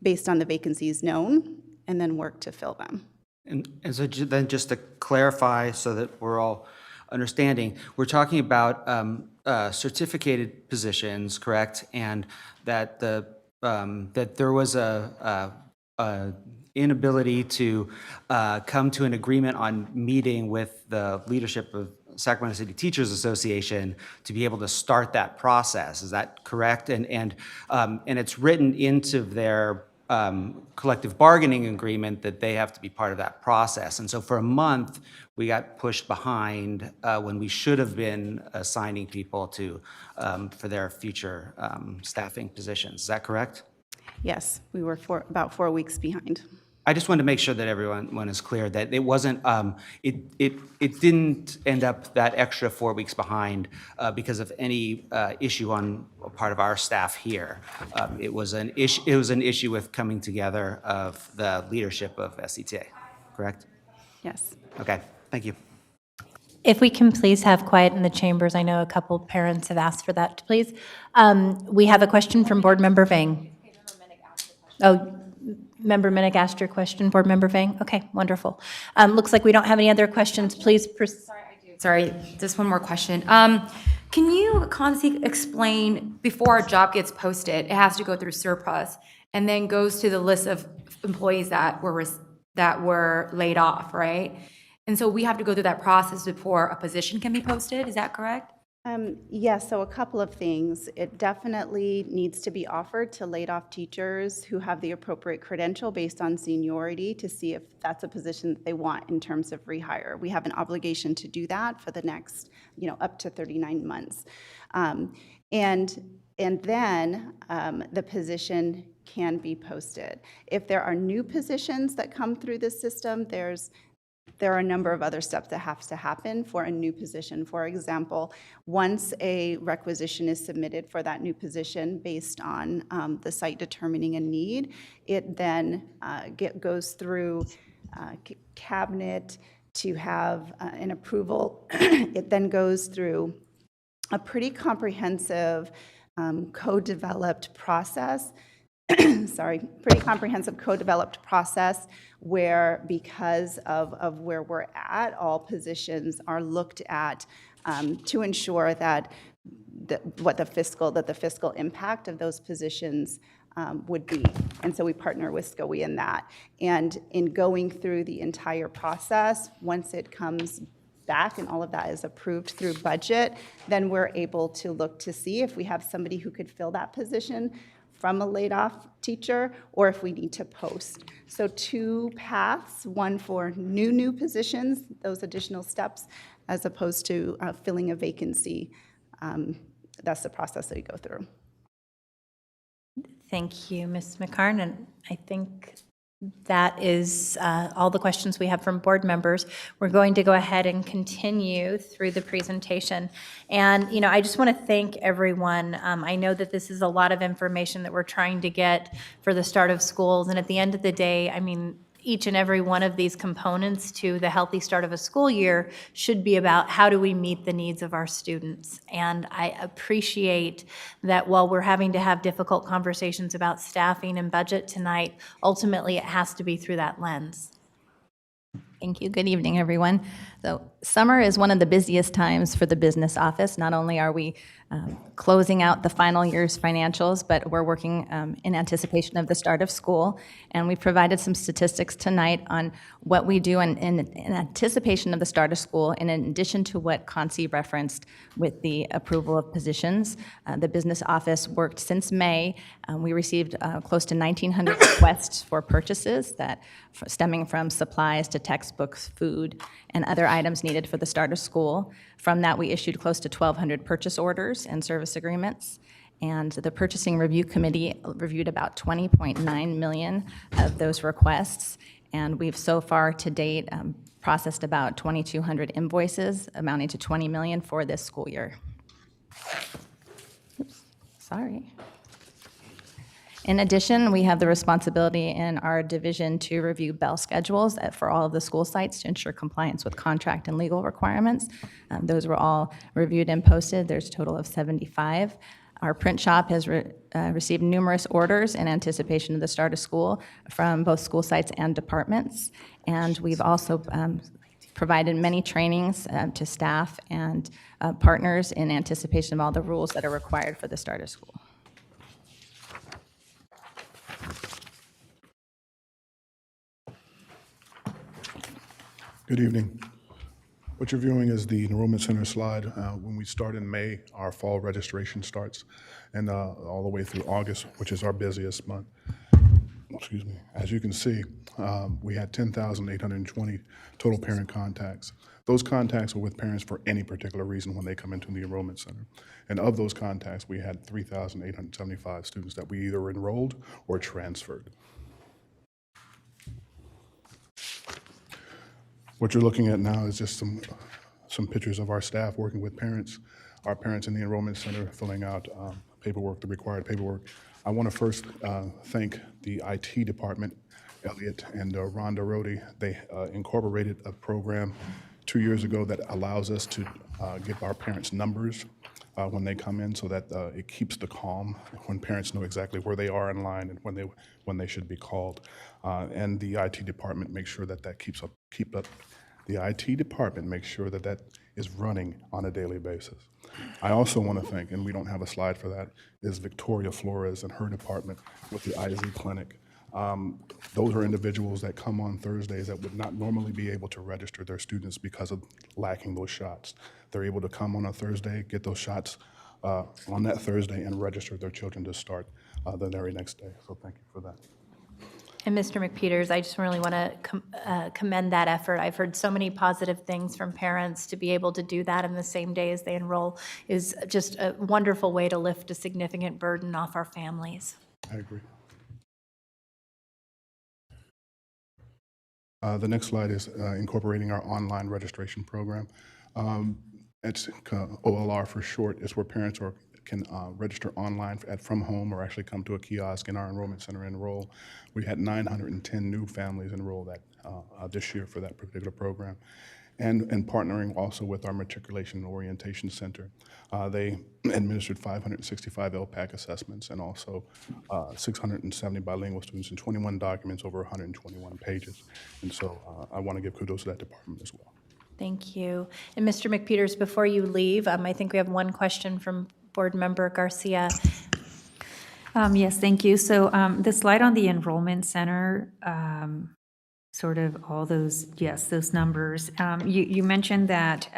the vacancies known, and then work to fill them. And so then just to clarify so that we're all understanding, we're talking about certificated positions, correct? And that that there was a inability to come to an agreement on meeting with the leadership of Sacramento City Teachers Association to be able to start that process. Is that correct? And it's written into their collective bargaining agreement that they have to be part of that process. And so for a month, we got pushed behind when we should have been assigning people to for their future staffing positions. Is that correct? Yes, we were about 4 weeks behind. I just wanted to make sure that everyone is clear that it wasn't, it didn't end up that extra 4 weeks behind because of any issue on part of our staff here. It was an issue with coming together of the leadership of SCTA, correct? Yes. Okay, thank you. If we can please have quiet in the chambers. I know a couple parents have asked for that, please. We have a question from Board Member Vang. Oh, Member Minnick asked your question, Board Member Vang? Okay, wonderful. Looks like we don't have any other questions. Please proceed. Sorry, just one more question. Can you constantly explain, before our job gets posted, it has to go through surplus and then goes to the list of employees that were laid off, right? And so we have to go through that process before a position can be posted, is that correct? Yes, so a couple of things. It definitely needs to be offered to laid off teachers who have the appropriate credential based on seniority to see if that's a position that they want in terms of rehire. We have an obligation to do that for the next, up to 39 months. And then the position can be posted. If there are new positions that come through this system, there are a number of other steps that have to happen for a new position. For example, once a requisition is submitted for that new position based on the site determining a need, it then goes through cabinet to have an approval. It then goes through a pretty comprehensive co-developed process pretty comprehensive co-developed process where, because of where we're at, all positions are looked at to ensure that the fiscal impact of those positions would be. And so we partner with SCOE in that. And in going through the entire process, once it comes back and all of that is approved through budget, then we're able to look to see if we have somebody who could fill that position from a laid off teacher, or if we need to post. So 2 paths, one for new positions, those additional steps, as opposed to filling a vacancy. That's the process that we go through. Thank you, Ms. McCarn. And I think That is all the questions we have from board members. We're going to go ahead and continue through the presentation. And, you know, I just want to thank everyone. I know that this is a lot of information that we're trying to get for the start of schools. And at the end of the day, I mean, each and every one of these components to the healthy start of a school year should be about how do we meet the needs of our students. And I appreciate that while we're having to have difficult conversations about staffing and budget tonight, ultimately it has to be through that lens. Thank you. Good evening, everyone. So summer is one of the busiest times for the business office. Not only are we closing out the final year's financials, but we're working in anticipation of the start of school. And we've provided some statistics tonight on what we do in anticipation of the start of school, in addition to what Consi referenced with the approval of positions. The business office worked since May. We received close to 1,900 requests for purchases that stemming from supplies to textbooks, food, and other items needed for the start of school. From that, we issued close to 1,200 purchase orders and service agreements. And the Purchasing Review Committee reviewed about 20.9 million of those requests. And we've so far to date processed about 2,200 invoices amounting to 20 million for this school year. Oops, sorry. In addition, we have the responsibility in our division to review bell schedules for all of the school sites to ensure compliance with contract and legal requirements. Those were all reviewed and posted. There's a total of 75. Our print shop has received numerous orders in anticipation of the start of school from both school sites and departments. And we've also provided many trainings to staff and partners in anticipation of all the rules that are required for the start of school. Good evening. What you're viewing is the Enrollment Center slide. When we start in May, our fall registration starts, and all the way through August, which is our busiest month. Excuse me. As you can see, we had 10,820 total parent contacts. Those contacts were with parents for any particular reason when they come into the Enrollment Center. And of those contacts, we had 3,875 students that we either enrolled or transferred. What you're looking at now is just some pictures of our staff working with parents, our parents in the Enrollment Center filling out paperwork, the required paperwork. I want to first thank the IT department, Elliot and Rhonda Rohde. They incorporated a program 2 years ago that allows us to give our parents numbers when they come in, so that it keeps the calm when parents know exactly where they are in line and when they should be called. And the IT department makes sure that that keeps up. The IT department makes sure that that is running on a daily basis. I also want to thank, and we don't have a slide for that, is Victoria Flores and her department with the IZ clinic. Those are individuals that come on Thursdays that would not normally be able to register their students because of lacking those shots. They're able to come on a Thursday, get those shots on that Thursday, and register their children to start the very next day. So thank you for that. And Mr. McPeters, I just really want to commend that effort. I've heard so many positive things from parents. To be able to do that in the same day as they enroll is just a wonderful way to lift a significant burden off our families. I agree. The next slide is incorporating our online registration program. It's OLR for short. It's where parents can register online from home or actually come to a kiosk in our Enrollment Center and enroll. We had 910 new families enroll this year for that particular program. And partnering also with our Matriculation and Orientation Center. They administered 565 LPAC assessments and also 670 bilingual students and 21 documents over 121 pages. And so I want to give kudos to that department as well. Thank you. And Mr. McPeters, before you leave, I think we have one question from Board Member Garcia. Yes, thank you. So the slide on the Enrollment Center, sort of all those, yes, those numbers. You mentioned that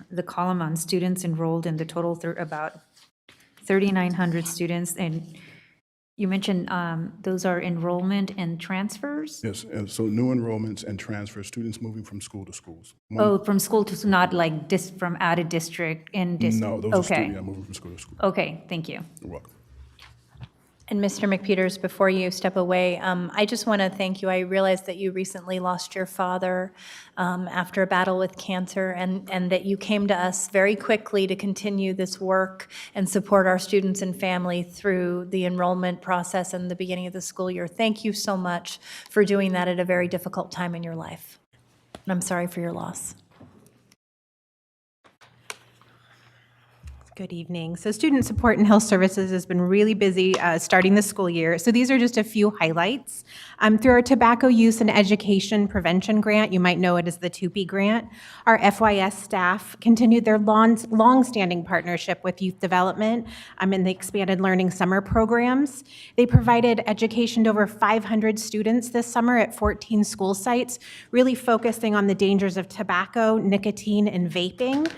the column on students enrolled in the total about 3,900 students, and you mentioned those are enrollment and transfers? Yes, and so new enrollments and transfers, students moving from school to schools. From school to, not like from out of district in district? No, those are students moving from school to school. Okay, thank you. You're welcome. And Mr. McPeters, before you step away, I just want to thank you. I realized that you recently lost your father after a battle with cancer, and that you came to us very quickly to continue this work and support our students and family through the enrollment process and the beginning of the school year. Thank you so much for doing that at a very difficult time in your life. And I'm sorry for your loss. Good evening. So Student Support and Health Services has been really busy starting the school year. So these are just a few highlights. Through our Tobacco Use and Education Prevention Grant, you might know it as the TUPE grant, our FYS staff continued their long-standing partnership with youth development in the expanded learning summer programs. They provided education to over 500 students this summer at 14 school sites, really focusing on the dangers of tobacco, nicotine, and vaping,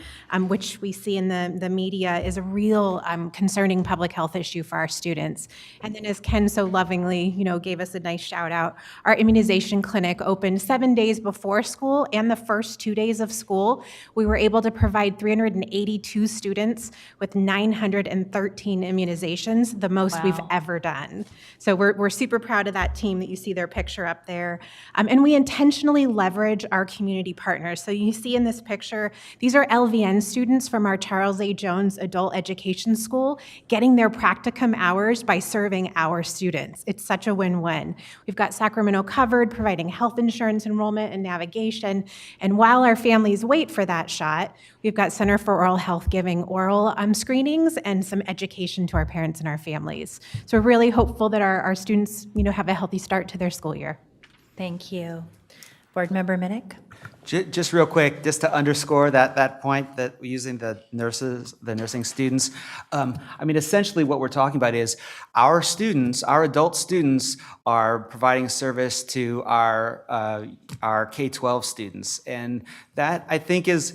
which we see in the media is a real concerning public health issue for our students. And then as Ken so lovingly, gave us a nice shout out, our immunization clinic opened 7 days before school and the first 2 days of school. We were able to provide 382 students with 913 immunizations, the most we've ever done. So we're super proud of that team that you see their picture up there. And we intentionally leverage our community partners. So you see in this picture, these are LVN students from our Charles A. Jones Adult Education School getting their practicum hours by serving our students. It's such a win-win. We've got Sacramento covered, providing health insurance enrollment and navigation. And while our families wait for that shot, we've got Center for Oral Health giving oral screenings and some education to our parents and our families. So we're really hopeful that our students, have a healthy start to their school year. Thank you. Board Member Minnick? Just real quick, just to underscore that point that we're using the nursing students. Essentially what we're talking about is our students, our adult students are providing service to our K-12 students. And that, I think, is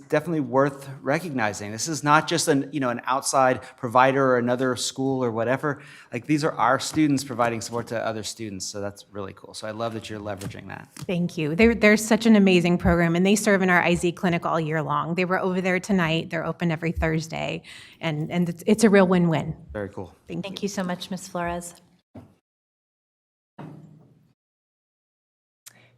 definitely worth recognizing. This is not just an outside provider or another school or whatever. Like, these are our students providing support to other students. So that's really cool. So I love that you're leveraging that. Thank you. They're such an amazing program, and they serve in our IZ clinic all year long. They were over there tonight. They're open every Thursday, and it's a real win-win. Very cool. Thank you so much, Ms. Flores.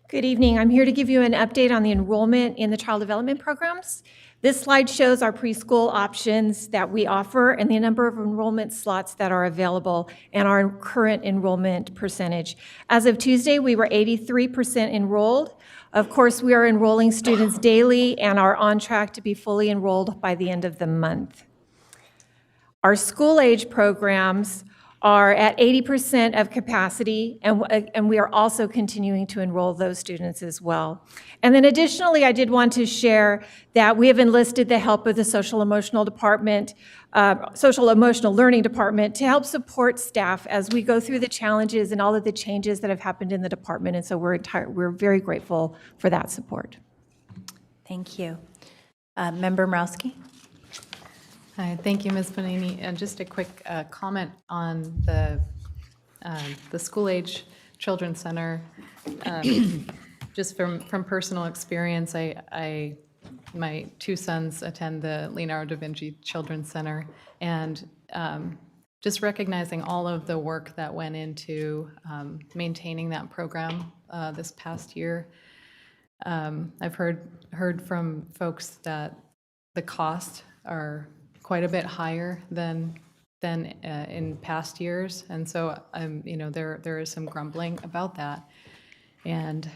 Good evening. I'm here to give you an update on the enrollment in the child development programs. This slide shows our preschool options that we offer and the number of enrollment slots that are available and our current enrollment percentage. As of Tuesday, we were 83% enrolled. Of course, we are enrolling students daily and are on track to be fully enrolled by the end of the month. Our school age programs are at 80% of capacity, and we are also continuing to enroll those students as well. And then additionally, I did want to share that we have enlisted the help of the social emotional learning department to help support staff as we go through the challenges and all of the changes that have happened in the department. And so we're very grateful for that support. Thank you. Member Mrowski? Hi, thank you, Ms. Bonini. And just a quick comment on the school-age children's center. Just from personal experience, my two sons attend the Leonardo da Vinci Children's Center, and just recognizing all of the work that went into maintaining that program this past year. I've heard from folks that the costs are quite a bit higher than in past years, and so there is some grumbling about that, and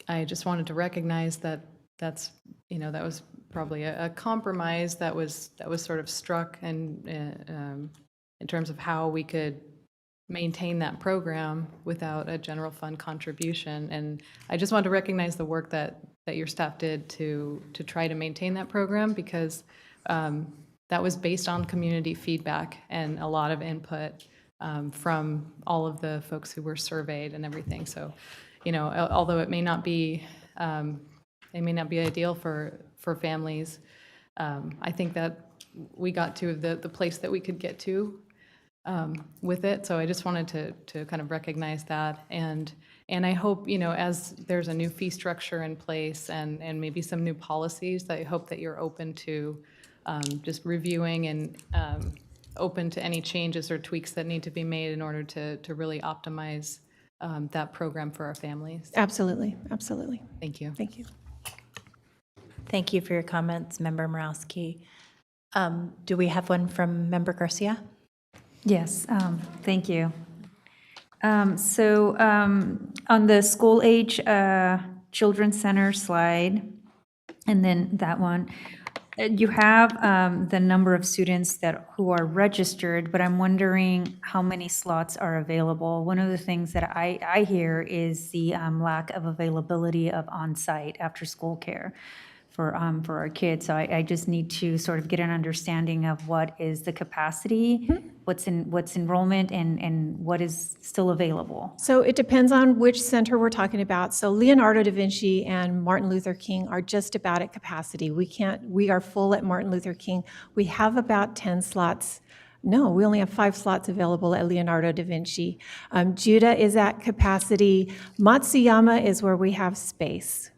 I just wanted to recognize that that was probably a compromise that was sort of struck, and in terms of how we could maintain that program without a general fund contribution. And I just wanted to recognize the work that your staff did to try to maintain that program, because that was based on community feedback and a lot of input from all of the folks who were surveyed and everything. So, although it may not be ideal for families, I think that we got to the place that we could get to with it. So I just wanted to kind of recognize that, and I hope, as there's a new fee structure in place and maybe some new policies, I hope that you're open to just reviewing and open to any changes or tweaks that need to be made in order to really optimize that program for our families. Absolutely, absolutely. Thank you. Thank you. Thank you for your comments, Member Morowski. Do we have one from Member Garcia? Yes, thank you. So on the school age children's center slide, and then that one, you have the number of students who are registered, but I'm wondering how many slots are available. One of the things that I hear is the lack of availability of on-site after-school care for our kids. So I just need to sort of get an understanding of what is the capacity, what's enrollment, and what is still available. So it depends on which center we're talking about. So Leonardo da Vinci and Martin Luther King are just about at capacity. We are full at Martin Luther King. We have about 10 slots. No, we only have 5 slots available at Leonardo da Vinci. Judah is at capacity. Matsuyama is where we have space.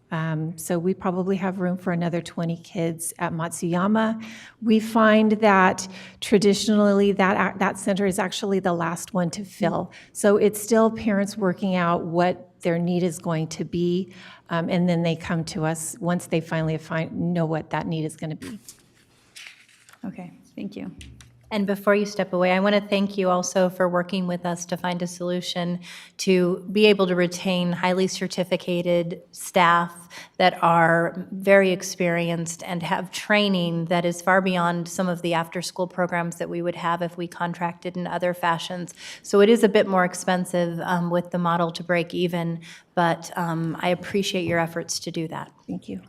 So we probably have room for another 20 kids at Matsuyama. We find that traditionally that center is actually the last one to fill. So it's still parents working out what their need is going to be, and then they come to us once they finally know what that need is going to be. Okay, thank you. And before you step away, I want to thank you also for working with us to find a solution to be able to retain highly certificated staff that are very experienced and have training that is far beyond some of the after-school programs that we would have if we contracted in other fashions. So it is a bit more expensive with the model to break even, but I appreciate your efforts to do that. Thank you.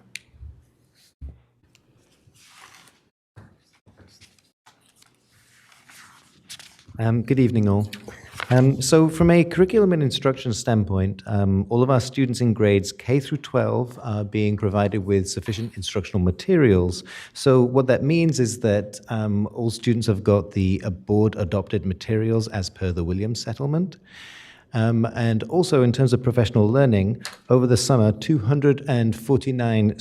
Good evening, all. So from a curriculum and instruction standpoint, all of our students in grades K through 12 are being provided with sufficient instructional materials. So what that means is that all students have got the board-adopted materials as per the Williams settlement. And also in terms of professional learning, over the summer, 249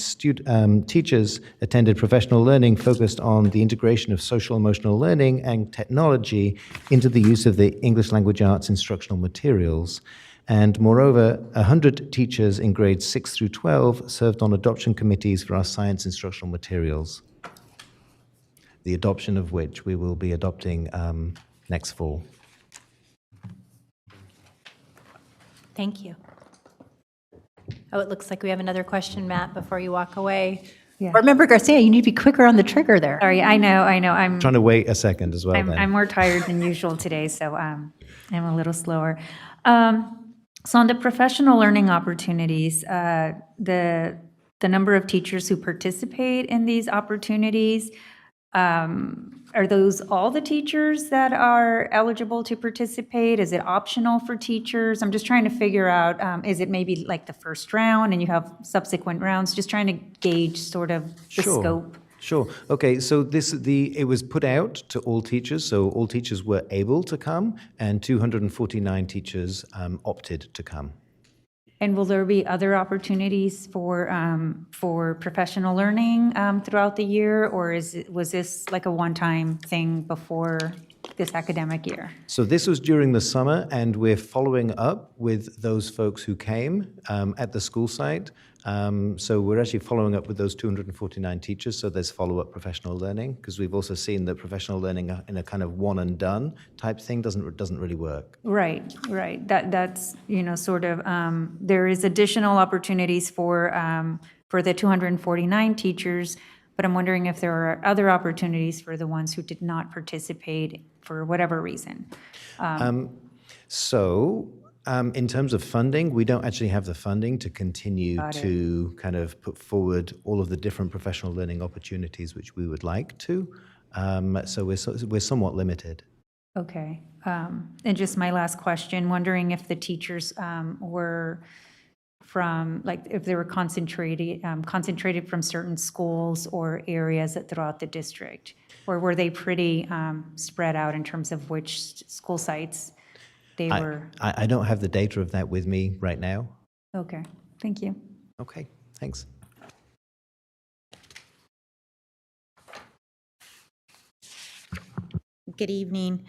teachers attended professional learning focused on the integration of social emotional learning and technology into the use of the English language arts instructional materials. And moreover, 100 teachers in grades 6 through 12 served on adoption committees for our science instructional materials, the adoption of which we will be adopting next fall. Thank you. Oh, it looks like we have another question, Matt, before you walk away. Yeah. Remember, Garcia, you need to be quicker on the trigger there. Sorry, I know. I'm Trying to wait a second as well. I'm more tired than usual today, so I'm a little slower. So on the professional learning opportunities, the number of teachers who participate in these opportunities, are those all the teachers that are eligible to participate? Is it optional for teachers? I'm just trying to figure out, is it maybe like the first round and you have subsequent rounds? Just trying to gauge sort of the scope. Sure. Okay, so it was put out to all teachers, so all teachers were able to come, and 249 teachers opted to come. And will there be other opportunities for professional learning throughout the year, or was this like a one-time thing before this academic year? So this was during the summer, and we're following up with those folks who came at the school site. So we're actually following up with those 249 teachers, so there's follow-up professional learning, because we've also seen that professional learning in a kind of one-and-done type thing doesn't really work. Right. That's, sort of, there is additional opportunities for the 249 teachers, but I'm wondering if there are other opportunities for the ones who did not participate for whatever reason. In terms of funding, we don't actually have the funding to continue to kind of put forward all of the different professional learning opportunities which we would like to. So we're somewhat limited. Okay. And just my last question, wondering if the teachers were from, like, if they were concentrated from certain schools or areas throughout the district, or were they pretty spread out in terms of which school sites they were? I don't have the data of that with me right now. Okay, thank you. Okay, thanks. Good evening.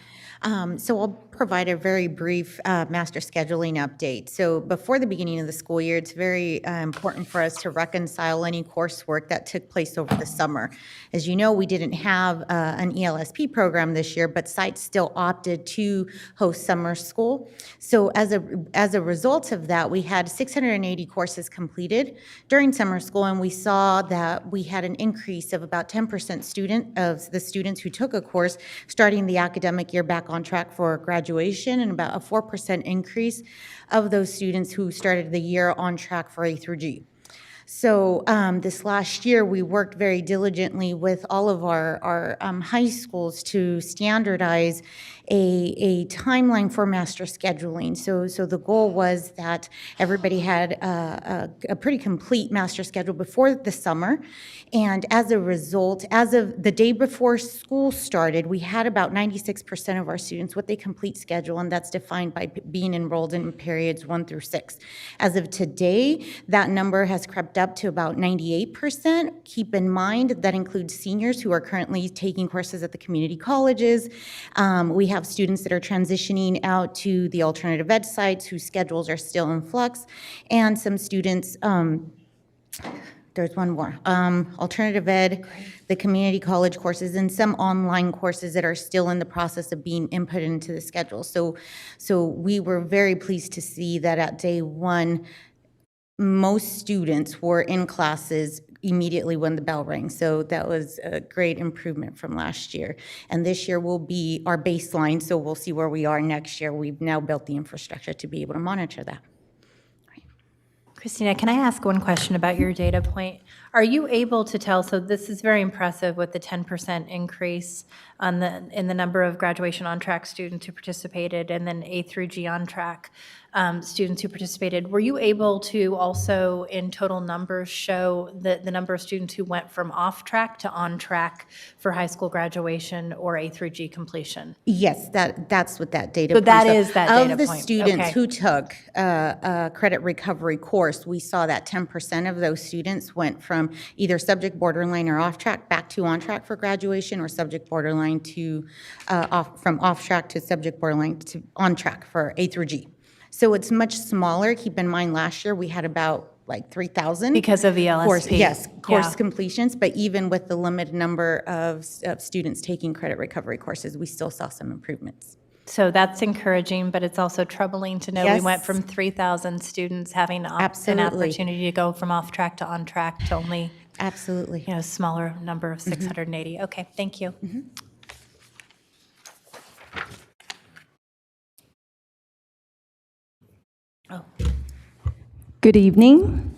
So I'll provide a very brief master scheduling update. So before the beginning of the school year, it's very important for us to reconcile any coursework that took place over the summer. As you know, we didn't have an ELSP program this year, but sites still opted to host summer school. So as a result of that, we had 680 courses completed during summer school, and we saw that we had an increase of about 10% of the students who took a course starting the academic year back on track for graduation, and about a 4% increase of those students who started the year on track for A through G. So this last year, we worked very diligently with all of our high schools to standardize a timeline for master scheduling. So the goal was that everybody had a pretty complete master schedule before the summer. And as a result, as of the day before school started, we had about 96% of our students with a complete schedule, and that's defined by being enrolled in periods 1 through 6. As of today, that number has crept up to about 98%. Keep in mind that includes seniors who are currently taking courses at the community colleges. We have students that are transitioning out to the alternative ed sites whose schedules are still in flux, and some students, there's one more, alternative ed, the community college courses, and some online courses that are still in the process of being input into the schedule. So we were very pleased to see that at day one, most students were in classes immediately when the bell rang. So that was a great improvement from last year. And this year will be our baseline, so we'll see where we are next year. We've now built the infrastructure to be able to monitor that. Christina, can I ask one question about your data point? Are you able to tell, so this is very impressive with the 10% increase in the number of graduation on track students who participated, and then A through G on track students who participated. Were you able to also, in total numbers, show the number of students who went from off track to on track for high school graduation or A through G completion? Yes, that's what that data So point. that is that data Of the point. students Okay. who took a credit recovery course, we saw that 10% of those students went from either subject borderline or off track back to on track for graduation, or subject borderline to from off track to subject borderline to on track for A through G. So it's much smaller. Keep in mind, last year we had about like 3,000. Because of the LSP. Course completions, but even with the limited number of students taking credit recovery courses, we still saw some improvements. So that's encouraging, but it's also troubling to know we Yes. went from 3,000 students having an Absolutely. opportunity to go from off track to on track to only Absolutely. a smaller number of 680. Okay, thank you. Good evening.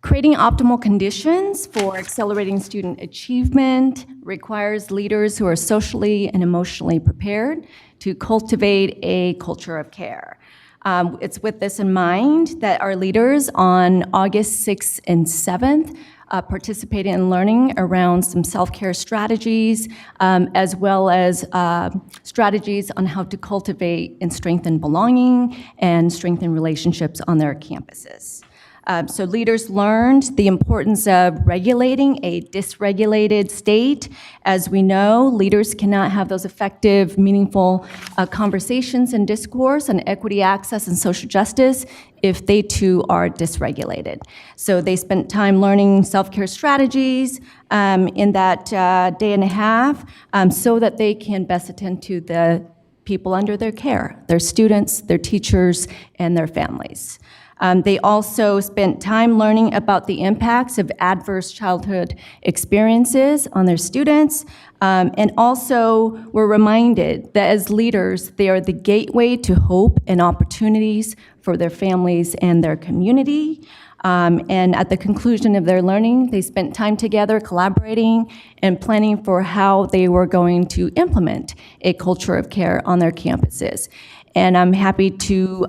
Creating optimal conditions for accelerating student achievement requires leaders who are socially and emotionally prepared to cultivate a culture of care. It's with this in mind that our leaders on August 6th and 7th participated in learning around some self-care strategies, as well as strategies on how to cultivate and strengthen belonging and strengthen relationships on their campuses. So leaders learned the importance of regulating a dysregulated state. As we know, leaders cannot have those effective, meaningful conversations and discourse on equity, access, and social justice if they too are dysregulated. So they spent time learning self-care strategies in that day and a half so that they can best attend to the people under their care, their students, their teachers, and their families. They also spent time learning about the impacts of adverse childhood experiences on their students, and also were reminded that as leaders, they are the gateway to hope and opportunities for their families and their community. And at the conclusion of their learning, they spent time together collaborating and planning for how they were going to implement a culture of care on their campuses. And I'm happy to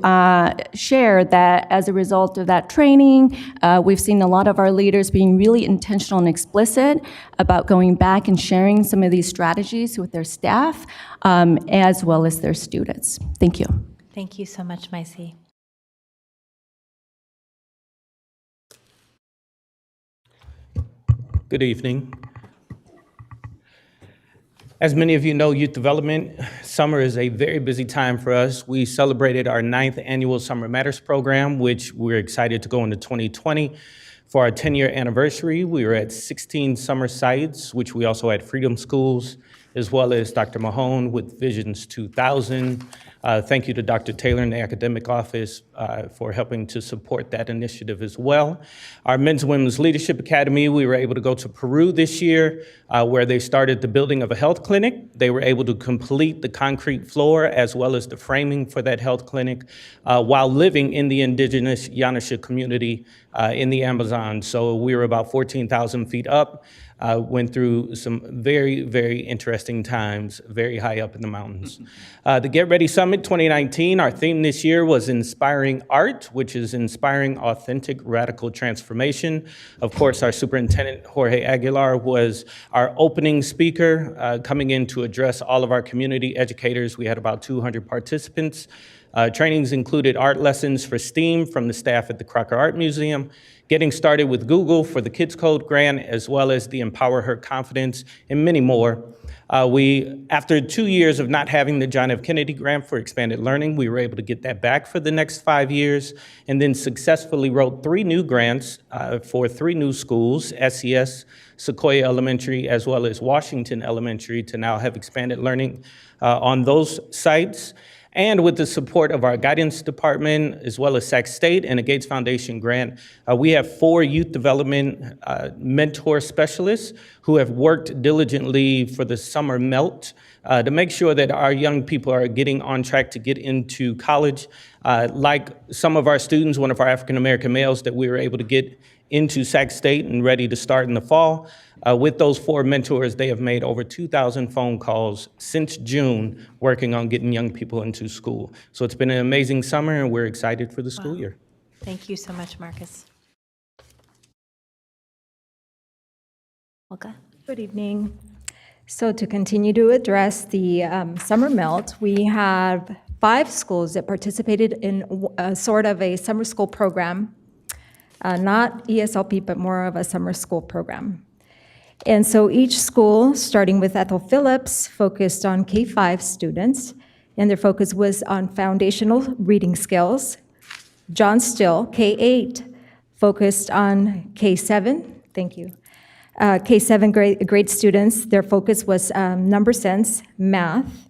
share that as a result of that training, we've seen a lot of our leaders being really intentional and explicit about going back and sharing some of these strategies with their staff, as well as their students. Thank you. Thank you so much, Maisie. Good evening. As many of you know, youth development, summer is a very busy time for us. We celebrated our 9th annual Summer Matters program, which we're excited to go into 2020. For our 10-year anniversary, we were at 16 summer sites, which we also had Freedom Schools, as well as Dr. Mahone with Visions 2000. Thank you to Dr. Taylor in the academic office for helping to support that initiative as well. Our Men's and Women's Leadership Academy, we were able to go to Peru this year, where they started the building of a health clinic. They were able to complete the concrete floor as well as the framing for that health clinic while living in the indigenous Yamasha community in the Amazon. So we were about 14,000 feet up. Went through some very, very interesting times, very high up in the mountains. The Get Ready Summit 2019, our theme this year was Inspiring Art, which is inspiring authentic radical transformation. Of course, our Superintendent Jorge Aguilar was our opening speaker, coming in to address all of our community educators. We had about 200 participants. Trainings included art lessons for STEAM from the staff at the Crocker Art Museum, getting started with Google for the Kids Code grant, as well as the Empower Her Confidence, and many more. After 2 years of not having the John F. Kennedy grant for expanded learning, we were able to get that back for the next 5 years, and then successfully wrote 3 new grants for 3 new schools, SES, Sequoia Elementary, as well as Washington Elementary, to now have expanded learning on those sites. And with the support of our guidance department, as well as Sac State and a Gates Foundation grant, we have 4 youth development mentor specialists who have worked diligently for the summer melt to make sure that our young people are getting on track to get into college. Like some of our students, one of our African-American males that we were able to get into Sac State and ready to start in the fall. With those 4 mentors, they have made over 2,000 phone calls since June working on getting young people into school. So it's been an amazing summer, and we're excited for the school year. Thank you so much, Marcus. Olga? Good evening. So to continue to address the summer melt, we have 5 schools that participated in sort of a summer school program, not ESLP, but more of a summer school program. And so each school, starting with Ethel Phillips, focused on K-5 students, and their focus was on foundational reading skills. John Still, K-8, focused on K-7, thank you. K-7 grade students, their focus was number sense, math.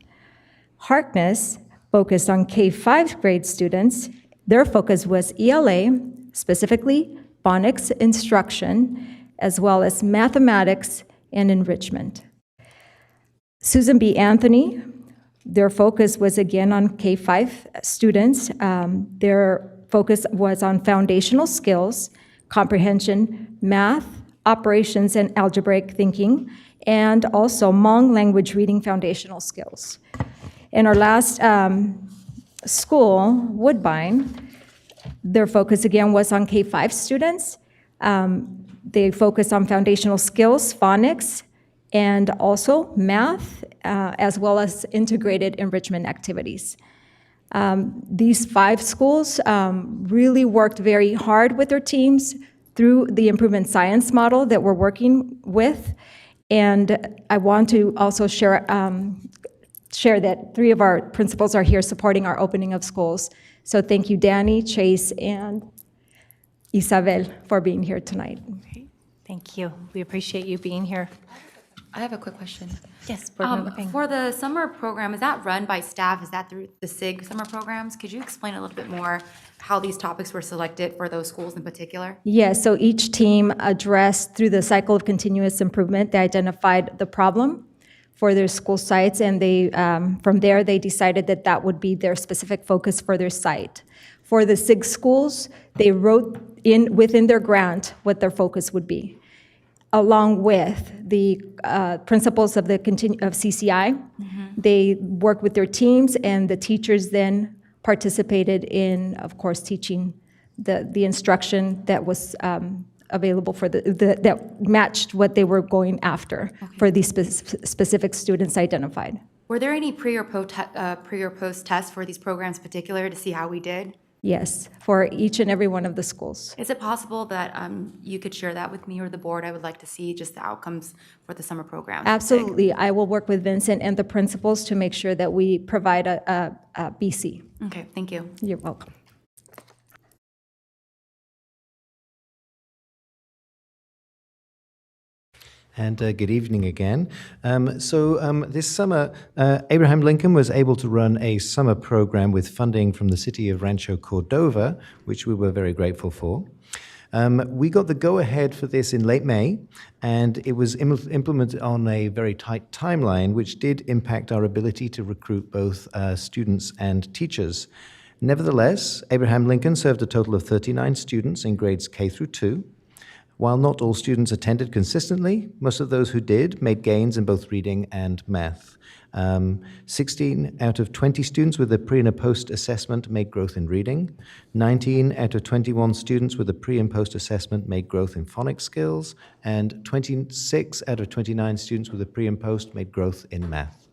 Harkness focused on K-5 grade students. Their focus was ELA, specifically phonics instruction, as well as mathematics and enrichment. Susan B. Anthony, their focus was again on K-5 students. Their focus was on foundational skills, comprehension, math, operations, and algebraic thinking, and also Hmong language reading foundational skills. In our last school, Woodbine, their focus again was on K-5 students. They focus on foundational skills, phonics, and also math, as well as integrated enrichment activities. These 5 schools really worked very hard with their teams through the improvement science model that we're working with. And I want to also share that 3 of our principals are here supporting our opening of schools. So thank you, Danny, Chase, and Isabel, for being here tonight. Thank you. We appreciate you being here. I have a quick question. Yes, Board Member Ping. For the summer program, is that run by staff? Is that through the SIG summer programs? Could you explain a little bit more how these topics were selected for those schools in particular? Yes, so each team addressed through the cycle of continuous improvement, they identified the problem for their school sites, and they from there they decided that that would be their specific focus for their site. For the SIG schools, they wrote in within their grant what their focus would be, along with the principles of CCI. Mm-hmm. They worked with their teams, and the teachers then participated in, of course, teaching the instruction that was available for that matched what they were going after for these specific students identified. Were there any pre or post tests for these programs in particular to see how we did Yes, for each and every one of the schools. Is it possible that you could share that with me or the board? I would like to see just the outcomes for the summer program. Absolutely. I will work with Vincent and the principals to make sure that we provide a BC. Okay, thank you. You're welcome. And good evening again. This summer, Abraham Lincoln was able to run a summer program with funding from the city of Rancho Cordova, which we were very grateful for. We got the go-ahead for this in late May, and it was implemented on a very tight timeline, which did impact our ability to recruit both students and teachers. Nevertheless, Abraham Lincoln served a total of 39 students in grades K through 2. While not all students attended consistently, most of those who did made gains in both reading and math. 16 out of 20 students with a pre and a post assessment made growth in reading. 19 out of 21 students with a pre and post assessment made growth in phonics skills. And 26 out of 29 students with a pre and post made growth in math.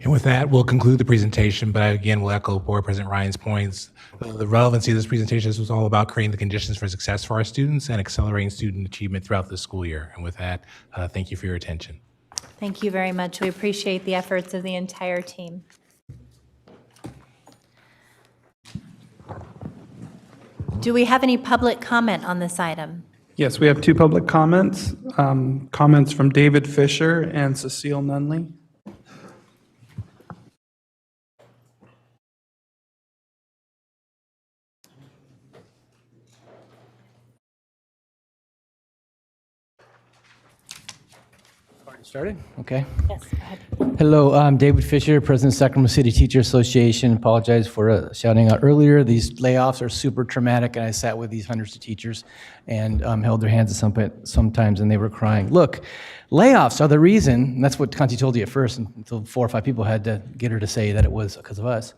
And with that, we'll conclude the presentation, but again, we'll echo Board President Ryan's points. The relevancy of this presentation was all about creating the conditions for success for our students and accelerating student achievement throughout the school year. And with that, thank you for your attention. Thank you very much. We appreciate the efforts of the entire team. Do we have any public comment on this item? Yes, we have two public comments. Comments from David Fisher and Cecile Nunley. Started? Okay. Yes, go ahead. Hello, I'm David Fisher, President of Sacramento City Teacher Association. Apologize for shouting out earlier. These layoffs are super traumatic, and I sat with these hundreds of teachers and held their hands at some point, sometimes, and they were crying. Look, layoffs are the reason, and that's what Conti told you at first, until 4 or 5 people had to get her to say that it was because of us.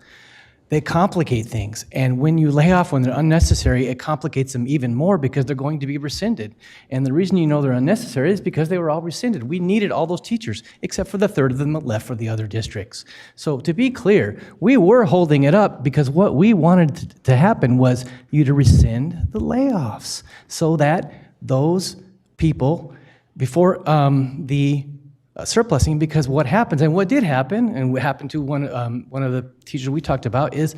They complicate things, and when you lay off when they're unnecessary, it complicates them even more because they're going to be rescinded. And the reason you know they're unnecessary is because they were all rescinded. We needed all those teachers, except for the third of them that left for the other districts. So to be clear, we were holding it up because what we wanted to happen was you to rescind the layoffs so that those people, before the surplusing, because what happens, and what did happen, and what happened to one of the teachers we talked about, is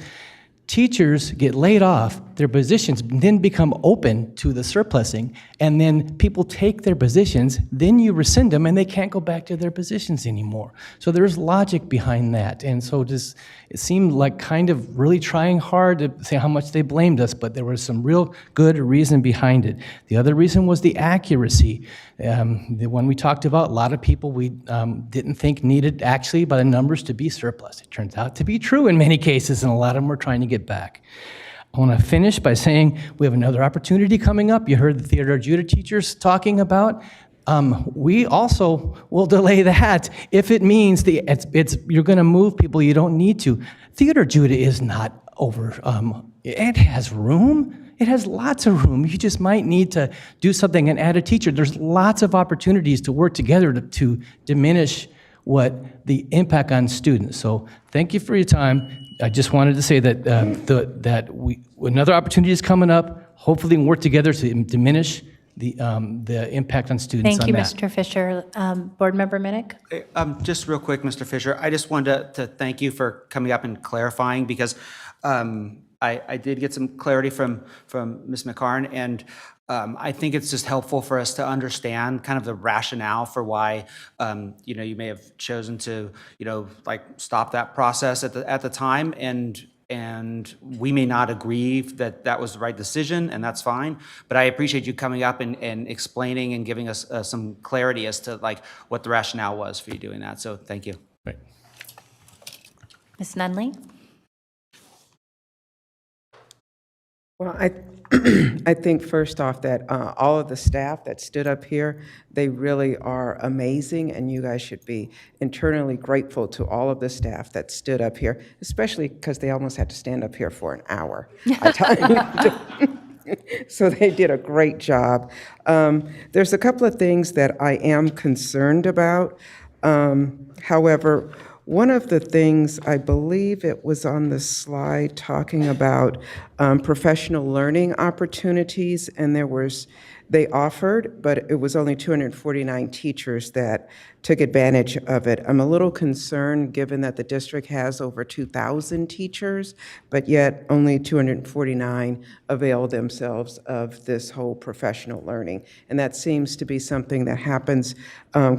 teachers get laid off, their positions then become open to the surplusing, and then people take their positions, then you rescind them, and they can't go back to their positions anymore. So there's logic behind that, and so just it seemed like kind of really trying hard to say how much they blamed us, but there was some real good reason behind it. The other reason was the accuracy. The one we talked about, a lot of people we didn't think needed actually by the numbers to be surplus. It turns out to be true in many cases, and a lot of them we're trying to get back. I want to finish by saying we have another opportunity coming up. You heard the Theodore Judah teachers talking about. We also will delay that if it means you're going to move people you don't need to. Theodore Judah is not over. It has room. It has lots of room. You just might need to do something and add a teacher. There's lots of opportunities to work together to diminish what the impact on students. So thank you for your time. I just wanted to say that another opportunity is coming up. Hopefully we can work together to diminish the impact on students. Thank you, Mr. Fisher. Board Member Minnick? Just real quick, Mr. Fisher, I just wanted to thank you for coming up and clarifying, because I did get some clarity from Ms. McCarn, and I think it's just helpful for us to understand kind of the rationale for why you may have chosen to stop that process at the time, and we may not agree that that was the right decision, and that's fine. But I appreciate you coming up and explaining and giving us some clarity as to what the rationale was for you doing that. So thank you. Right. Ms. Nunley? Well, I think first off that all of the staff that stood up here, they really are amazing, and you guys should be internally grateful to all of the staff that stood up here, especially because they almost had to stand up here for an hour. So they did a great job. There's a couple of things that I am concerned about. However, one of the things, I believe it was on the slide talking about professional learning opportunities, and they offered, but it was only 249 teachers that took advantage of it. I'm a little concerned, given that the district has over 2,000 teachers, but yet only 249 avail themselves of this whole professional learning. And that seems to be something that happens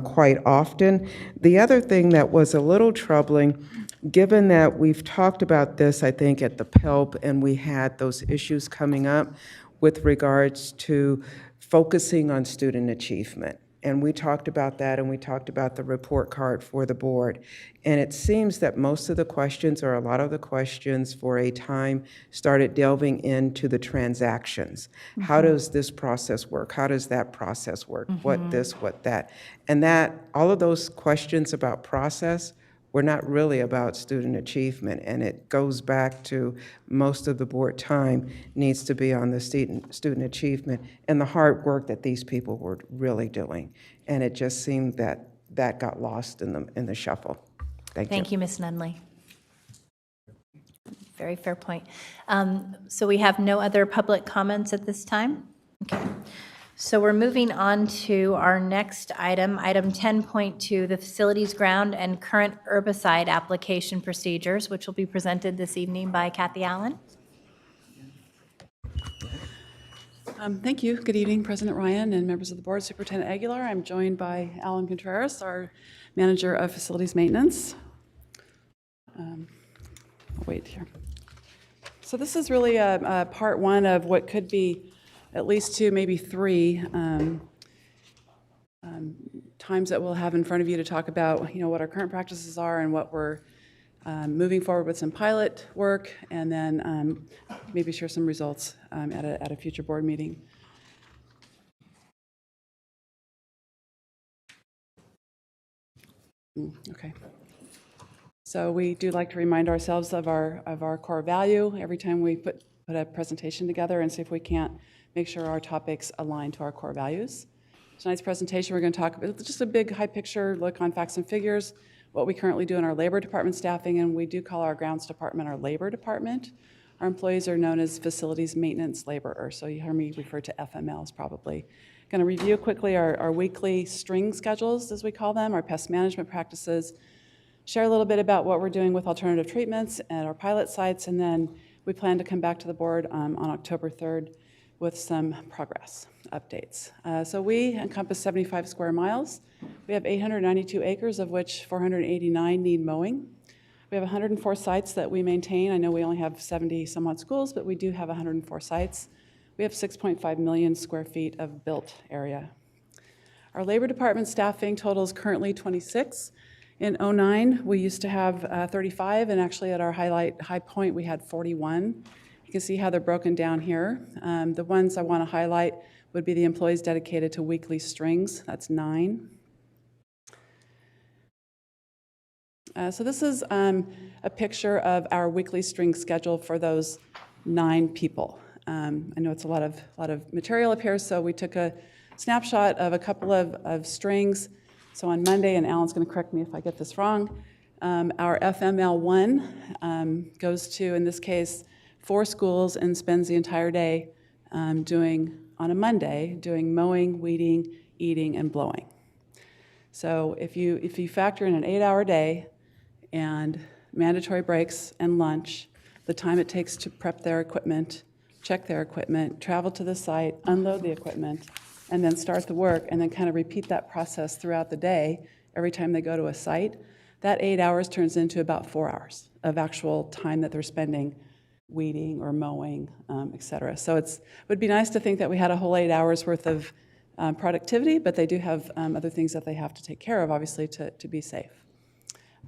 quite often. The other thing that was a little troubling, given that we've talked about this, I think, at the PELP, and we had those issues coming up with regards to focusing on student achievement. And we talked about that, and we talked about the report card for the board. And it seems that most of the questions, or a lot of the questions for a time, started delving into the transactions. How does this process work? How does that process work? What this, what that? And all of those questions about process were not really about student achievement, and it goes back to most of the board time needs to be on the student achievement and the hard work that these people were really doing. And it just seemed that that got lost in the shuffle. Thank you, Ms. Nunley. Very fair point. So we have no other public comments at this time? Okay. So we're moving on to our next item, item 10.2, the facilities ground and current herbicide application procedures, which will be presented this evening by Kathy Allen. Thank you. Good evening, President Ryan and members of the board, Superintendent Aguilar. I'm joined by Alan Contreras, our Manager of Facilities Maintenance. I'll wait here. So this is really a part one of what could be at least two, maybe three times that we'll have in front of you to talk about, what our current practices are and what we're moving forward with some pilot work, and then maybe share some results at a future board meeting. Okay. So we do like to remind ourselves of our core value every time we put a presentation together, and see if we can't make sure our topics align to our core values. Tonight's presentation, we're going to talk about just a big high picture look on facts and figures, what we currently do in our labor department staffing, and we do call our grounds department our labor department. Our employees are known as facilities maintenance laborers, so you hear me refer to FMLs probably. Going to review quickly our weekly string schedules, as we call them, our pest management practices, share a little bit about what we're doing with alternative treatments at our pilot sites, and then we plan to come back to the board on October 3rd with some progress updates. So we encompass 75 square miles. We have 892 acres, of which 489 need mowing. We have 104 sites that we maintain. I know we only have 70 somewhat schools, but we do have 104 sites. We have 6.5 million square feet of built area. Our labor department staffing totals currently 26. In 2009, we used to have 35, and actually at our high point, we had 41. You can see how they're broken down here. The ones I want to highlight would be the employees dedicated to weekly strings. That's 9. So this is a picture of our weekly string schedule for those 9 people. I know it's a lot of material up here, so we took a snapshot of a couple of strings. So on Monday, and Alan's going to correct me if I get this wrong, our FML1 goes to, in this case, 4 schools and spends the entire day on a Monday, doing mowing, weeding, eating, and blowing. So if you factor in an 8-hour day and mandatory breaks and lunch, the time it takes to prep their equipment, check their equipment, travel to the site, unload the equipment, and then start the work, and then kind of repeat that process throughout the day every time they go to a site, that 8 hours turns into about 4 hours of actual time that they're spending weeding or mowing, et cetera. So it would be nice to think that we had a whole 8 hours worth of productivity, but they do have other things that they have to take care of, obviously, to be safe.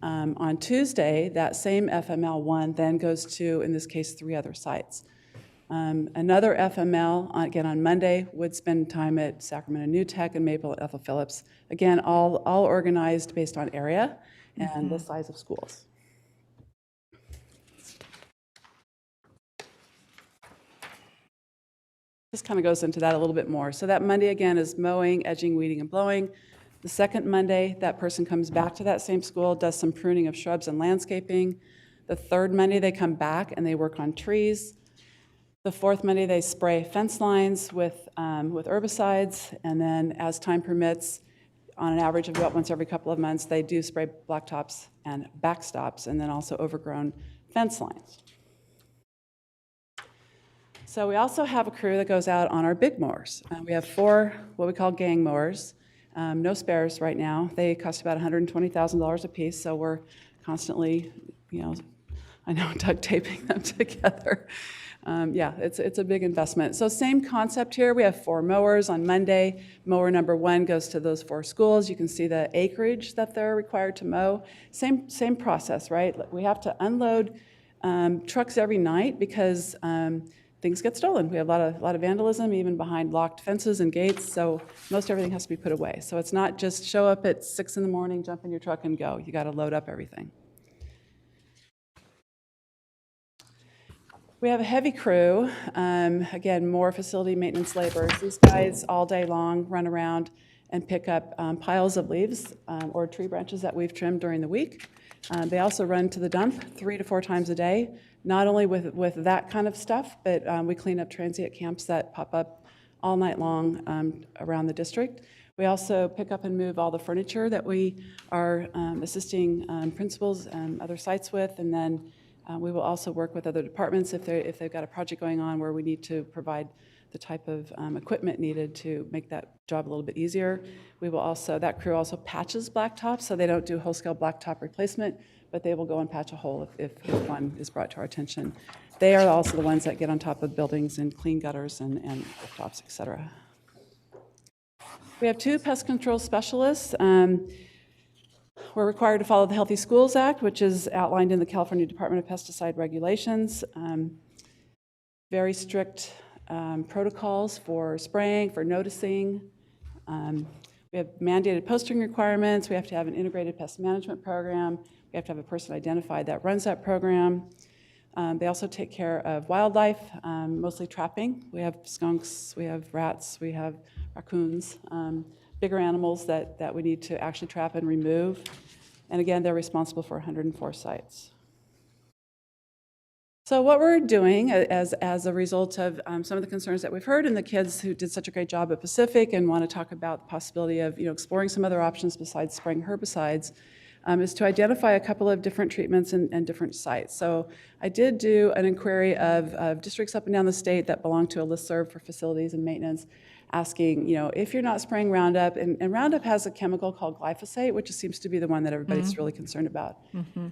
On Tuesday, that same FML1 then goes to, in this case, 3 other sites. Another FML, again on Monday, would spend time at Sacramento New Tech and Maple at Ethel Phillips. Again, all organized based on area and the size of schools. This kind of goes into that a little bit more. So that Monday, again, is mowing, edging, weeding, and blowing. The second Monday, that person comes back to that same school, does some pruning of shrubs and landscaping. The third Monday, they come back and they work on trees. The fourth Monday, they spray fence lines with herbicides, and then as time permits, on an average of about once every couple of months, they do spray blacktops and backstops, and then also overgrown fence lines. So we also have a crew that goes out on our big mowers. We have 4 what we call gang mowers, no spares right now. They cost about $120,000 a piece, so we're constantly, I know, duct taping them together. Yeah, it's a big investment. So same concept here. We have 4 mowers on Monday. Mower number 1 goes to those 4 schools. You can see the acreage that they're required to mow. Same process, right? We have to unload trucks every night because things get stolen. We have a lot of vandalism, even behind locked fences and gates, so most everything has to be put away. So it's not just show up at 6 in the morning, jump in your truck and go. You got to load up everything. We have a heavy crew, again, more facility maintenance laborers. These guys all day long run around and pick up piles of leaves or tree branches that we've trimmed during the week. They also run to the dump 3 to 4 times a day, not only with that kind of stuff, but we clean up transient camps that pop up all night long around the district. We also pick up and move all the furniture that we are assisting principals and other sites with, and then we will also work with other departments if they've got a project going on where we need to provide the type of equipment needed to make that job a little bit easier. We will also, that crew also patches blacktops, so they don't do whole-scale blacktop replacement, but they will go and patch a hole if one is brought to our attention. They are also the ones that get on top of buildings and clean gutters and rooftops, et cetera. We have 2 pest control specialists. We're required to follow the Healthy Schools Act, which is outlined in the California Department of Pesticide Regulations. Very strict protocols for spraying, for noticing. We have mandated posting requirements. We have to have an integrated pest management program. We have to have a person identified that runs that program. They also take care of wildlife, mostly trapping. We have skunks, we have rats, we have raccoons, bigger animals that we need to actually trap and remove. And again, they're responsible for 104 sites. So what we're doing as a result of some of the concerns that we've heard, and the kids who did such a great job at Pacific and want to talk about the possibility of exploring some other options besides spraying herbicides, is to identify a couple of different treatments and different sites. So I did do an inquiry of districts up and down the state that belong to a listserv for facilities and maintenance, asking, if you're not spraying Roundup, and Roundup has a chemical called glyphosate, which seems to be the one that everybody's really concerned about.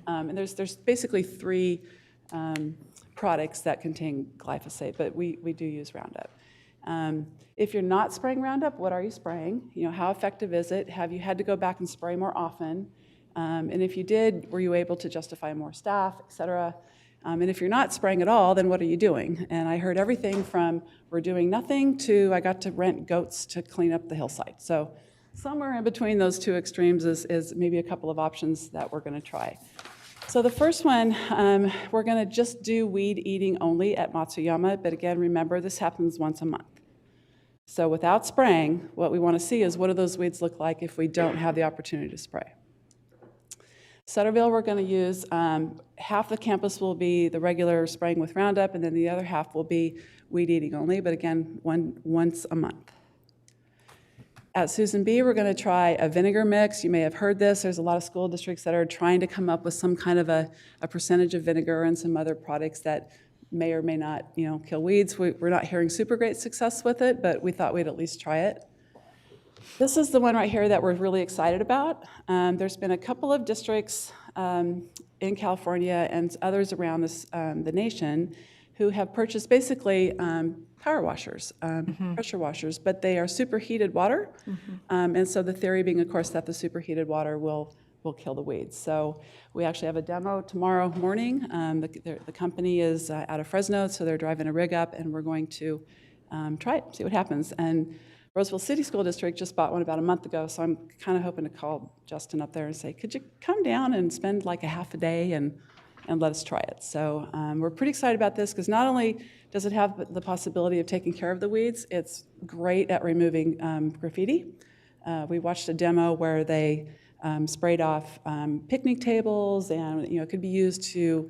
And there's basically 3 products that contain glyphosate, but we do use Roundup. If you're not spraying Roundup, what are you spraying? How effective is it? Have you had to go back and spray more often? And if you did, were you able to justify more staff, et cetera? And if you're not spraying at all, then what are you doing? And I heard everything from we're doing nothing to I got to rent goats to clean up the hillside. So somewhere in between those 2 extremes is maybe a couple of options that we're going to try. So the first one, we're going to just do weed eating only at Matsuyama. But again, remember, this happens once a month. So without spraying, what we want to see is what do those weeds look like if we don't have the opportunity to spray. Sutterville, we're going to use, half the campus will be the regular spraying with Roundup, and then the other half will be weed eating only, but again, once a month. At Susan B., we're going to try a vinegar mix. You may have heard this. There's a lot of school districts that are trying to come up with some kind of a percentage of vinegar and some other products that may or may not, kill weeds. We're not hearing super great success with it, but we thought we'd at least try it. This is the one right here that we're really excited about. There's been a couple of districts in California and others around the nation who have purchased basically power washers, pressure washers, but they are superheated water. And so the theory being, of course, that the superheated water will kill the weeds. So we actually have a demo tomorrow morning. The company is out of Fresno, so they're driving a rig up, and we're going to try it, see what happens. And Roseville City School District just bought one about a month ago, so I'm kind of hoping to call Justin up there and say, could you come down and spend like a half a day and and let us try it. So we're pretty excited about this because not only does it have the possibility of taking care of the weeds, it's great at removing graffiti. We watched a demo where they sprayed off picnic tables, and it could be used to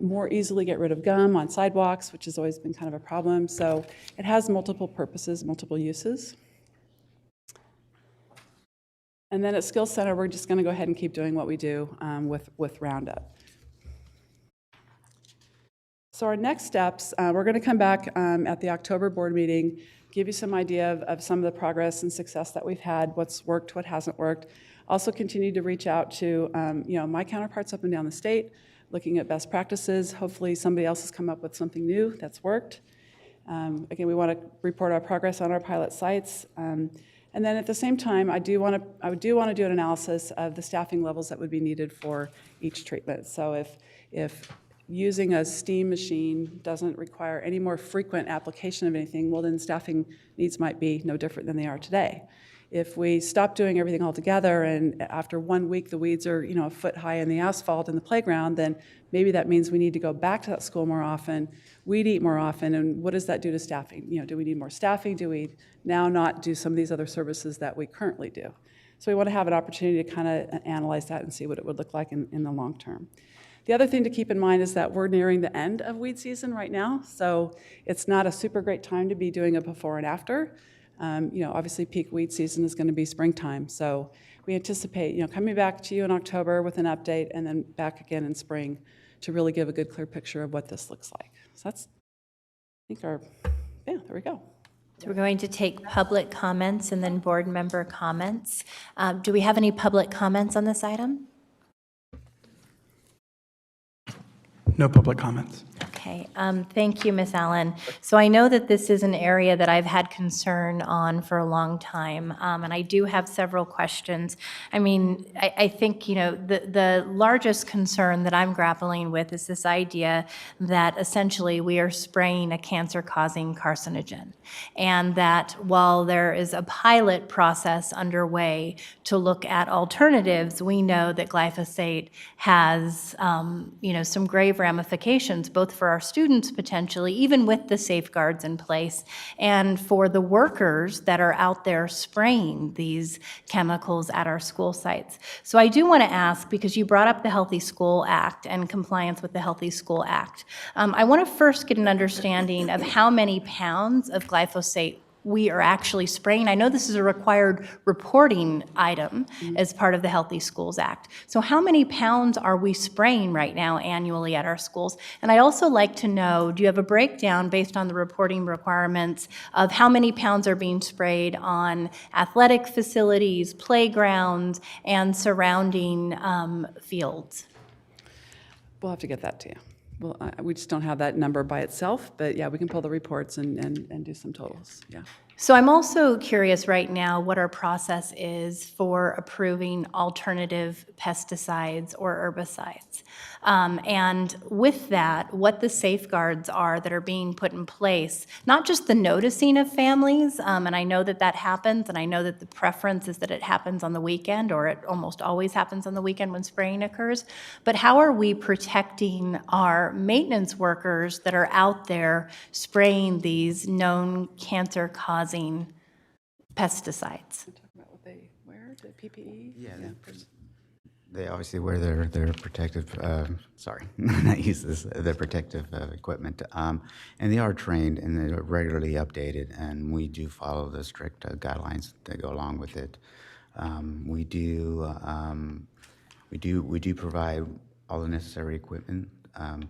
more easily get rid of gum on sidewalks, which has always been kind of a problem. So it has multiple purposes, multiple uses. And then at Skills Center, we're just going to go ahead and keep doing what we do with Roundup. So our next steps, we're going to come back at the October board meeting, give you some idea of some of the progress and success that we've had, what's worked, what hasn't worked. Also continue to reach out to my counterparts up and down the state, looking at best practices. Hopefully somebody else has come up with something new that's worked. Again, we want to report our progress on our pilot sites. And then at the same time, I do want to do an analysis of the staffing levels that would be needed for each treatment. So if using a steam machine doesn't require any more frequent application of anything, well, then staffing needs might be no different than they are today. If we stop doing everything altogether and after 1 week the weeds are a foot high in the asphalt in the playground, then maybe that means we need to go back to that school more often, weed eat more often, and what does that do to staffing? Do we need more staffing? Do we now not do some of these other services that we currently do? So we want to have an opportunity to kind of analyze that and see what it would look like in the long term. The other thing to keep in mind is that we're nearing the end of weed season right now, so it's not a super great time to be doing a before and after. Obviously peak weed season is going to be springtime, so we anticipate coming back to you in October with an update and then back again in spring to really give a good clear picture of what this looks like. So that's, I think there we go. So we're going to take public comments and then board member comments. Do we have any public comments on this item? No public comments. Okay, thank you, Ms. Allen. So I know that this is an area that I've had concern on for a long time, and I do have several questions. I mean, I think, the largest concern that I'm grappling with is this idea that essentially we are spraying a cancer-causing carcinogen, and that while there is a pilot process underway to look at alternatives, we know that glyphosate has, some grave ramifications, both for our students potentially, even with the safeguards in place, and for the workers that are out there spraying these chemicals at our school sites. So I do want to ask, because you brought up the Healthy School Act and compliance with the Healthy School Act, I want to first get an understanding of how many pounds of glyphosate we are actually spraying. I know this is a required reporting item as part of the Healthy Schools Act. So how many pounds are we spraying right now annually at our schools? And I'd also like to know, do you have a breakdown based on the reporting requirements of how many pounds are being sprayed on athletic facilities, playgrounds, and surrounding fields? We'll have to get that to you. Well, we just don't have that number by itself, but yeah, we can pull the reports and do some totals, yeah. So I'm also curious right now what our process is for approving alternative pesticides or herbicides. And with that, what the safeguards are that are being put in place, not just the noticing of families, and I know that that happens, and I know that the preference is that it happens on the weekend, or it almost always happens on the weekend when spraying occurs, but how are we protecting our maintenance workers that are out there spraying these known cancer-causing pesticides? Talk about what they wear, the PPE? Yeah. They obviously wear their protective, not use this, their protective equipment. And they are trained and they're regularly updated, and we do follow the strict guidelines that go along with it. We do provide all the necessary equipment,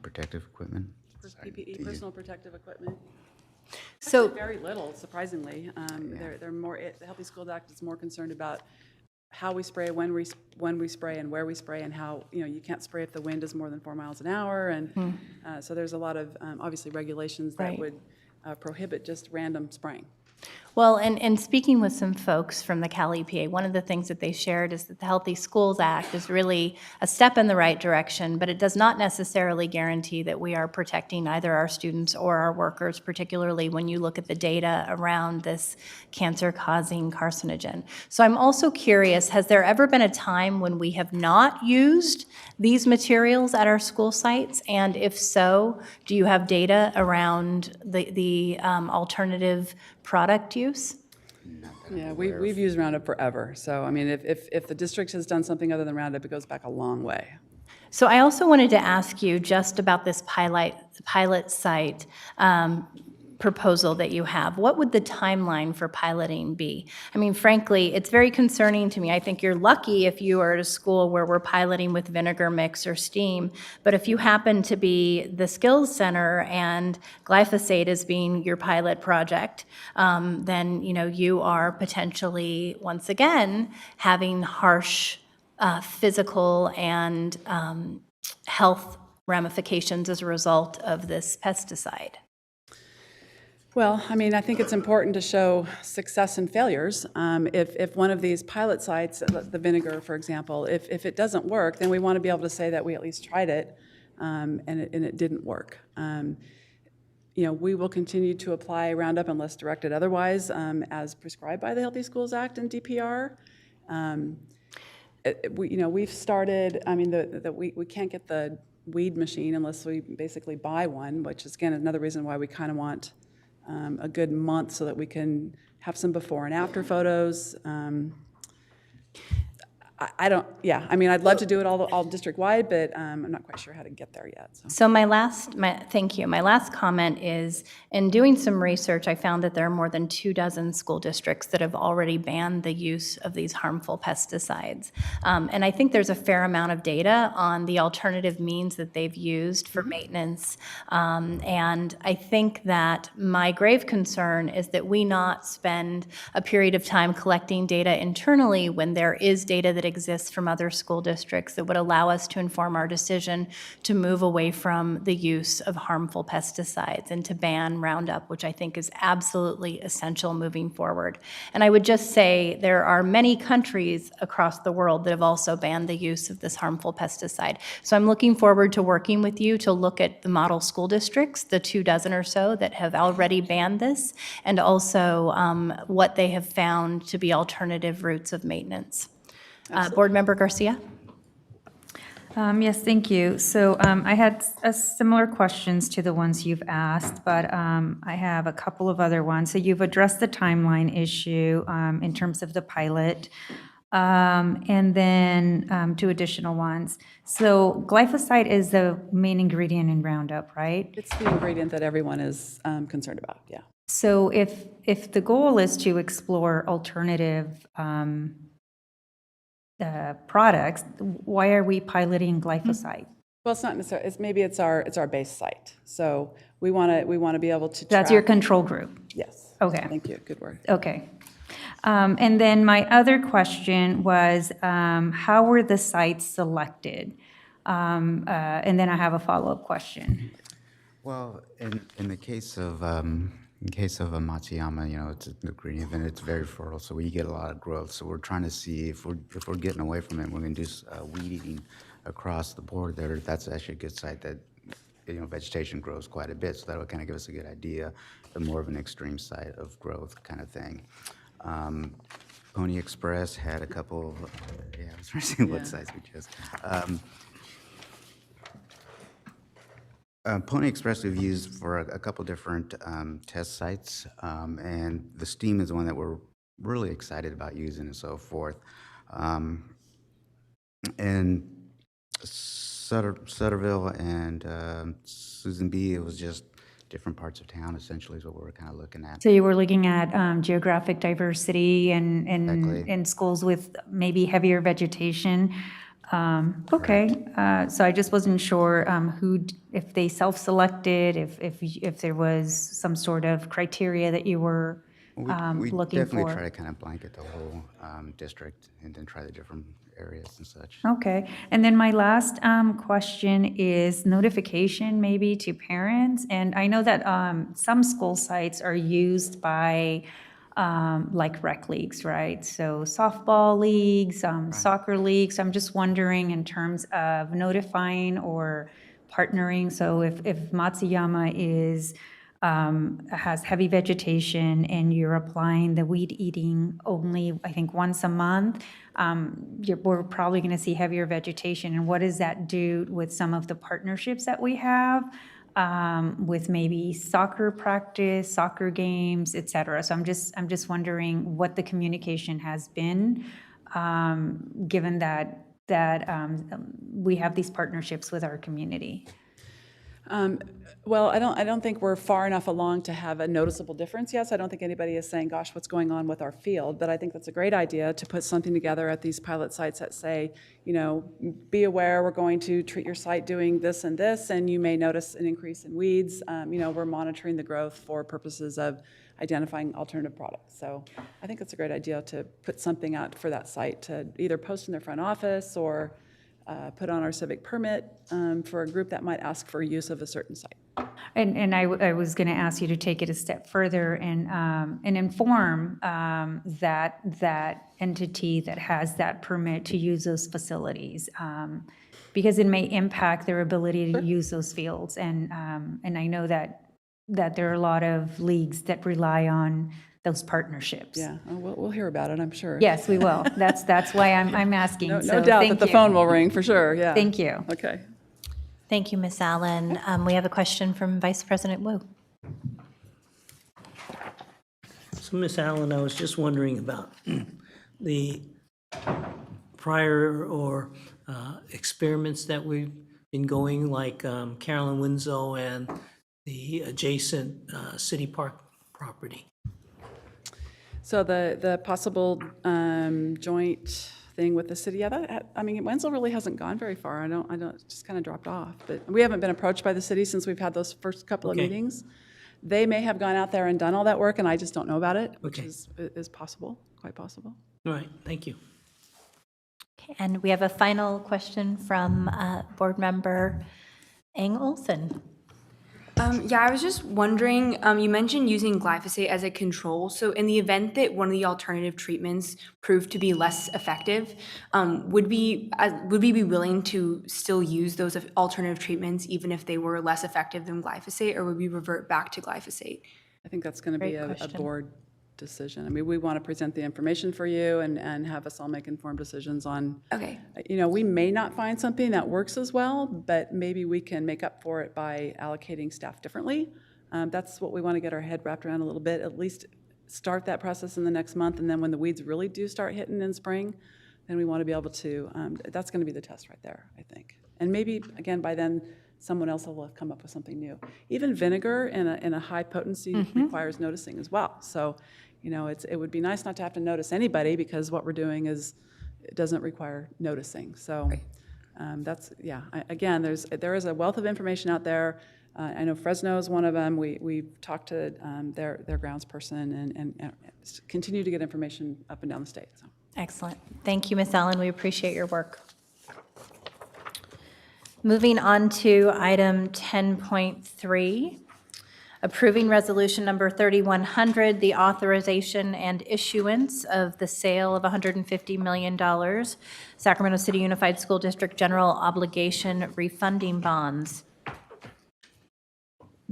protective equipment. PPE, personal protective equipment. So actually very little, surprisingly. They're more. The Healthy School Act is more concerned about how we spray, when we spray, and where we spray, and how you can't spray if the wind is more than 4 miles an hour, and so there's a lot of obviously regulations that would prohibit just random spraying. Well, and speaking with some folks from the Cal EPA, one of the things that they shared is that the Healthy Schools Act is really a step in the right direction, but it does not necessarily guarantee that we are protecting either our students or our workers, particularly when you look at the data around this cancer-causing carcinogen. So I'm also curious, has there ever been a time when we have not used these materials at our school sites? And if so, do you have data around the alternative product use? Yeah, we've used Roundup forever. So, I mean, if the district has done something other than Roundup, it goes back a long way. So I also wanted to ask you just about this pilot site proposal that you have. What would the timeline for piloting be? I mean, frankly, it's very concerning to me. I think you're lucky if you are at a school where we're piloting with vinegar mix or steam, but if you happen to be the skills center and glyphosate is being your pilot project, then you are potentially, once again, having harsh physical and health ramifications as a result of this pesticide. Well, I mean, I think it's important to show success and failures. If one of these pilot sites, the vinegar, for example, if it doesn't work, then we want to be able to say that we at least tried it, and it didn't work. We will continue to apply Roundup unless directed otherwise, as prescribed by the Healthy Schools Act and DPR. We've started. I mean, we can't get the weed machine unless we basically buy one, which is again another reason why we kind of want a good month so that we can have some before and after photos. I'd love to do it all district-wide, but I'm not quite sure how to get there yet. So thank you. My last comment is, in doing some research, I found that there are more than 24 school districts that have already banned the use of these harmful pesticides. And I think there's a fair amount of data on the alternative means that they've used for maintenance. And I think that my grave concern is that we not spend a period of time collecting data internally when there is data that exists from other school districts that would allow us to inform our decision to move away from the use of harmful pesticides and to ban Roundup, which I think is absolutely essential moving forward. And I would just say there are many countries across the world that have also banned the use of this harmful pesticide. So I'm looking forward to working with you to look at the model school districts, the 24 or so that have already banned this, and also what they have found to be alternative routes of maintenance. Board Member Garcia? Yes, thank you. So I had similar questions to the ones you've asked, but I have a couple of other ones. So you've addressed the timeline issue in terms of the pilot, and then 2 additional ones. So glyphosate is the main ingredient in Roundup, right? It's the ingredient that everyone is concerned about, yeah. So if the goal is to explore alternative products, why are we piloting glyphosate? Well, it's not necessarily. Maybe it's our base site. So we want to be able to. That's your control group. Yes. Okay. Thank you. Good word. Okay. And then my other question was, how were the sites selected? And then I have a follow-up question. Well, in the case of Matsuyama, it's an ingredient and it's very fertile, so we get a lot of growth. So we're trying to see if we're getting away from it, we're going to do weed eating across the board there. That's actually a good site that vegetation grows quite a bit, so that would kind of give us a good idea of more of an extreme site of growth kind of thing. Pony Express had a couple of, I was trying to see what sites we chose. Pony Express we've used for a couple different test sites, and the steam is one that we're really excited about using and so forth. And Sutterville and Susan B., it was just different parts of town essentially is what we were kind of looking at. So you were looking at geographic diversity and Exactly. in schools with maybe heavier vegetation. Okay, so I just wasn't sure if they self-selected, if there was some sort of criteria that you were We looking definitely for. try to kind of blanket the whole district and then try the different areas and such. Okay, and then my last question is notification maybe to parents. And I know that some school sites are used by like rec leagues, right? So softball leagues, soccer leagues. I'm just wondering in terms of notifying or partnering. So if Matsuyama has heavy vegetation and you're applying the weed eating only, I think, once a month, we're probably going to see heavier vegetation. And what does that do with some of the partnerships that we have with maybe soccer practice, soccer games, et cetera? So I'm just wondering what the communication has been, given that we have these partnerships with our community. Well, I don't think we're far enough along to have a noticeable difference yet. So I don't think anybody is saying, gosh, what's going on with our field? But I think that's a great idea to put something together at these pilot sites that say, be aware, we're going to treat your site doing this and this, and you may notice an increase in weeds. We're monitoring the growth for purposes of identifying alternative products. So I think it's a great idea to put something out for that site to either post in their front office or put on our civic permit for a group that might ask for use of a certain site. And I was going to ask you to take it a step further and inform that entity that has that permit to use those facilities, because it may impact their ability to use those fields. And I know that there are a lot of leagues that rely on those partnerships. Yeah, we'll hear about it, I'm sure. Yes, we will. That's why I'm asking. No So doubt thank that the you. phone will ring for sure. Yeah. Thank you. Okay. Thank you, Ms. Allen. We have a question from Vice President Wu. So, Ms. Allen, I was just wondering about the prior or experiments that we've been going, like Carolyn Winslow and the adjacent City Park property. So the possible joint thing with the city, Wenzel really hasn't gone very far. I don't, it just kind of dropped off. But we haven't been approached by the city since we've had those first couple of meetings. They may have gone out there and done all that work, and I just don't know about it, which is possible, quite possible. All right, thank you. Okay, and we have a final question from Board Member Eng Olson. Yeah, I was just wondering, you mentioned using glyphosate as a control. So in the event that one of the alternative treatments proved to be less effective, would we be willing to still use those alternative treatments even if they were less effective than glyphosate, or would we revert back to glyphosate? I think that's going to be a board decision. We want to present the information for you and have us all make informed decisions on, we may not find something that works as well, but maybe we can make up for it by allocating staff differently. That's what we want to get our head wrapped around a little bit, at least start that process in the next month, and then when the weeds really do start hitting in spring, then we want to be able to, that's going to be the test right there, I think. And maybe, again, by then, someone else will have come up with something new. Even vinegar in a high potency requires noticing as well. So, it would be nice not to have to notice anybody, because what we're doing it doesn't require noticing. So that's, again, there is a wealth of information out there. I know Fresno is one of them. We've talked to their grounds person and continue to get information up and down the state. So. Excellent. Thank you, Ms. Allen. We appreciate your work. Moving on to item 10.3. Approving resolution number 3100, the authorization and issuance of the sale of $150 million Sacramento City Unified School District General Obligation Refunding Bonds.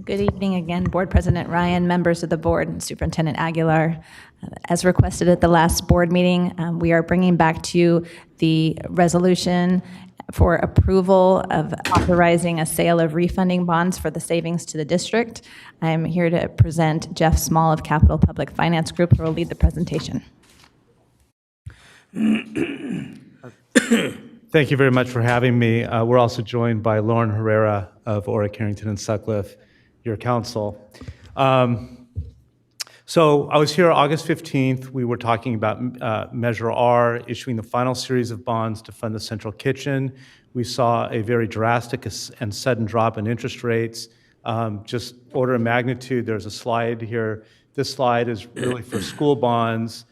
Good evening again, Board President Ryan, members of the board, and Superintendent Aguilar. As requested at the last board meeting, we are bringing back to you the resolution for approval of authorizing a sale of refunding bonds for the savings to the district. I'm here to present Jeff Small of Capital Public Finance Group, who will lead the presentation. Thank you very much for having me. We're also joined by Lauren Herrera of Ora, Carrington, and Sutcliffe, your counsel. So I was here August 15th. We were talking about Measure R, issuing the final series of bonds to fund the central kitchen. We saw a very drastic and sudden drop in interest rates. Just order of magnitude, there's a slide here. This slide is really for school bonds.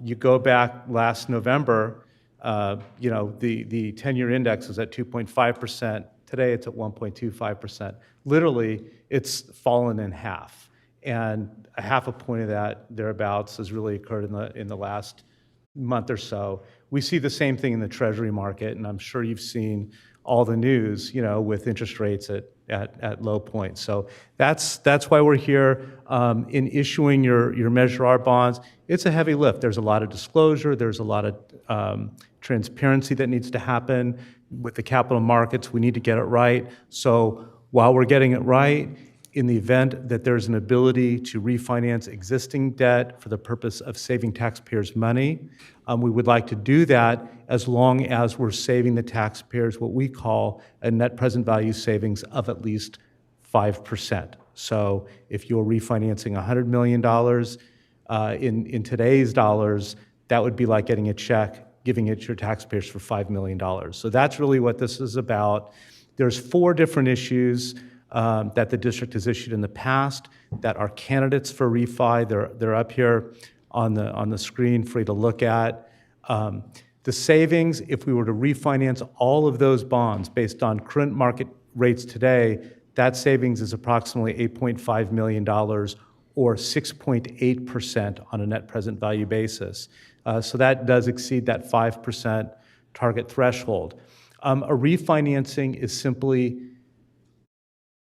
You go back last November, the 10-year index was at 2.5%. Today it's at 1.25%. Literally, it's fallen in half. and a half a point of that, thereabouts, has really occurred in the last month or so. We see the same thing in the Treasury market, and I'm sure you've seen all the news, with interest rates at low points. So that's why we're here in issuing your Measure R bonds. It's a heavy lift. There's a lot of disclosure. There's a lot of transparency that needs to happen with the capital markets. We need to get it right. So while we're getting it right, in the event that there's an ability to refinance existing debt for the purpose of saving taxpayers money, we would like to do that as long as we're saving the taxpayers what we call a net present value savings of at least 5%. So if you're refinancing $100 million in today's dollars, that would be like getting a check, giving it to your taxpayers for $5 million. So that's really what this is about. There's 4 different issues that the district has issued in the past that are candidates for refi. They're up here on the screen for you to look at. The savings, if we were to refinance all of those bonds based on current market rates today, that savings is approximately $8.5 million or 6.8% on a net present value basis. So that does exceed that 5% target threshold. A refinancing is simply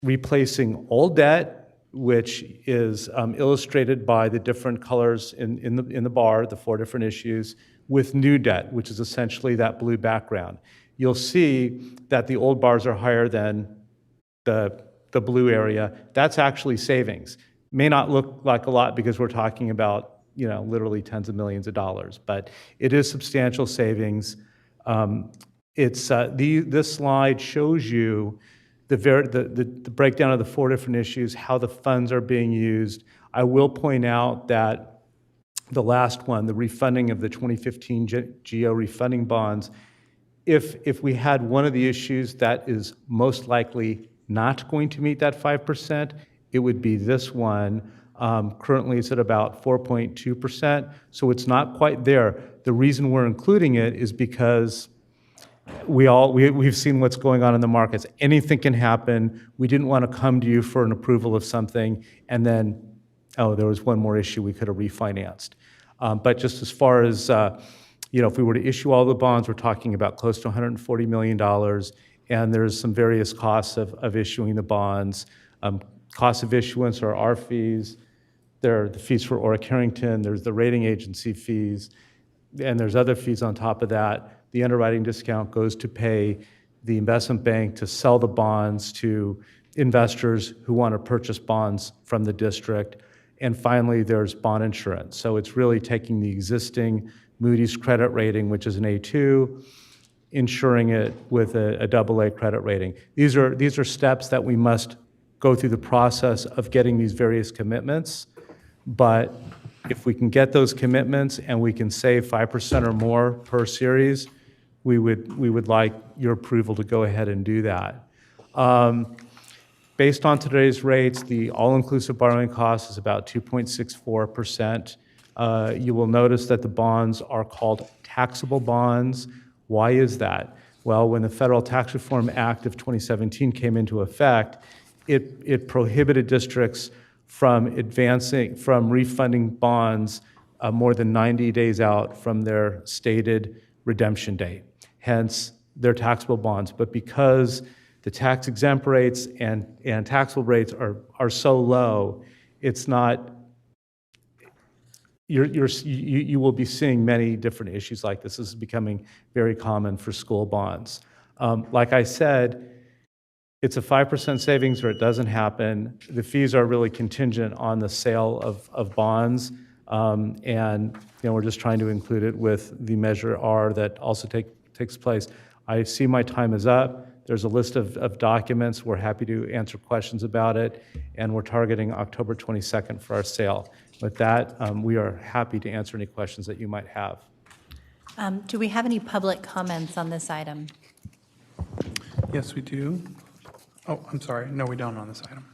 replacing old debt, which is illustrated by the different colors in the bar, the 4 different issues, with new debt, which is essentially that blue background. You'll see that the old bars are higher than the blue area. That's actually savings. May not look like a lot because we're talking about literally tens of millions of dollars, but it is substantial savings. This slide shows you the breakdown of the 4 different issues, how the funds are being used. I will point out that the last one, the refunding of the 2015 GO refunding bonds, if we had one of the issues that is most likely not going to meet that 5%, it would be this one. Currently, it's at about 4.2%, so it's not quite there. The reason we're including it is because we've seen what's going on in the markets. Anything can happen. We didn't want to come to you for an approval of something and then, there was one more issue we could have refinanced. But just as far as, if we were to issue all the bonds, we're talking about close to $140 million, and there's some various costs of issuing the bonds. Costs of issuance are our fees. There are the fees for Orrick Harrington. There's the rating agency fees, and there's other fees on top of that. The underwriting discount goes to pay the investment bank to sell the bonds to investors who want to purchase bonds from the district. And finally, there's bond insurance. So it's really taking the existing Moody's credit rating, which is an A2, insuring it with a AA credit rating. These are steps that we must go through the process of getting these various commitments. But if we can get those commitments and we can save 5% or more per series, we would like your approval to go ahead and do that. Based on today's rates, the all-inclusive borrowing cost is about 2.64%. You will notice that the bonds are called taxable bonds. Why is that? Well, when the Federal Tax Reform Act of 2017 came into effect, it prohibited districts from refunding bonds more than 90 days out from their stated redemption date. Hence, they're taxable bonds. But because the tax exempt rates and taxable rates are so low, it's not. You will be seeing many different issues like this. This is becoming very common for school bonds. Like I said, it's a 5% savings or it doesn't happen. The fees are really contingent on the sale of bonds, and we're just trying to include it with the Measure R that also takes place. I see my time is up. There's a list of documents. We're happy to answer questions about it, and we're targeting October 22nd for our sale. With that, we are happy to answer any questions that you might have. Do we have any public comments on this item? Yes, we do. Oh, I'm sorry. No, we don't on this item.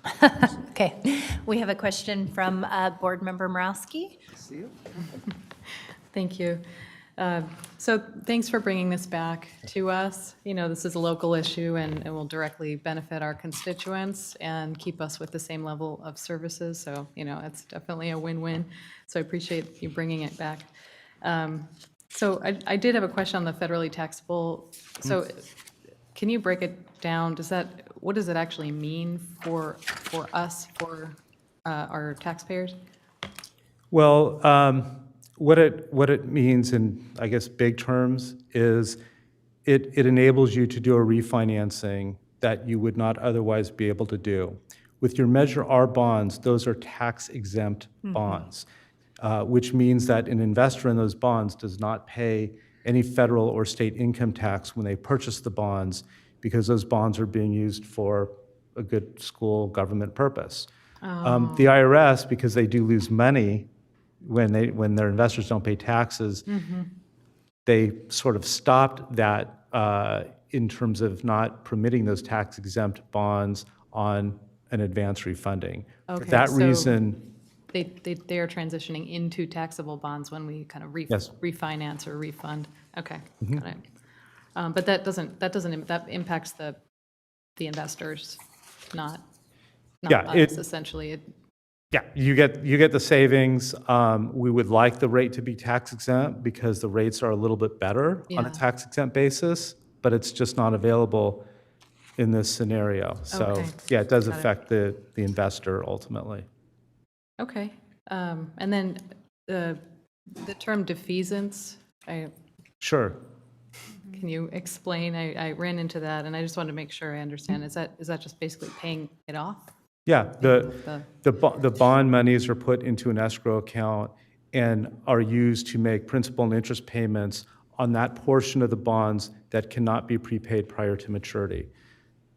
Okay. We have a question from Board Member Morowski. Thank you. So thanks for bringing this back to us. You know, this is a local issue and it will directly benefit our constituents and keep us with the same level of services. So, you know, it's definitely a win-win. So I appreciate you bringing it back. So I did have a question on the federally taxable. So can you break it down? What does it actually mean for us, for our taxpayers? Well, what it means in, I guess, big terms is it enables you to do a refinancing that you would not otherwise be able to do. With your Measure R bonds, those are tax-exempt bonds, which means that an investor in those bonds does not pay any federal or state income tax when they purchase the bonds, because those bonds are being used for a good school government purpose. The IRS, because they do lose money when their investors don't pay taxes, they sort of stopped that in terms of not permitting those tax-exempt bonds on an advance refunding. For that reason, they are transitioning into taxable bonds when we kind of refinance or refund. Okay, got it. But that impacts the investors, not us, essentially. Yeah, you get the savings. We would like the rate to be tax exempt because the rates are a little bit better on a tax exempt basis, but it's just not available in this scenario. So yeah, it does affect the investor ultimately. Okay, and then the term defeasance. Sure. Can you explain? I ran into that, and I just wanted to make sure I understand. Is that just basically paying it off? Yeah, the bond monies are put into an escrow account and are used to make principal and interest payments on that portion of the bonds that cannot be prepaid prior to maturity.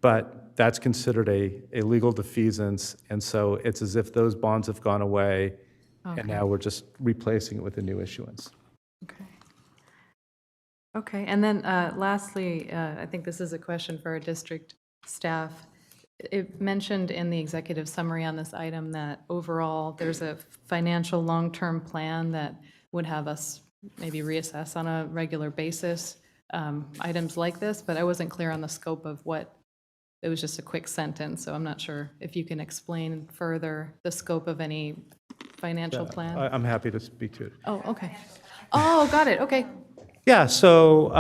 But that's considered a legal defeasance, and so it's as if those bonds have gone away, and now we're just replacing it with a new issuance. Okay, and then lastly, I think this is a question for our district staff. It mentioned in the executive summary on this item that overall there's a financial long-term plan that would have us maybe reassess on a regular basis items like this, but I wasn't clear on the scope of what, it was just a quick sentence, so I'm not sure if you can explain further the scope of any financial plan. I'm happy to speak to it. Oh, okay. Oh, got it, okay. Yeah, so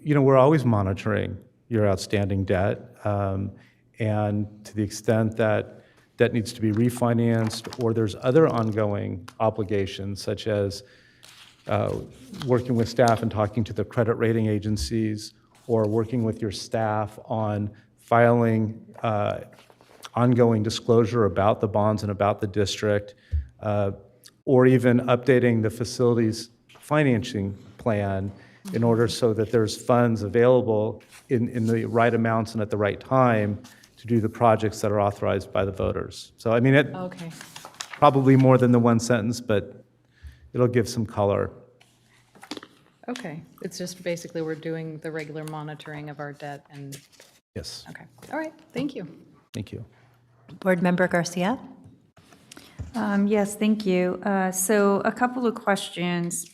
we're always monitoring your outstanding debt. And to the extent that debt needs to be refinanced or there's other ongoing obligations, such as working with staff and talking to the credit rating agencies, or working with your staff on filing ongoing disclosure about the bonds and about the district, or even updating the facilities financing plan in order so that there's funds available in the right amounts and at the right time to do the projects that are authorized by the voters. So, I mean, it probably more than the one sentence, but it'll give some color. Okay, it's just basically we're doing the regular monitoring of our debt and. Yes. Okay, all right, thank you. Thank you. Board Member Garcia? Yes, thank you. So a couple of questions.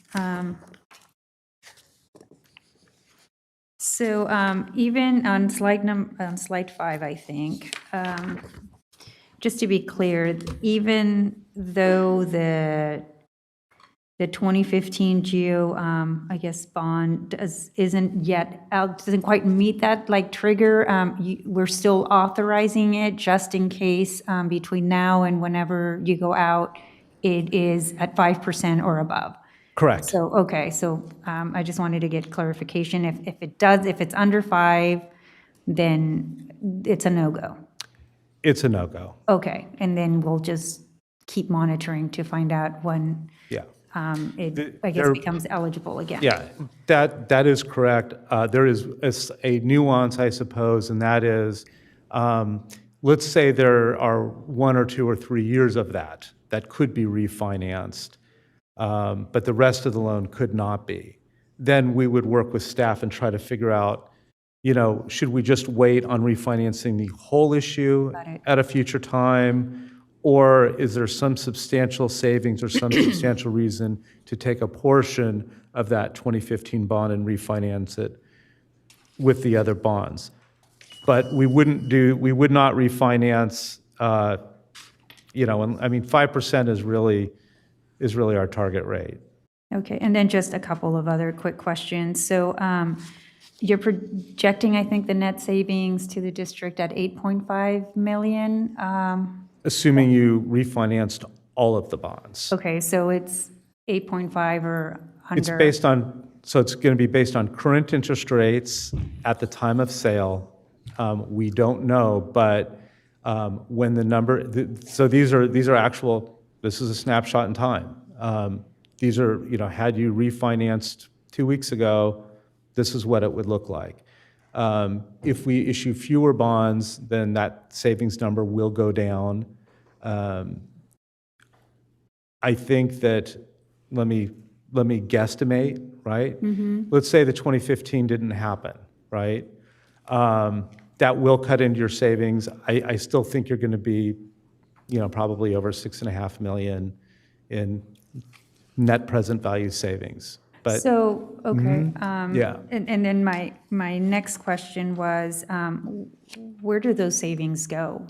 Even on slide 5, I think, just to be clear, even though the 2015 GEO, I guess, bond isn't yet out, doesn't quite meet that trigger, we're still authorizing it just in case between now and whenever you go out, it is at 5% or above. Correct. So, okay, so I just wanted to get clarification. If it's under 5, then it's a no-go. It's a no-go. Okay, and then we'll just keep monitoring to find out when it, I guess, becomes eligible again. Yeah, that is correct. There is a nuance, I suppose, and that is, let's say there are 1 or 2 or 3 years of that could be refinanced, but the rest of the loan could not be. Then we would work with staff and try to figure out, should we just wait on refinancing the whole issue at a future time, Or is there some substantial savings or some substantial reason to take a portion of that 2015 bond and refinance it with the other bonds? But we would not refinance, and I mean, 5% is really our target rate. Okay, and then just a couple of other quick questions. So you're projecting, I think, the net savings to the district at 8.5 million. Assuming you refinanced all of the bonds. Okay, so it's 8.5 or under? It's based on, so it's going to be based on current interest rates at the time of sale. We don't know, but when the number, so these are actual, this is a snapshot in time. These are, had you refinanced 2 weeks ago, this is what it would look like. If we issue fewer bonds, then that savings number will go down. I think that, let me guesstimate, right? Mm-hmm. Let's say the 2015 didn't happen, right? That will cut into your savings. I still think you're going to be, probably over 6.5 million in net present value savings. But So, okay. Yeah. And then my next question was, where do those savings go?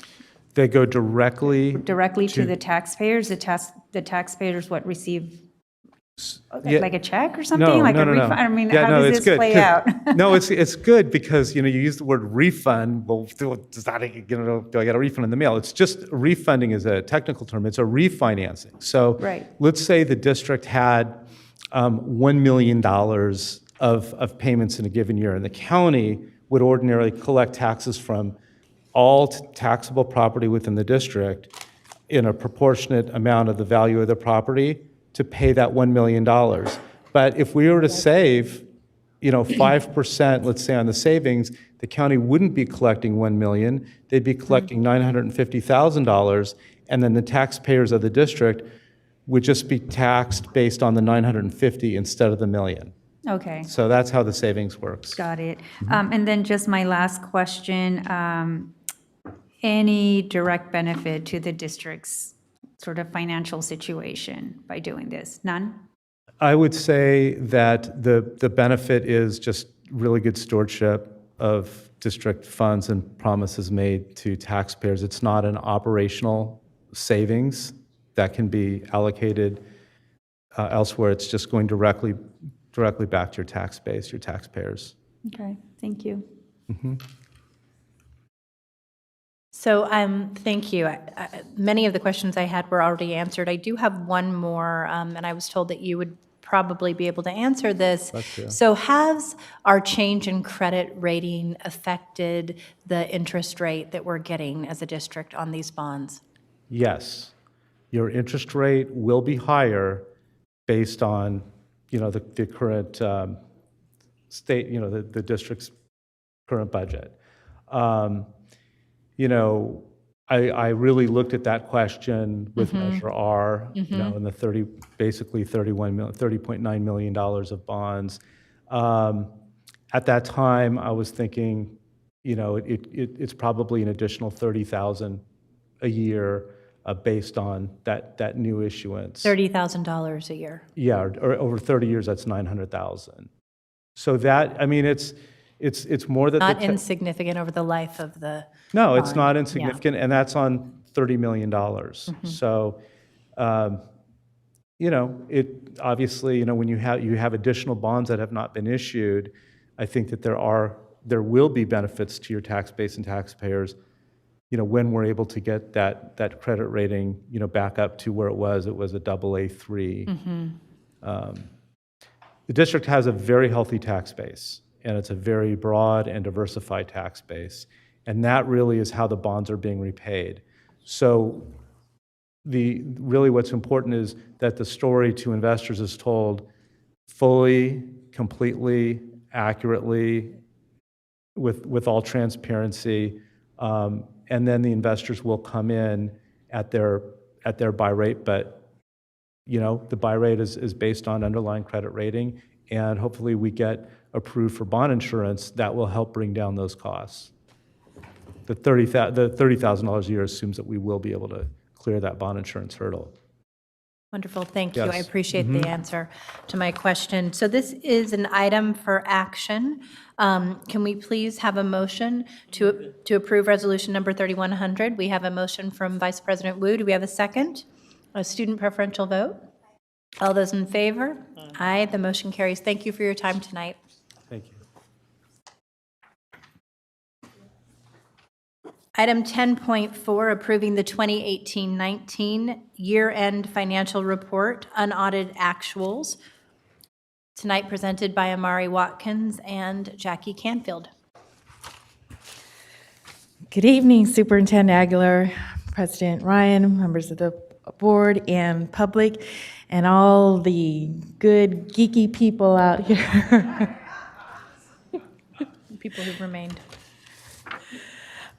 they go directly To the taxpayers? The taxpayers what, receive Yeah. like a check or something? Like a refund? I mean, Yeah, how no, does it's this good, play 'cause- out? No, it's good because, you use the word refund. Well, does that, do I get a refund in the mail? It's just, refunding is a technical term. It's a refinancing. So Right. let's say the district had $1 million of payments in a given year, and the county would ordinarily collect taxes from all taxable property within the district in a proportionate amount of the value of the property to pay that $1 million. But if we were to save, 5%, let's say, on the savings, the county wouldn't be collecting $1 million, they'd be collecting $950,000, and then the taxpayers of the district would just be taxed based on the 950 instead of the million. Okay. So that's how the savings works. Got it. And then just my last question, any direct benefit to the district's sort of financial situation by doing this? None? I would say that the benefit is just really good stewardship of district funds and promises made to taxpayers. It's not an operational savings that can be allocated elsewhere. It's just going directly back to your tax base, your taxpayers. Okay, thank you. So thank you. Many of the questions I had were already answered. I do have one more, and I was told that you would probably be able to answer this. Let's do. So has our change in credit rating affected the interest rate that we're getting as a district on these bonds? Yes, your interest rate will be higher based on, the current state, the district's current budget. I really looked at that question with Measure R, in the basically $30.9 million of bonds. At that time, I was thinking, it's probably an additional $30,000 a year based on that new issuance. $30,000 a year. Yeah, or over 30 years, that's $900,000. So that, it's more than Not insignificant over the life of the No, it's bond. not Yeah. insignificant, and that's on $30 million. So, it obviously, when you have additional bonds that have not been issued, I think that there will be benefits to your tax base and taxpayers, when we're able to get that credit rating, back up to where it was a AA3. The district has a very healthy tax base, and it's a very broad and diversified tax base. And that really is how the bonds are being repaid. So really what's important is that the story to investors is told fully, completely, accurately, with all transparency. And then the investors will come in at their buy rate, but the buy rate is based on underlying credit rating, and hopefully we get approved for bond insurance that will help bring down those costs. The $30,000 a year assumes that we will be able to clear that bond insurance hurdle. Wonderful, thank you. I Yes. appreciate the answer to my question. So this is an item for action. Can we please have a motion to approve resolution number 3100? We have a motion from Vice President Wu. Do we have a second? A student preferential vote? All those in favor? Aye, the motion carries. Thank you for your time tonight. Thank you. Item 10.4, approving the 2018-19 year-end financial report, unaudited actuals. Tonight presented by Amari Watkins and Jackie Canfield. Good evening, Superintendent Aguilar, President Ryan, members of the board and public, and all the good geeky people out here. People who've remained.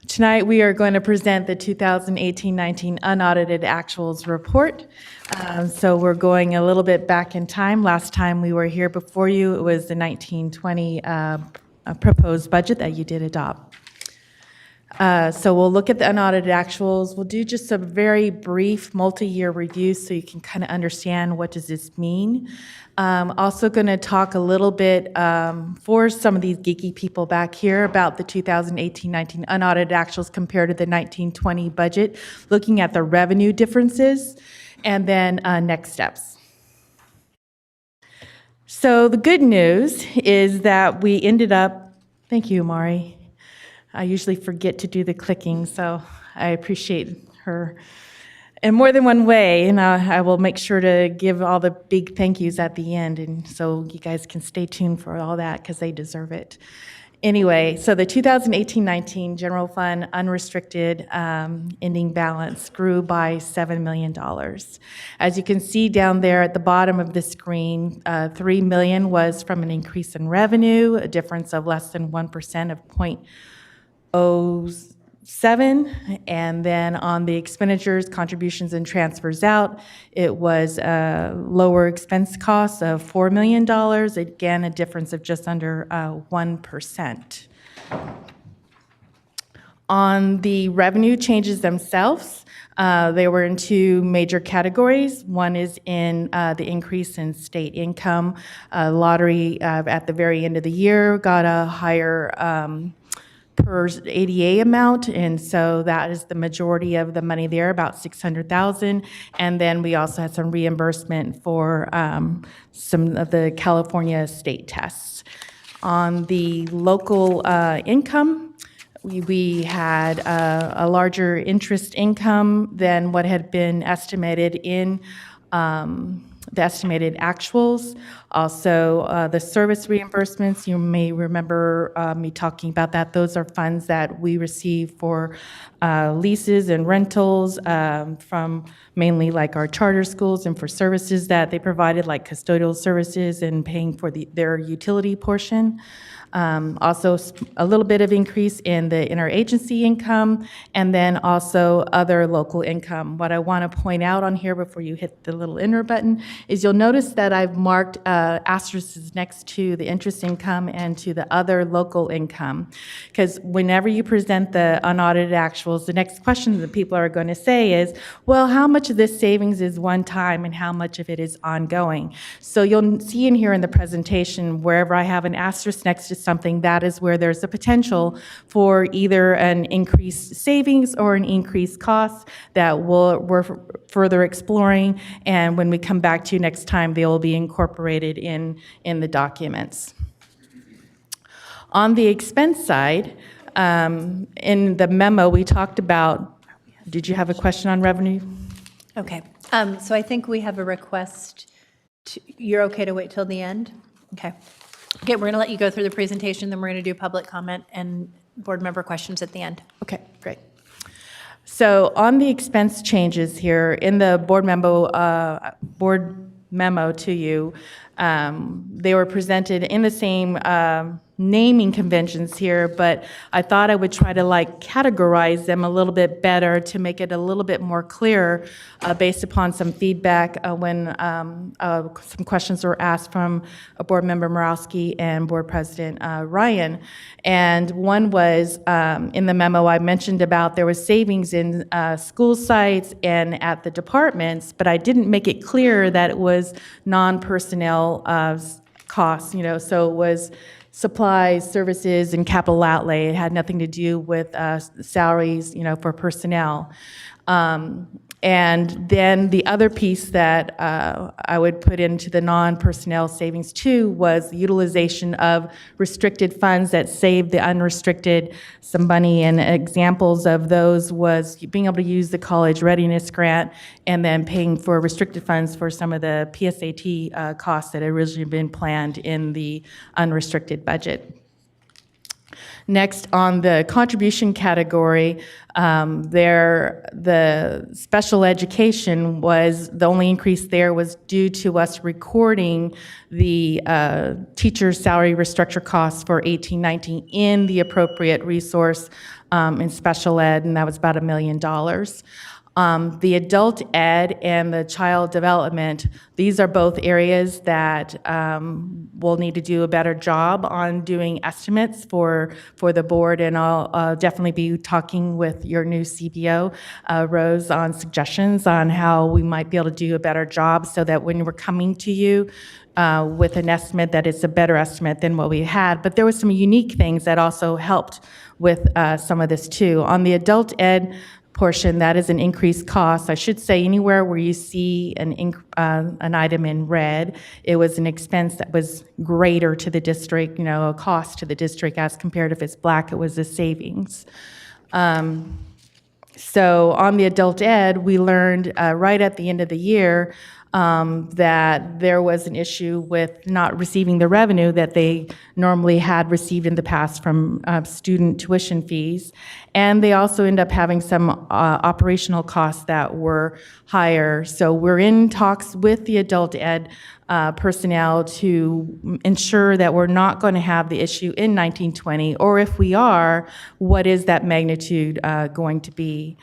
Tonight, we are going to present the 2018-19 unaudited actuals report. So we're going a little bit back in time. Last time we were here before you, it was the 1920 proposed budget that you did adopt. So we'll look at the unaudited actuals. We'll do just a very brief multi-year review so you can kind of understand what does this mean. Also going to talk a little bit for some of these geeky people back here about the 2018-19 unaudited actuals compared to the 1920 budget, looking at the revenue differences, and then next steps. So the good news is that we ended up, thank you, Mari. I usually forget to do the clicking, so I appreciate her in more than one way, and I will make sure to give all the big thank yous at the end, and so you guys can stay tuned for all that because they deserve it. Anyway, so the 2018-19 general fund unrestricted ending balance grew by $7 million. As you can see down there at the bottom of the screen, $3 million was from an increase in revenue, a difference of less than 1% of 0.07, and then on the expenditures, contributions, and transfers out, it was lower expense costs of $4 million, again, a difference of just under 1%. On the revenue changes themselves, they were in two major categories. One is in the increase in state income. Lottery at the very end of the year got a higher per ADA amount, and so that is the majority of the money there, about $600,000. And then we also had some reimbursement for some of the California state tests. On the local income, we had a larger interest income than what had been estimated in the estimated actuals. Also, the service reimbursements, you may remember me talking about that. Those are funds that we receive for leases and rentals from mainly like our charter schools and for services that they provided, like custodial services and paying for their utility portion. Also, a little bit of increase in the interagency income, and then also other local income. What I want to point out on here before you hit the little enter button is you'll notice that I've marked asterisks next to the interest income and to the other local income. Because whenever you present the unaudited actuals, the next question that people are going to say is, well, how much of this savings is one time and how much of it is ongoing? So you'll see in here in the presentation, wherever I have an asterisk next to something, that is where there's a potential for either an increased savings or an increased cost that we're further exploring, and when we come back to you next time, they will be incorporated in the documents. On the expense side, in the memo we talked about, did you have a question on revenue? Okay, so I think we have a request. You're okay to wait till the end? Okay. Okay, we're going to let you go through the presentation, then we're going to do public comment and board member questions at the end. Okay, great. So on the expense changes here, in the board memo to you, They were presented in the same naming conventions here, but I thought I would try to categorize them a little bit better to make it a little bit more clear based upon some feedback when some questions were asked from Board Member Morowski and Board President Ryan. And one was in the memo I mentioned about there was savings in school sites and at the departments, but I didn't make it clear that it was non-personnel costs, so it was supplies, services, and capital outlay. It had nothing to do with salaries, for personnel. And then the other piece that I would put into the non-personnel savings too was the utilization of restricted funds that saved the unrestricted some money. And examples of those was being able to use the college readiness grant and then paying for restricted funds for some of the PSAT costs that had originally been planned in the unrestricted budget. Next, on the contribution category, the special education was, the only increase there was due to us recording the teacher salary restructure costs for 18-19 in the appropriate resource in special ed, and that was about $1 million. The adult ed and the child development, these are both areas that we'll need to do a better job on doing estimates for the board, and I'll definitely be talking with your new CBO, Rose, on suggestions on how we might be able to do a better job so that when we're coming to you with an estimate that it's a better estimate than what we had. But there were some unique things that also helped with some of this too. On the adult ed portion, that is an increased cost. I should say anywhere where you see an item in red, it was an expense that was greater to the district, a cost to the district as compared if it's black, it was a savings. So on the adult ed, we learned right at the end of the year that there was an issue with not receiving the revenue that they normally had received in the past from student tuition fees. And they also end up having some operational costs that were higher. So we're in talks with the adult ed personnel to ensure that we're not going to have the issue in 1920, or if we are, what is that magnitude going to be?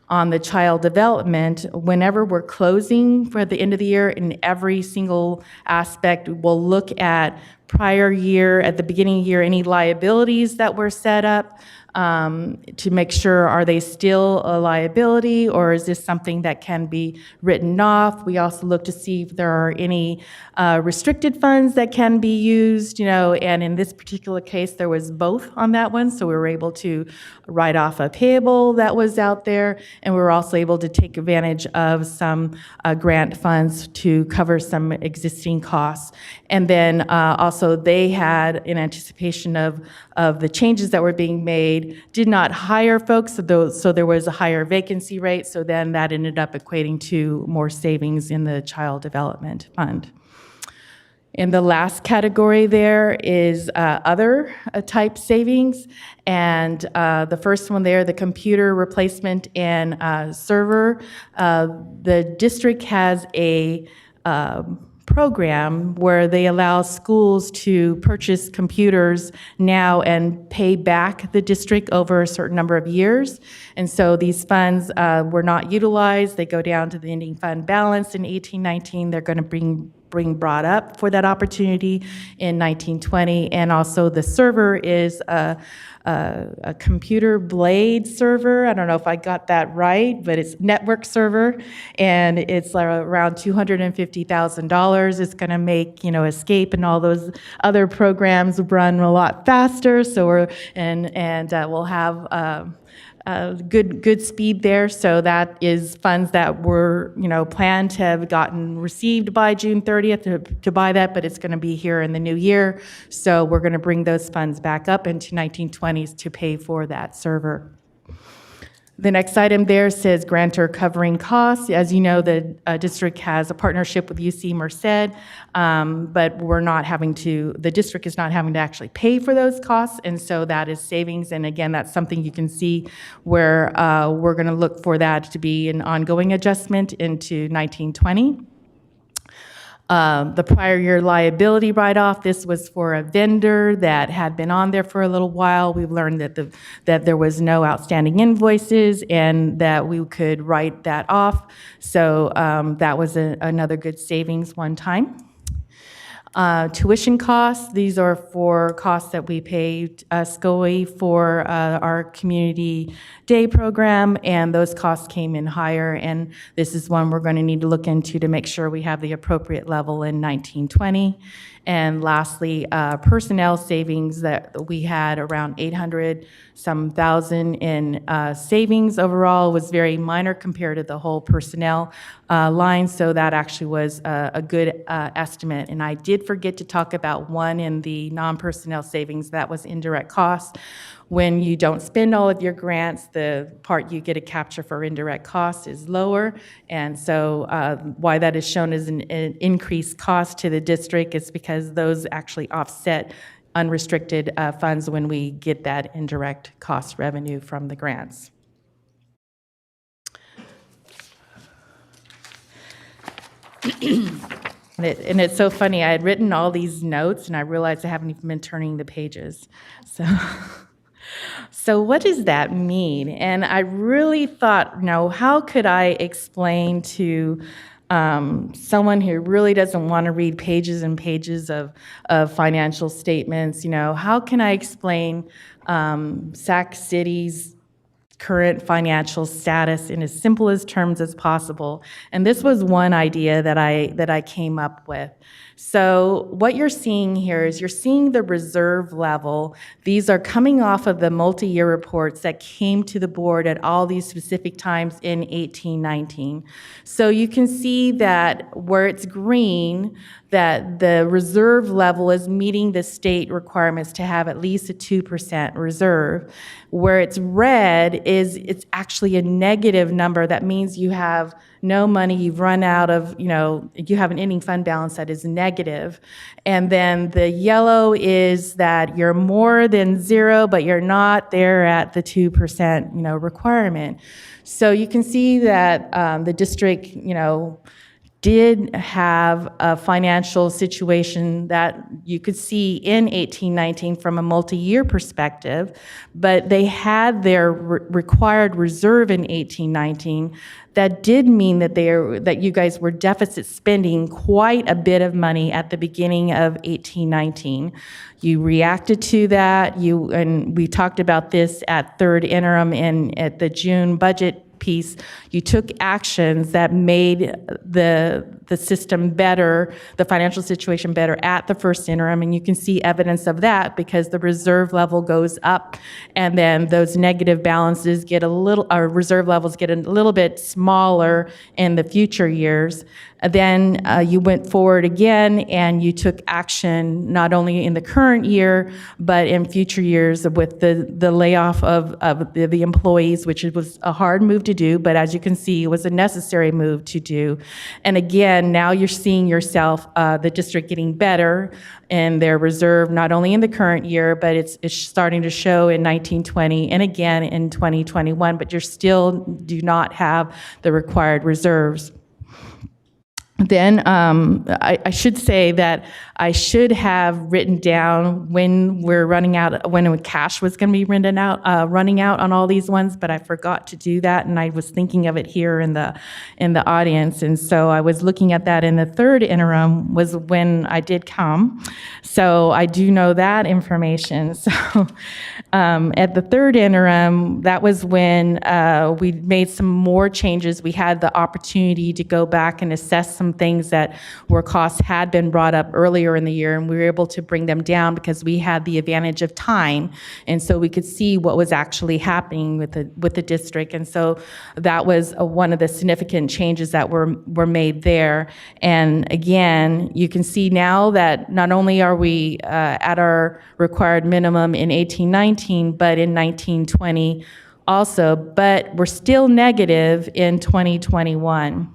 On the child development, whenever we're closing for the end of the year, in every single aspect, we'll look at prior year, at the beginning of the year, any liabilities that were set up to make sure, are they still a liability, or is this something that can be written off? We also look to see if there are any restricted funds that can be used, and in this particular case, there was both on that one, so we were able to write off a payable that was out there, and we were also able to take advantage of some grant funds to cover some existing costs. And then also they had, in anticipation of the changes that were being made, did not hire folks, so there was a higher vacancy rate, so then that ended up equating to more savings in the child development fund. In the last category there is other type savings, and the first one there, the computer replacement and server. The district has a program where they allow schools to purchase computers now and pay back the district over a certain number of years. And so these funds were not utilized. They go down to the ending fund balance in 18-19. They're going to bring brought up for that opportunity in 1920. And also the server is a computer blade server. I don't know if I got that right, but it's network server, and it's around $250,000. It's going to make Escape and all those other programs run a lot faster. So we'll have good speed there. So that is funds that were planned to have gotten received by June 30th to buy that, but it's going to be here in the new year. So we're going to bring those funds back up into 1920s to pay for that server. The next item there says grantor covering costs. As you know, the district has a partnership with UC Merced, but the district is not having to actually pay for those costs, and so that is savings. And again, that's something you can see where we're going to look for that to be an ongoing adjustment into 1920. The prior year liability write-off, this was for a vendor that had been on there for a little while. We've learned that there was no outstanding invoices and that we could write that off. So that was another good savings one time. Tuition costs, these are for costs that we paid SCOE for our community day program, and those costs came in higher, and this is one we're going to need to look into to make sure we have the appropriate level in 1920. And lastly, personnel savings that we had around 800-some-thousand in savings overall was very minor compared to the whole personnel line, so that actually was a good estimate. And I did forget to talk about one in the non-personnel savings, that was indirect costs. When you don't spend all of your grants, the part you get to capture for indirect costs is lower. And so why that is shown as an increased cost to the district is because those actually offset unrestricted funds when we get that indirect cost revenue from the grants. And it's so funny, I had written all these notes and I realized I haven't even been turning the pages. So what does that mean? And I really thought, how could I explain to someone who really doesn't want to read pages and pages of financial statements, how can I explain Sac City's current financial status in as simple as terms as possible? And this was one idea that I came up with. So what you're seeing here is you're seeing the reserve level. These are coming off of the multi-year reports that came to the board at all these specific times in 1819. So you can see that where it's green, that the reserve level is meeting the state requirements to have at least a 2% reserve. Where it's red is it's actually a negative number. That means you have no money, you've run out of, you have an ending fund balance that is negative. And then the yellow is that you're more than zero, but you're not there at the 2%, requirement. So you can see that the district, did have a financial situation that you could see in 1819 from a multi-year perspective, but they had their required reserve in 1819. That did mean that you guys were deficit spending quite a bit of money at the beginning of 1819. You reacted to that, and we talked about this at third interim and at the June budget piece. You took actions that made the system better, the financial situation better at the first interim, and you can see evidence of that because the reserve level goes up, and then those negative balances get our reserve levels get a little bit smaller in the future years. Then you went forward again and you took action not only in the current year, but in future years with the layoff of the employees, which was a hard move to do, but as you can see, it was a necessary move to do. And again, now you're seeing yourself, the district getting better in their reserve, not only in the current year, but it's starting to show in 1920 and again in 2021, but you still do not have the required reserves. Then I should say that I should have written down when cash was going to be running out on all these ones, but I forgot to do that, and I was thinking of it here in the audience, and so I was looking at that in the third interim was when I did come, so I do know that information. So at the third interim, that was when we made some more changes. We had the opportunity to go back and assess some things that where costs had been brought up earlier in the year, and we were able to bring them down because we had the advantage of time, and so we could see what was actually happening with the district, and so that was one of the significant changes that were made there. And again, you can see now that not only are we at our required minimum in 1819, but in 1920 also, but we're still negative in 2021.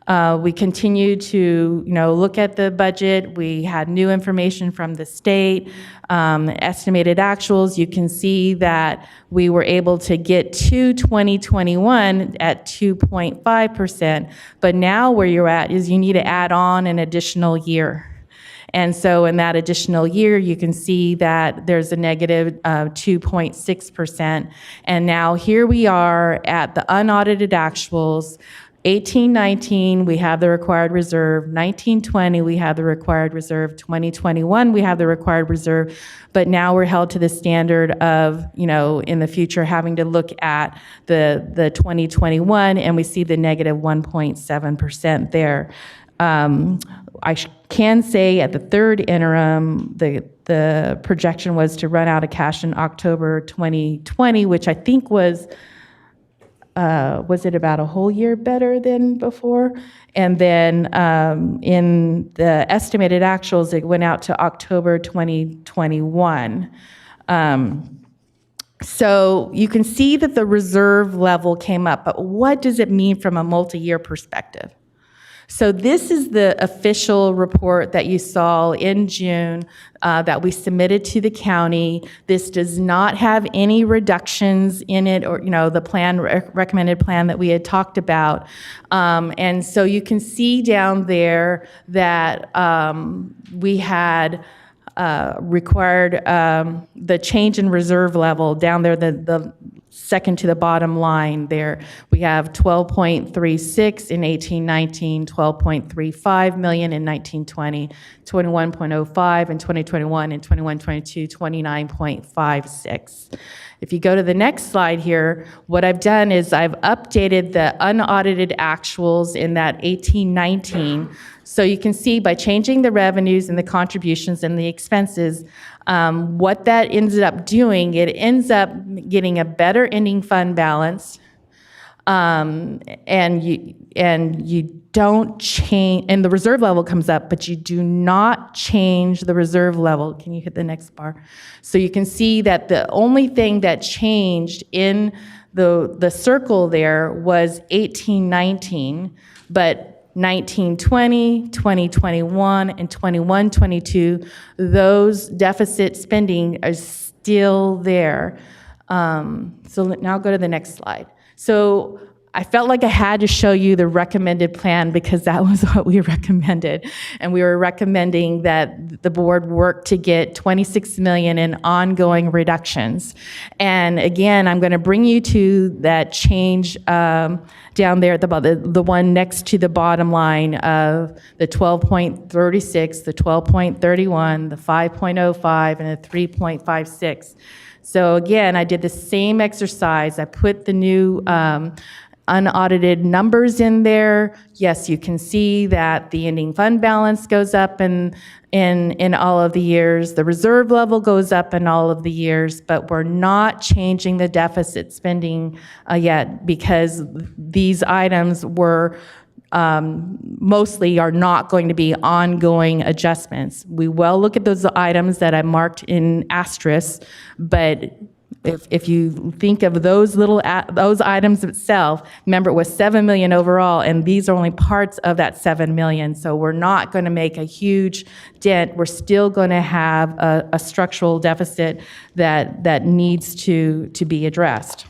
We continue to, look at the budget. We had new information from the state, estimated actuals. You can see that we were able to get to 2021 at 2.5%, but now where you're at is you need to add on an additional year. And so in that additional year, you can see that there's a negative 2.6%. And now here we are at the unaudited actuals. 18-19, we have the required reserve. 19-20, we have the required reserve. 2021, we have the required reserve. But now we're held to the standard of, in the future, having to look at the 2021, and we see the negative 1.7% there. I can say at the third interim, the projection was to run out of cash in October 2020, which I think was it about a whole year better than before? And then in the estimated actuals, it went out to October 2021. So you can see that the reserve level came up, but what does it mean from a multi-year perspective? So this is the official report that you saw in June that we submitted to the county. This does not have any reductions in it, or the plan, recommended plan that we had talked about. And so you can see down there that we had required the change in reserve level down there, the second to the bottom line there. We have 12.36 in 18-19, 12.35 million in 19-20, 21.05 in 2021, and 21-22, 29.56. If you go to the next slide here, what I've done is I've updated the unaudited actuals in that 18-19. So you can see by changing the revenues and the contributions and the expenses, what that ends up doing, it ends up getting a better ending fund balance, and you don't change, and the reserve level comes up, but you do not change the reserve level. Can you hit the next bar? So you can see that the only thing that changed in the circle there was 18-19, but 19-20, 20-21, and 21-22, those deficit spending are still there. So now go to the next slide. So I felt like I had to show you the recommended plan because that was what we recommended. And we were recommending that the board work to get 26 million in ongoing reductions. And again, I'm going to bring you to that change down there at the one next to the bottom line of the 12.36, the 12.31, the 5.05, and the 3.56. So again, I did the same exercise. I put the new unaudited numbers in there. Yes, you can see that the ending fund balance goes up in all of the years. The reserve level goes up in all of the years, but we're not changing the deficit spending yet because these items were mostly are not going to be ongoing adjustments. We will look at those items that I marked in asterisk, but if you think of those those items itself, remember it was 7 million overall, and these are only parts of that 7 million. So we're not going to make a huge dent. We're still going to have a structural deficit that needs to be addressed.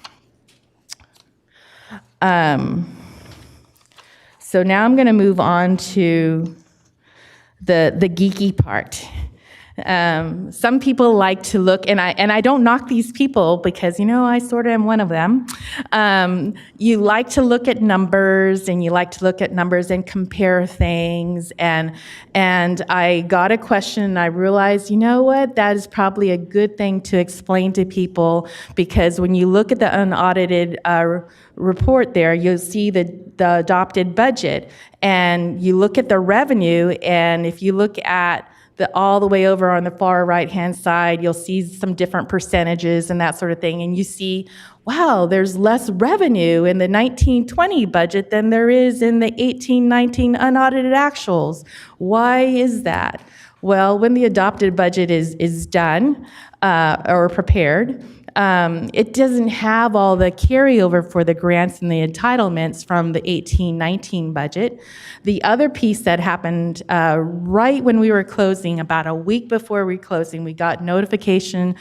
So now I'm going to move on to the geeky part. Some people like to look, and I don't knock these people because, I sort of am one of them. You like to look at numbers, and you like to look at numbers and compare things. And I got a question, and I realized, that is probably a good thing to explain to people, because when you look at the unaudited report there, you'll see the adopted budget, and you look at the revenue, and if you look at all the way over on the far right-hand side, you'll see some different percentages and that sort of thing. And you see, wow, there's less revenue in the 19-20 budget than there is in the 18-19 unaudited actuals. Why is that? Well, when the adopted budget is done or prepared, it doesn't have all the carryover for the grants and the entitlements from the 18-19 budget. The other piece that happened right when we were closing, about a week before we closing, we got notification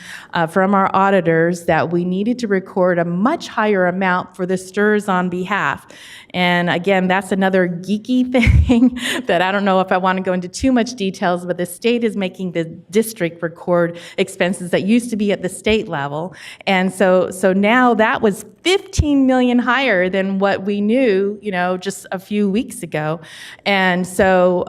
from our auditors that we needed to record a much higher amount for the STRS on behalf. And again, that's another geeky thing that I don't know if I want to go into too much details, but the state is making the district record expenses that used to be at the state level. And so now that was 15 million higher than what we knew, just a few weeks ago. And so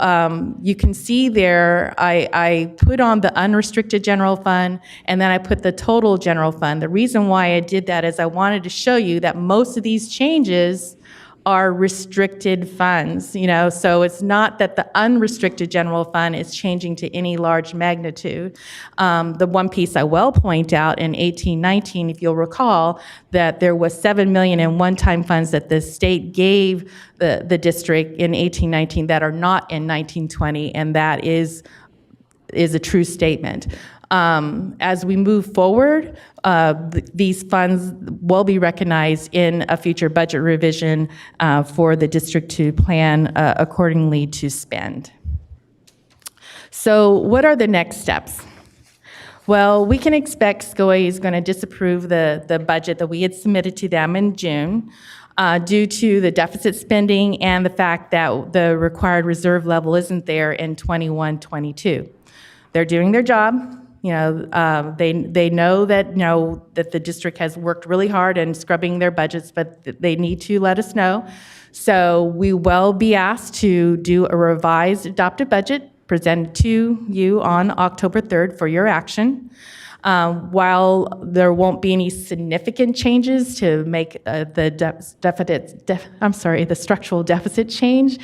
you can see there, I put on the unrestricted general fund, and then I put the total general fund. The reason why I did that is I wanted to show you that most of these changes are restricted funds, so it's not that the unrestricted general fund is changing to any large magnitude. The one piece I will point out in 18-19, if you'll recall, that there was $7 million in one-time funds that the state gave the district in 18-19 that are not in 19-20, and that is a true statement. As we move forward, these funds will be recognized in a future budget revision for the district to plan accordingly to spend. So what are the next steps? Well, we can expect SCOE is going to disapprove the budget that we had submitted to them in June due to the deficit spending and the fact that the required reserve level isn't there in 21-22. They're doing their job. They know that the district has worked really hard in scrubbing their budgets, but they need to let us know. So we will be asked to do a revised adopted budget presented to you on October 3rd for your action. While there won't be any significant changes to make the structural deficit change,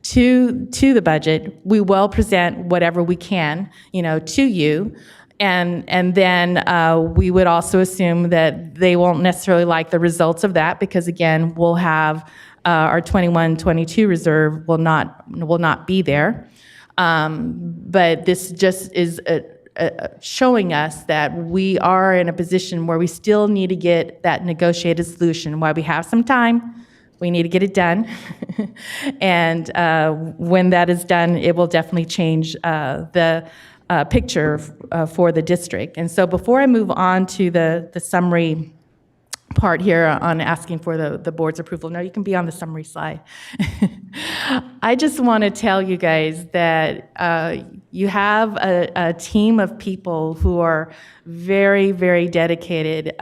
to the budget, we will present whatever we can, to you. And then we would also assume that they won't necessarily like the results of that because, again, we'll have our 21-22 reserve will not be there. But this just is showing us that we are in a position where we still need to get that negotiated solution. While we have some time, we need to get it done. And when that is done, it will definitely change the picture for the district. And so before I move on to the summary part here on asking for the board's approval, no, you can be on the summary slide. I just want to tell you guys that you have a team of people who are very, very dedicated.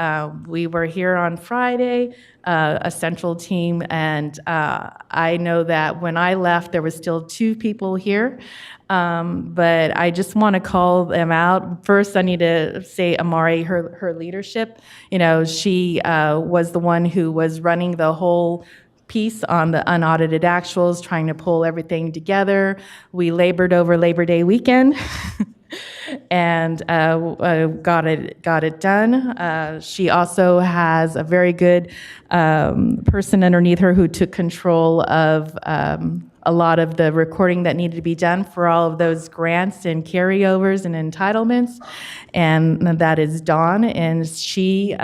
We were here on Friday, a central team, and I know that when I left, there was still 2 people here. But I just want to call them out. First, I need to say Amari, her leadership. She was the one who was running the whole piece on the unaudited actuals, trying to pull everything together. We labored over Labor Day weekend. And got it done. She also has a very good person underneath her who took control of a lot of the recording that needed to be done for all of those grants and carryovers and entitlements, and that is Dawn, and she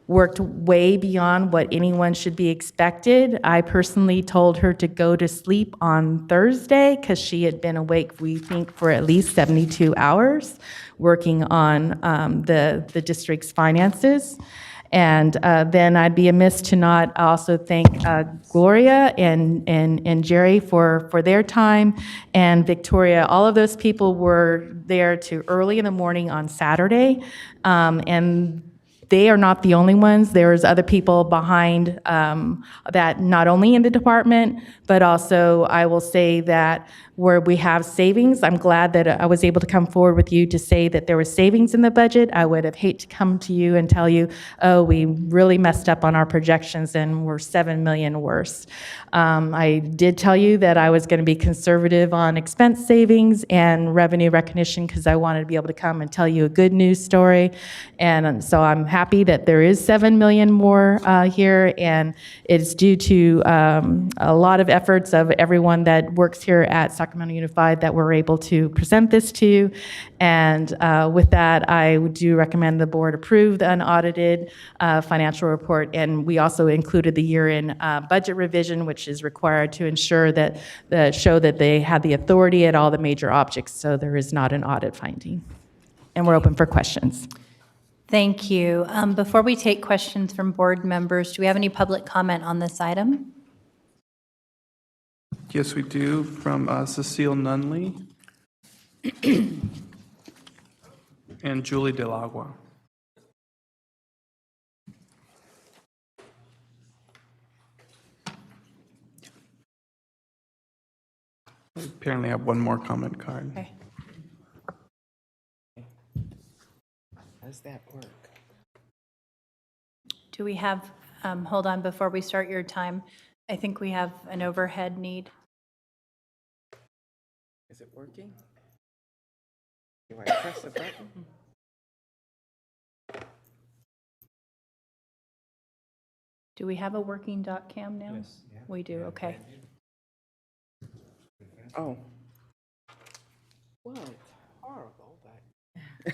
worked way beyond what anyone should be expected. I personally told her to go to sleep on Thursday because she had been awake, we think, for at least 72 hours working on the district's finances. And then I'd be amiss to not also thank Gloria and Jerry for their time, and Victoria. All of those people were there to early in the morning on Saturday, and they are not the only ones. There's other people behind that, not only in the department, but also I will say that where we have savings, I'm glad that I was able to come forward with you to say that there was savings in the budget. I would have hated to come to you and tell you, oh, we really messed up on our projections and we're $7 million worse. I did tell you that I was going to be conservative on expense savings and revenue recognition because I wanted to be able to come and tell you a good news story. And so I'm happy happy that there is 7 million more here, and it's due to a lot of efforts of everyone that works here at Sacramento Unified that we're able to present this to. And with that, I do recommend the board approve the unaudited financial report. And we also included the year-end budget revision, which is required to ensure that show that they have the authority at all the major objects, so there is not an audit finding. And we're open for questions. Thank you. Before we take questions from board members, do we have any public comment on this item? Yes, we do, from Cecile Nunley and Julie Del Agua. We apparently have one more comment card. Okay. How does that work? Do we have, hold on, before we start your time, I think we have an overhead need. Is it working? Do I press the button? Do we have a working dot cam now? Yes. We do, okay. Oh. Well, it's horrible, but.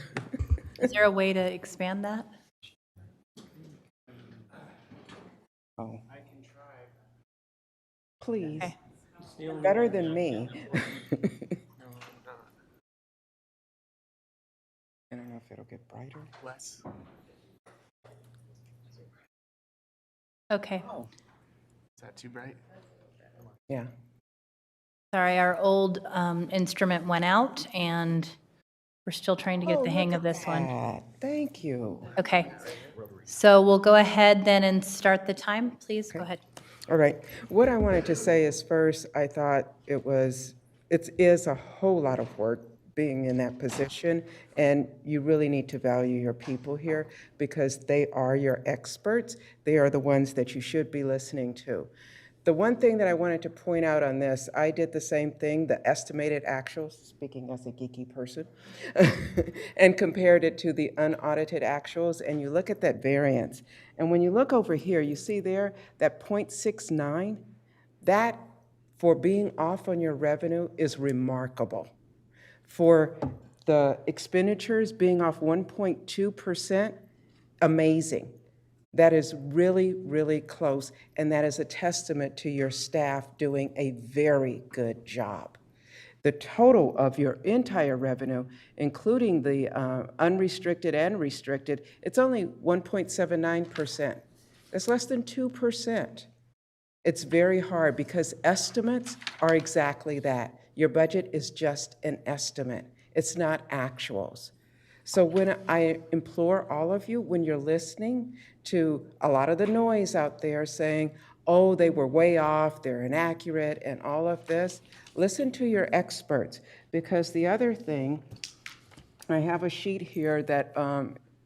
Is there a way to expand that? Oh. I can try. Please. Okay. Better than me. I don't know if it'll get brighter. Less. Okay. Oh. Is that too bright? Yeah. Sorry, our old instrument went out, and we're still trying to get the hang of this one. Thank you. Okay. So we'll go ahead then and start the time. Please go ahead. All right. What I wanted to say is first, I thought it is a whole lot of work being in that position, and you really need to value your people here because they are your experts. They are the ones that you should be listening to. The one thing that I wanted to point out on this, I did the same thing, the estimated actuals, speaking as a geeky person, and compared it to the unaudited actuals, and you look at that variance. And when you look over here, you see there that 0.69, that for being off on your revenue is remarkable. For the expenditures being off 1.2%, amazing. That is really, really close, and that is a testament to your staff doing a very good job. The total of your entire revenue, including the unrestricted and restricted, it's only 1.79%. That's less than 2%. It's very hard because estimates are exactly that. Your budget is just an estimate. It's not actuals. So when I implore all of you, when you're listening to a lot of the noise out there saying, oh, they were way off, they're inaccurate, and all of this, listen to your experts. Because the other thing, I have a sheet here that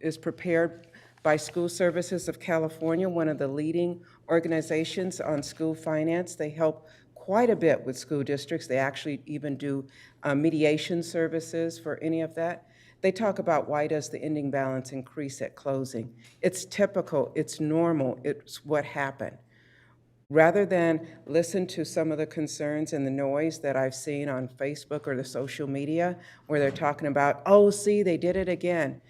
is prepared by School Services of California, one of the leading organizations on school finance. They help quite a bit with school districts. They actually even do mediation services for any of that. They talk about why does the ending balance increase at closing. It's typical, it's normal, it's what happened. Rather than listen to some of the concerns and the noise that I've seen on Facebook or the social media where they're talking about, oh, see, they did it again.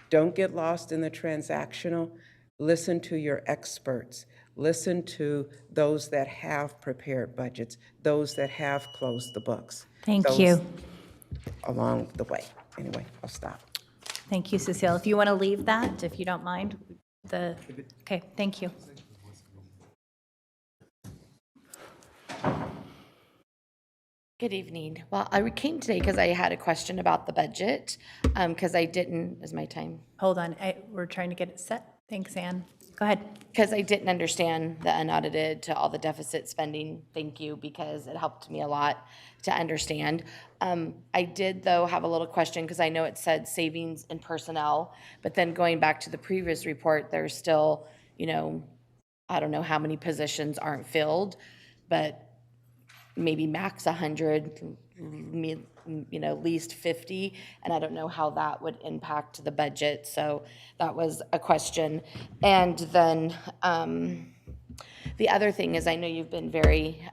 Don't get lost in the transactional. Listen to your experts. Listen to those that have prepared budgets, those that have closed the books. Thank you. Along the way. Anyway, I'll stop. Thank you, Cecile. If you want to leave that, if you don't mind, okay, thank you. Good evening. Well, I came today because I had a question about the budget, because I didn't, is my time? Hold on, we're trying to get it set. Thanks, Ann. Go ahead. Because I didn't understand the unaudited to all the deficit spending. Thank you, because it helped me a lot to understand. I did, though, have a little question because I know it said savings in personnel, but then going back to the previous report, there's still, I don't know how many positions aren't filled, but maybe max 100, least 50, and I don't know how that would impact the budget. So that was a question. And then the other thing is, I know you've been very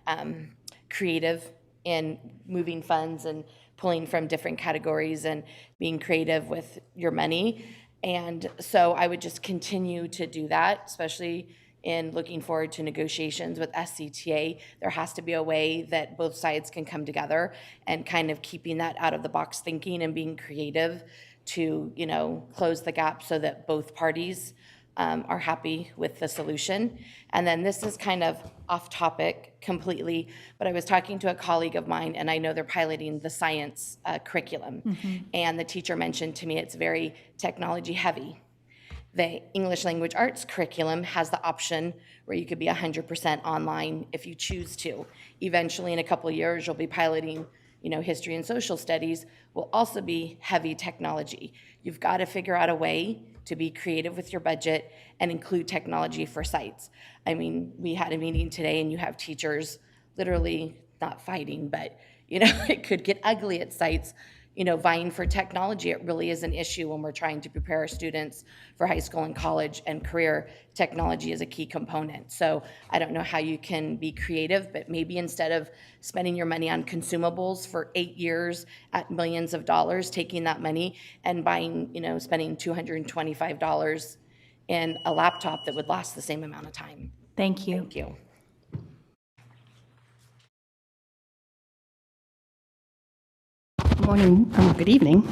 creative in moving funds and pulling from different categories and being creative with your money. And so I would just continue to do that, especially in looking forward to negotiations with SCTA. There has to be a way that both sides can come together, and kind of keeping that out of the box thinking and being creative to, close the gap so that both parties are happy with the solution. And then this is kind of off topic completely, but I was talking to a colleague of mine, and I know they're piloting the science curriculum. And the teacher mentioned to me it's very technology heavy. The English language arts curriculum has the option where you could be 100% online if you choose to. Eventually, in a couple of years, you'll be piloting, history and social studies will also be heavy technology. You've got to figure out a way to be creative with your budget and include technology for sites. I mean, we had a meeting today, and you have teachers literally not fighting, but, it could get ugly at sites, vying for technology. It really is an issue when we're trying to prepare our students for high school and college and career. Technology is a key component. So I don't know how you can be creative, but maybe instead of spending your money on consumables for 8 years at millions of dollars, taking that money and buying, spending $225 in a laptop that would last the same amount of time. Thank you. Thank you. Morning, good evening,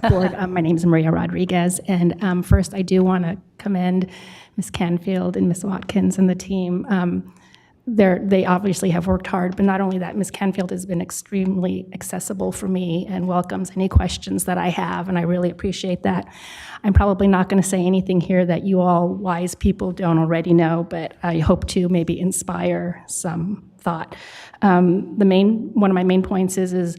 Board. My name is Maria Rodriguez, and first I do want to commend Ms. Canfield and Ms. Watkins and the team. They obviously have worked hard, but not only that, Ms. Canfield has been extremely accessible for me and welcomes any questions that I have, and I really appreciate that. I'm probably not going to say anything here that you all wise people don't already know, but I hope to maybe inspire some thought. One of my main points is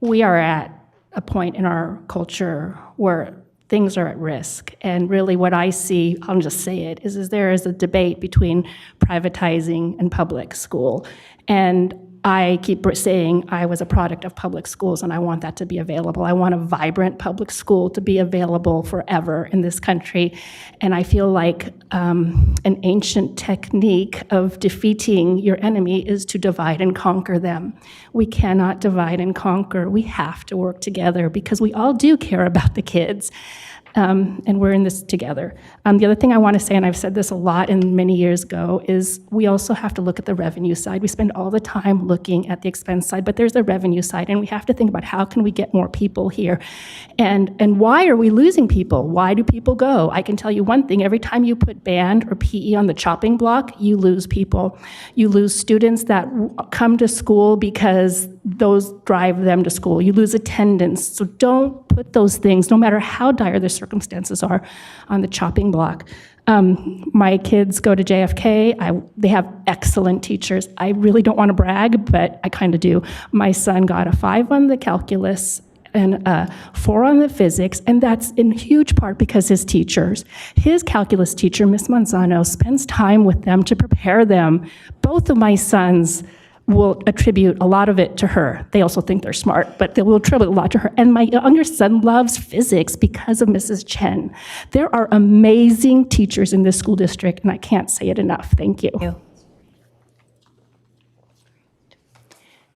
we are at a point in our culture where things are at risk. And really what I see, I'll just say it, is there is a debate between privatizing and public school. And I keep saying I was a product of public schools, and I want that to be available. I want a vibrant public school to be available forever in this country. And I feel like an ancient technique of defeating your enemy is to divide and conquer them. We cannot divide and conquer. We have to work together because we all do care about the kids. And we're in this together. The other thing I want to say, and I've said this a lot and many years ago, is we also have to look at the revenue side. We spend all the time looking at the expense side, but there's the revenue side, and we have to think about how can we get more people here, and why are we losing people? Why do people go? I can tell you one thing: every time you put band or PE on the chopping block, you lose people. You lose students that come to school because those drive them to school. You lose attendance. So don't put those things, no matter how dire the circumstances are, on the chopping block. My kids go to JFK. They have excellent teachers. I really don't want to brag, but I kind of do. My son got a 5 on the calculus and a 4 on the physics, and that's in huge part because his calculus teacher, Miss Manzano, spends time with them to prepare them. Both of my sons will attribute a lot of it to her. They also think they're smart, but they will attribute a lot to her. And my younger son loves physics because of Mrs. Chen. There are amazing teachers in this school district, and I can't say it enough. Thank you.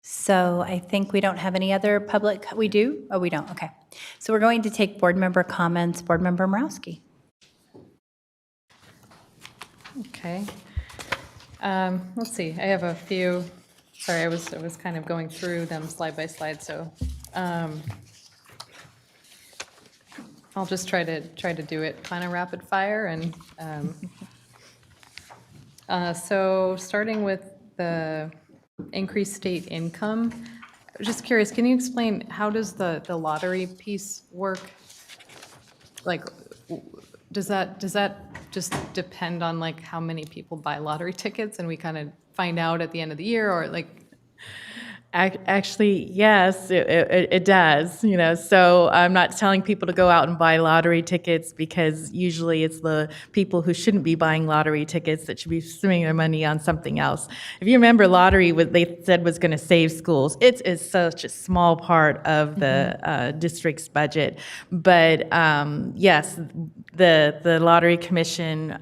So I think we don't have any other public, we do? Oh, we don't, okay. So we're going to take board member comments. Board Member Morowski. Okay. Let's see, I have a few. Sorry, I was kind of going through them slide by slide, so I'll just try to do it kind of rapid fire. And so starting with the increased state income, I was just curious, can you explain how does the lottery piece work? Like, does that just depend on like how many people buy lottery tickets and we kind of find out at the end of the year, or like, Actually, yes, it does, so I'm not telling people to go out and buy lottery tickets because usually it's the people who shouldn't be buying lottery tickets that should be spending their money on something else. If you remember, lottery, what they said was going to save schools. It is such a small part of the district's budget. But yes, the Lottery Commission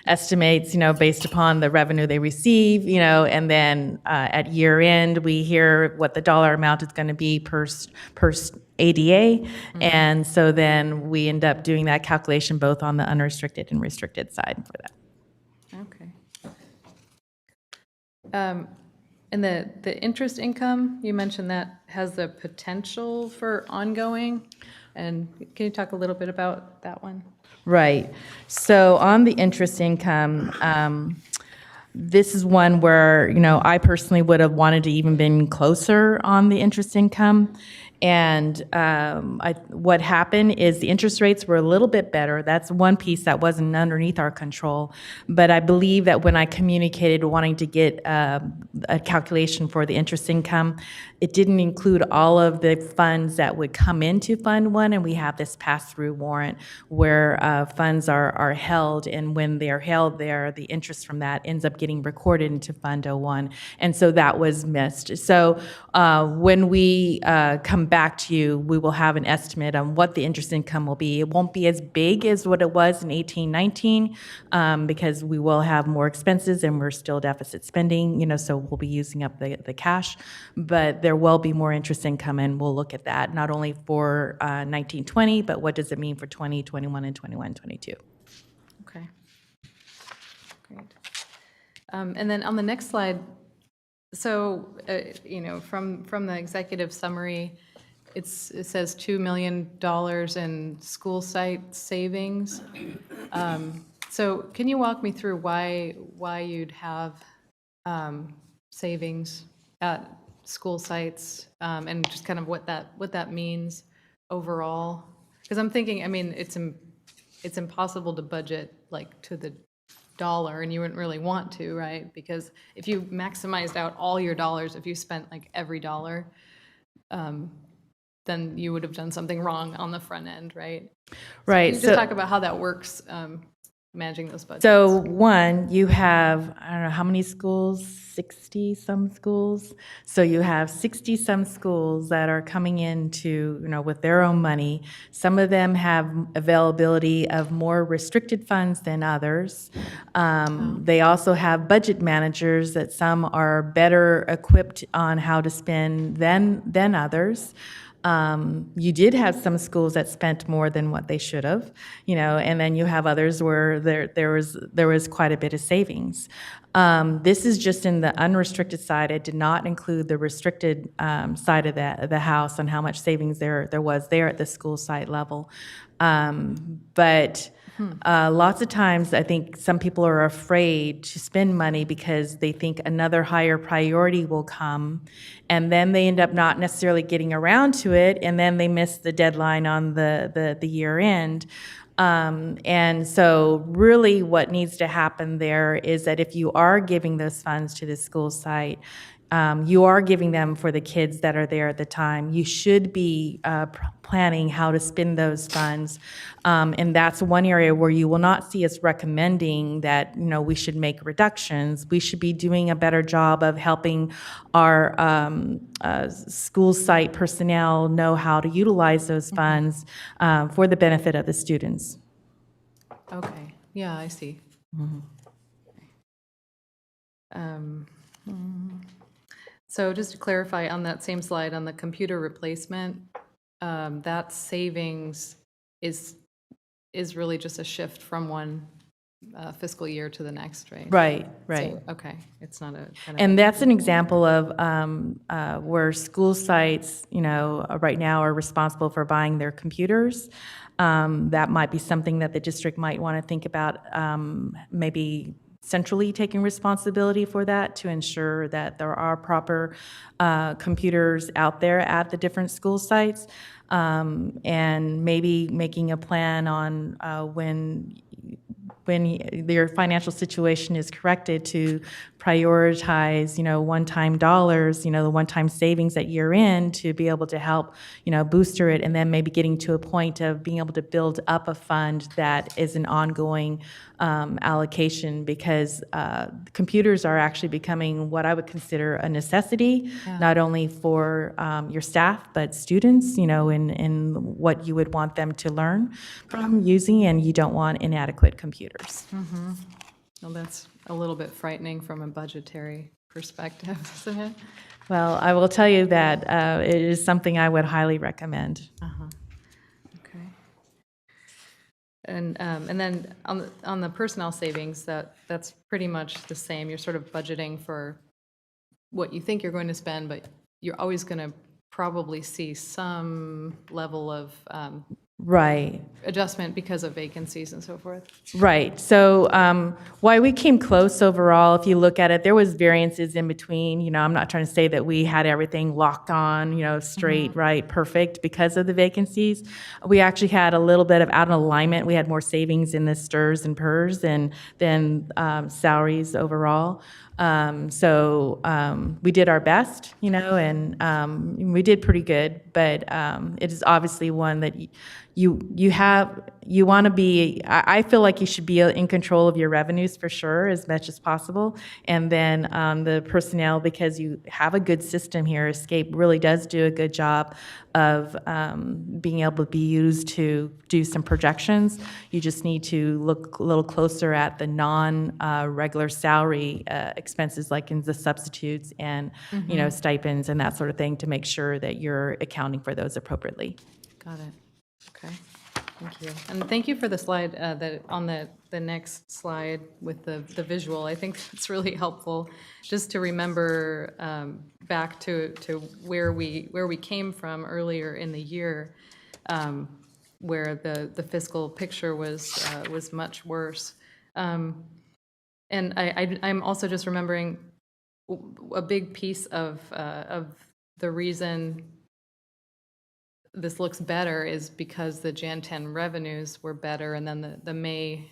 estimates, based upon the revenue they receive, and then at year end, we hear what the dollar amount is going to be per ADA. And so then we end up doing that calculation both on the unrestricted and restricted side for that. Okay. And the interest income, you mentioned that has the potential for ongoing. And can you talk a little bit about that one? Right. So on the interest income, this is one where, I personally would have wanted to even been closer on the interest income. And what happened is the interest rates were a little bit better. That's one piece that wasn't underneath our control. But I believe that when I communicated wanting to get a calculation for the interest income, it didn't include all of the funds that would come into Fund 1, and we have this pass-through warrant where funds are held, and when they're held there, the interest from that ends up getting recorded into Fund 01, and so that was missed. So when we come back to you, we will have an estimate on what the interest income will be. It won't be as big as what it was in 18-19 because we will have more expenses and we're still deficit spending, so we'll be using up the cash, but there will be more interest income, and we'll look at that not only for 19-20, but what does it mean for 20, 21, and 21-22. Okay. Great. And then on the next slide, so, from the executive summary, it says $2 million in school site savings. So can you walk me through why you'd have savings at school sites and just kind of what that means overall? Because I'm thinking, it's impossible to budget like to the dollar, and you wouldn't really want to, right? Because if you maximized out all your dollars, if you spent like every dollar, then you would have done something wrong on the front end, right? Right. Can you just talk about how that works, managing those budgets? So one, you have, I don't know, how many schools? 60-some schools. So you have 60-some schools that are coming into, with their own money. Some of them have availability of more restricted funds than others. They also have budget managers that some are better equipped on how to spend than others. You did have some schools that spent more than what they should have, and then you have others where there was quite a bit of savings. This is just in the unrestricted side. It did not include the restricted side of the house on how much savings there was there at the school site level. But lots of times, I think some people are afraid to spend money because they think another higher priority will come, and then they end up not necessarily getting around to it, and then they miss the deadline on the year end. And so really what needs to happen there is that if you are giving those funds to the school site, you are giving them for the kids that are there at the time. You should be planning how to spend those funds. And that's one area where you will not see us recommending that, we should make reductions. We should be doing a better job of helping our school site personnel know how to utilize those funds for the benefit of the students. Okay. Yeah, I see. So just to clarify on that same slide, on the computer replacement, that savings is really just a shift from one fiscal year to the next, right? Right. So, okay, it's not a kind of. And that's an example of where school sites, right now are responsible for buying their computers. That might be something that the district might want to think about, maybe centrally taking responsibility for that to ensure that there are proper computers out there at the different school sites, and maybe making a plan on when when your financial situation is corrected, to prioritize, one-time dollars, the one-time savings at year end to be able to help, booster it, and then maybe getting to a point of being able to build up a fund that is an ongoing allocation, because computers are actually becoming what I would consider a necessity, not only for your staff, but students, in what you would want them to learn from using, and you don't want inadequate computers. Well, that's a little bit frightening from a budgetary perspective, isn't it? Well, I will tell you that it is something I would highly recommend. Okay. And then on the personnel savings, that's pretty much the same. You're sort of budgeting for what you think you're going to spend, but you're always going to probably see some level of Right. adjustment because of vacancies and so forth. Right. So why we came close overall, if you look at it, there was variances in between. I'm not trying to say that we had everything locked on, straight, right, perfect because of the vacancies. We actually had a little bit of out of alignment. We had more savings in the STRS and PERS than salaries overall. So we did our best, and we did pretty good, but it is obviously one that you want to be, I feel like you should be in control of your revenues for sure, as much as possible. And then the personnel, because you have a good system here, Escape really does do a good job of being able to be used to do some projections. You just need to look a little closer at the non-regular salary expenses, like in the substitutes and, stipends and that sort of thing, to make sure that you're accounting for those appropriately. Got it. Okay. Thank you. And thank you for the slide that on the next slide with the visual. I think that's really helpful just to remember back to where we came from earlier in the year, where the fiscal picture was much worse. And I'm also just remembering a big piece of the reason this looks better is because the Jan 10 revenues were better, and then the May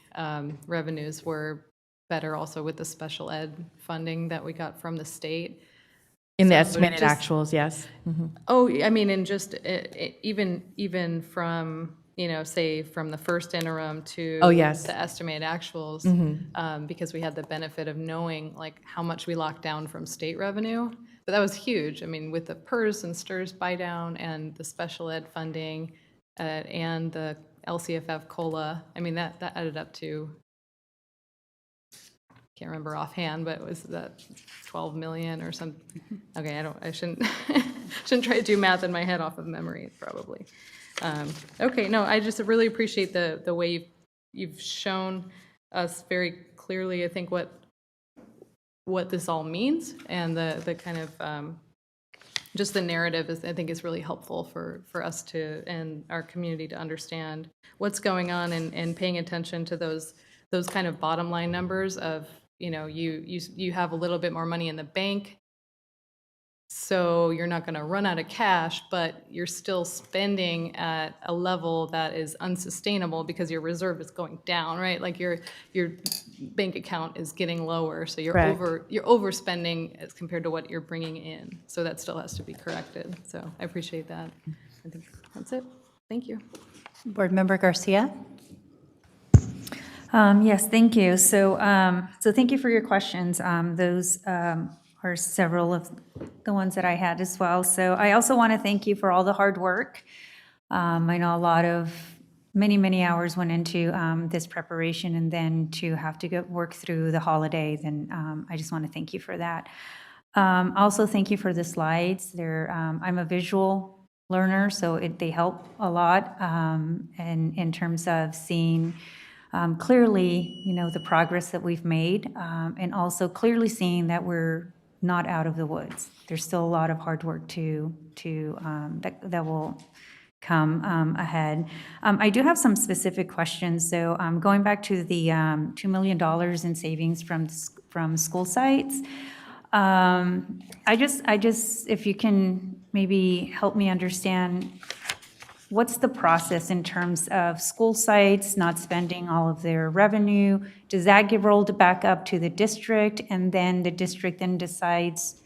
revenues were better also with the special ed funding that we got from the state. In the So estimated just- actuals, yes. Oh, I mean, and just even from, say from the first interim to Oh, yes. the estimated actuals, because we had the benefit of knowing like how much we locked down from state revenue. But that was huge. I mean, with the PERS and STRS buy down and the special ed funding and the LCFF COLA, I mean, that added up to, can't remember offhand, but was that 12 million or something? Okay, I shouldn't try to do math in my head off of memory, probably. Okay, no, I just really appreciate the way you've shown us very clearly, I think, what this all means, and the kind of just the narrative is, I think, is really helpful for us to, and our community to understand what's going on, and paying attention to those kind of bottom line numbers of, you have a little bit more money in the bank, so you're not going to run out of cash, but you're still spending at a level that is unsustainable because your reserve is going down, right? Like your bank account is getting lower, so you're overspending as compared to what you're bringing in. So that still has to be corrected. So I appreciate that. I think that's it. Thank you. Board Member Garcia. Yes, thank you. So thank you for your questions. Those are several of the ones that I had as well. So I also want to thank you for all the hard work. I know a lot of many hours went into this preparation, and then to have to work through the holidays, and I just want to thank you for that. Also, thank you for the slides. I'm a visual learner, so they help a lot in terms of seeing clearly, the progress that we've made, and also clearly seeing that we're not out of the woods. There's still a lot of hard work that will come ahead. I do have some specific questions. So going back to the $2 million in savings from school sites, I just, if you can maybe help me understand what's the process in terms of school sites not spending all of their revenue? Does that get rolled back up to the district, and then the district then decides?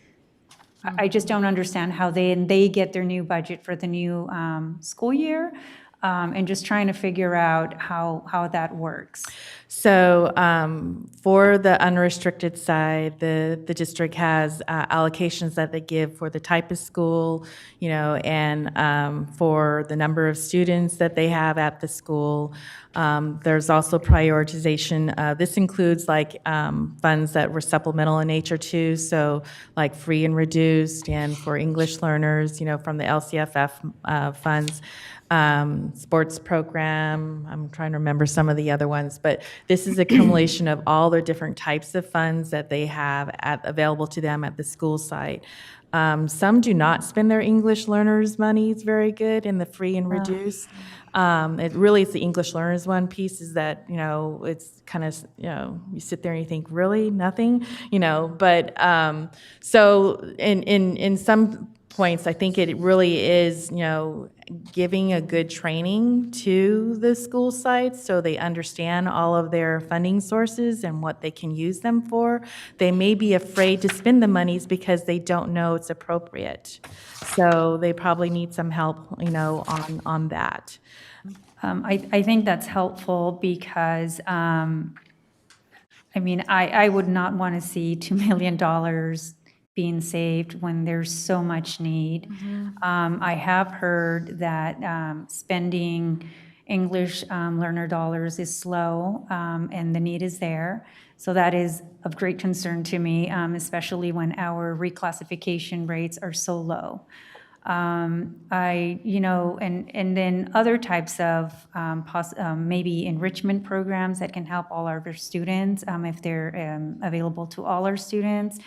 I just don't understand how they get their new budget for the new school year, and just trying to figure out how that works. So for the unrestricted side, the district has allocations that they give for the type of school, and for the number of students that they have at the school. There's also prioritization. This includes like funds that were supplemental in nature too, so like free and reduced, and for English learners, from the LCFF funds. Sports program, I'm trying to remember some of the other ones, but this is a accumulation of all the different types of funds that they have available to them at the school site. Some do not spend their English learners' monies very good in the free and reduced. It really is the English learners one piece is that, it's kind of, you sit there and you think, really, nothing, but so in some points, I think it really is, giving a good training to the school sites so they understand all of their funding sources and what they can use them for. They may be afraid to spend the monies because they don't know it's appropriate. So they probably need some help, on that. I think that's helpful because, I would not want to see $2 million being saved when there's so much need. I have heard that spending English learner dollars is slow, and the need is there. So that is of great concern to me, especially when our reclassification rates are so low. And then other types of maybe enrichment programs that can help all our students if they're available to all our students.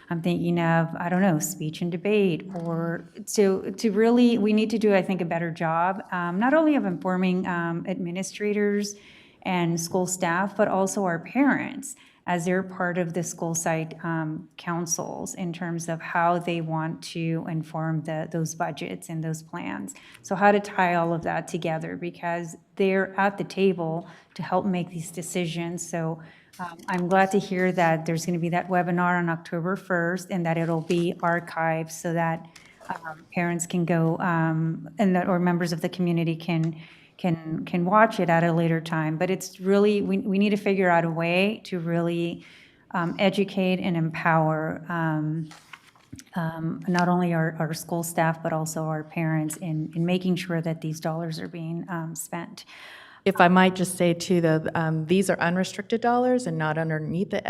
I'm thinking of, I don't know, speech and debate, or to really, we need to do, I think, a better job, not only of informing administrators and school staff, but also our parents as they're part of the school site councils in terms of how they want to inform those budgets and those plans. So how to tie all of that together, because they're at the table to help make these decisions. So I'm glad to hear that there's going to be that webinar on October 1st and that it'll be archived so that parents can go or members of the community can watch it at a later time. But it's really, we need to figure out a way to really educate and empower not only our school staff, but also our parents in making sure that these dollars are being spent. If I might just say too, these are unrestricted dollars and not underneath the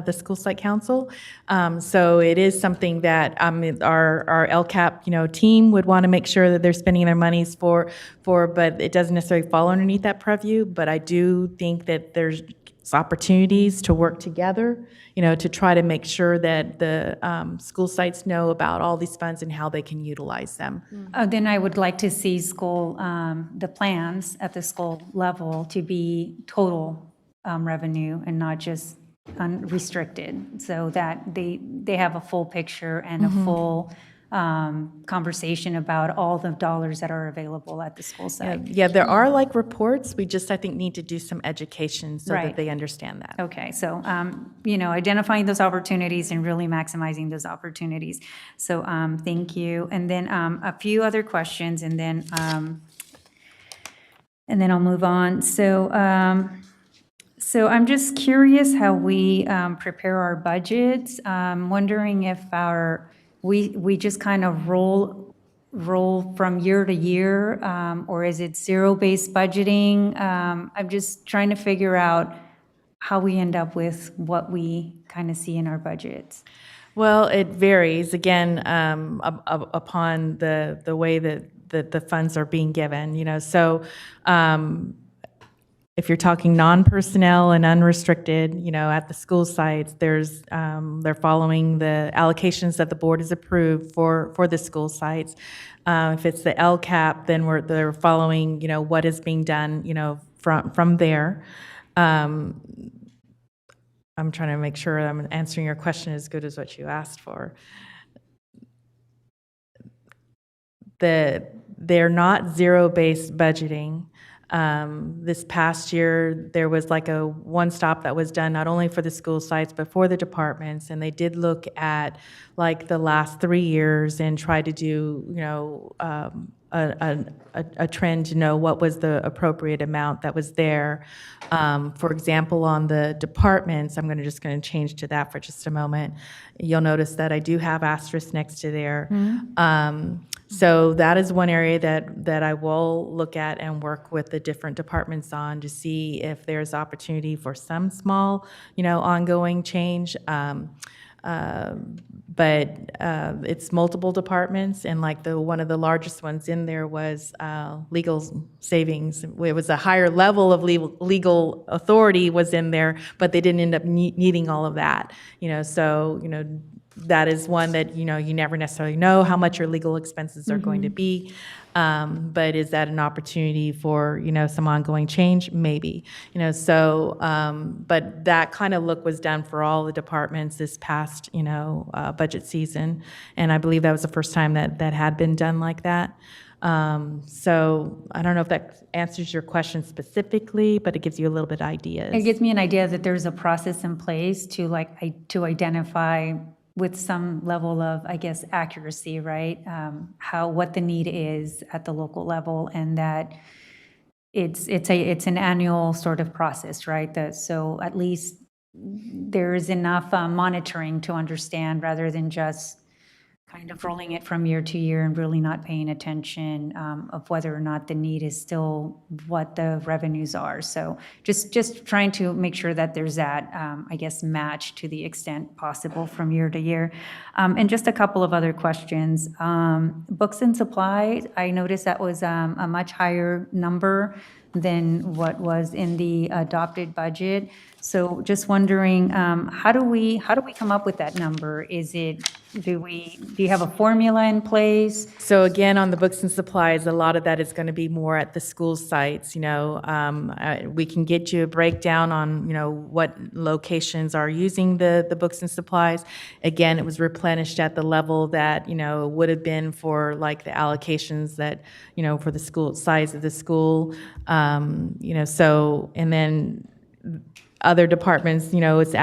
the school site council. So it is something that our Lcap team would want to make sure that they're spending their monies for, but it doesn't necessarily fall underneath that purview. But I do think that there's opportunities to work together, to try to make sure that the school sites know about all these funds and how they can utilize them. Then I would like to see the plans at the school level to be total revenue and not just unrestricted, so that they have a full picture and a full conversation about all the dollars that are available at the school site. Yeah, there are like reports. We just, I think, need to do some education so that they understand that. Okay, so, identifying those opportunities and really maximizing those opportunities. So, thank you. And then a few other questions, and then I'll move on. So I'm just curious how we prepare our budgets. Wondering if we just kind of roll from year to year, or is it zero-based budgeting? I'm just trying to figure out how we end up with what we kind of see in our budgets. Well, it varies, again, upon the way that the funds are being given, So if you're talking non-personnel and unrestricted, at the school sites, they're following the allocations that the board has approved for the school sites. If it's the Lcap, then they're following, what is being done, from there. I'm trying to make sure I'm answering your question as good as what you asked for. they're not zero-based budgeting. This past year, there was like a one-stop that was done not only for the school sites, but for the departments, and they did look at like the last 3 years and try to do, a trend to know what was the appropriate amount that was there. For example, on the departments, I'm just going to change to that for just a moment. You'll notice that I do have asterisk next to there. So that is one area that I will look at and work with the different departments on to see if there's opportunity for some small, ongoing change. But it's multiple departments, and like one of the largest ones in there was legal savings. It was a higher level of legal authority was in there, but they didn't end up needing all of that. That is one that, you never necessarily know how much your legal expenses are going to be. But is that an opportunity for, some ongoing change? Maybe. But that kind of look was done for all the departments this past, budget season. And I believe that was the first time that had been done like that. So I don't know if that answers your question specifically, but it gives you a little bit of ideas. It gives me an idea that there's a process in place to identify with some level of, I guess, accuracy, right? What the need is at the local level, and that it's an annual sort of process, right? So at least there is enough monitoring to understand, rather than just kind of rolling it from year to year and really not paying attention of whether or not the need is still what the revenues are. So just trying to make sure that there's that, I guess, match to the extent possible from year to year. And just a couple of other questions. Books and supplies, I noticed that was a much higher number than what was in the adopted budget. So just wondering, how do we come up with that number? Do you have a formula in place? So again, on the books and supplies, a lot of that is going to be more at the school sites. We can get you a breakdown on, what locations are using the books and supplies. Again, it was replenished at the level that, would have been for like the allocations that, for the school size of the school. And then other departments, it's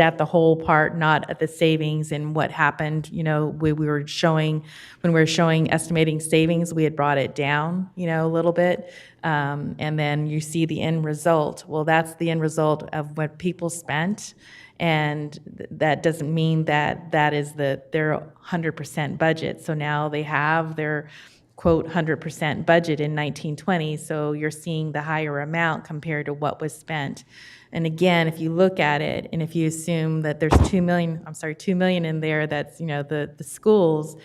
at the whole part, not at the savings. And what happened, when we were showing estimating savings, we had brought it down, a little bit. And then you see the end result. Well, that's the end result of what people spent. And that doesn't mean that is their 100% budget. So now they have their quote 100% budget in 1920. So you're seeing the higher amount compared to what was spent. And again, if you look at it, and if you assume that there's $2 million in there, that's, the schools,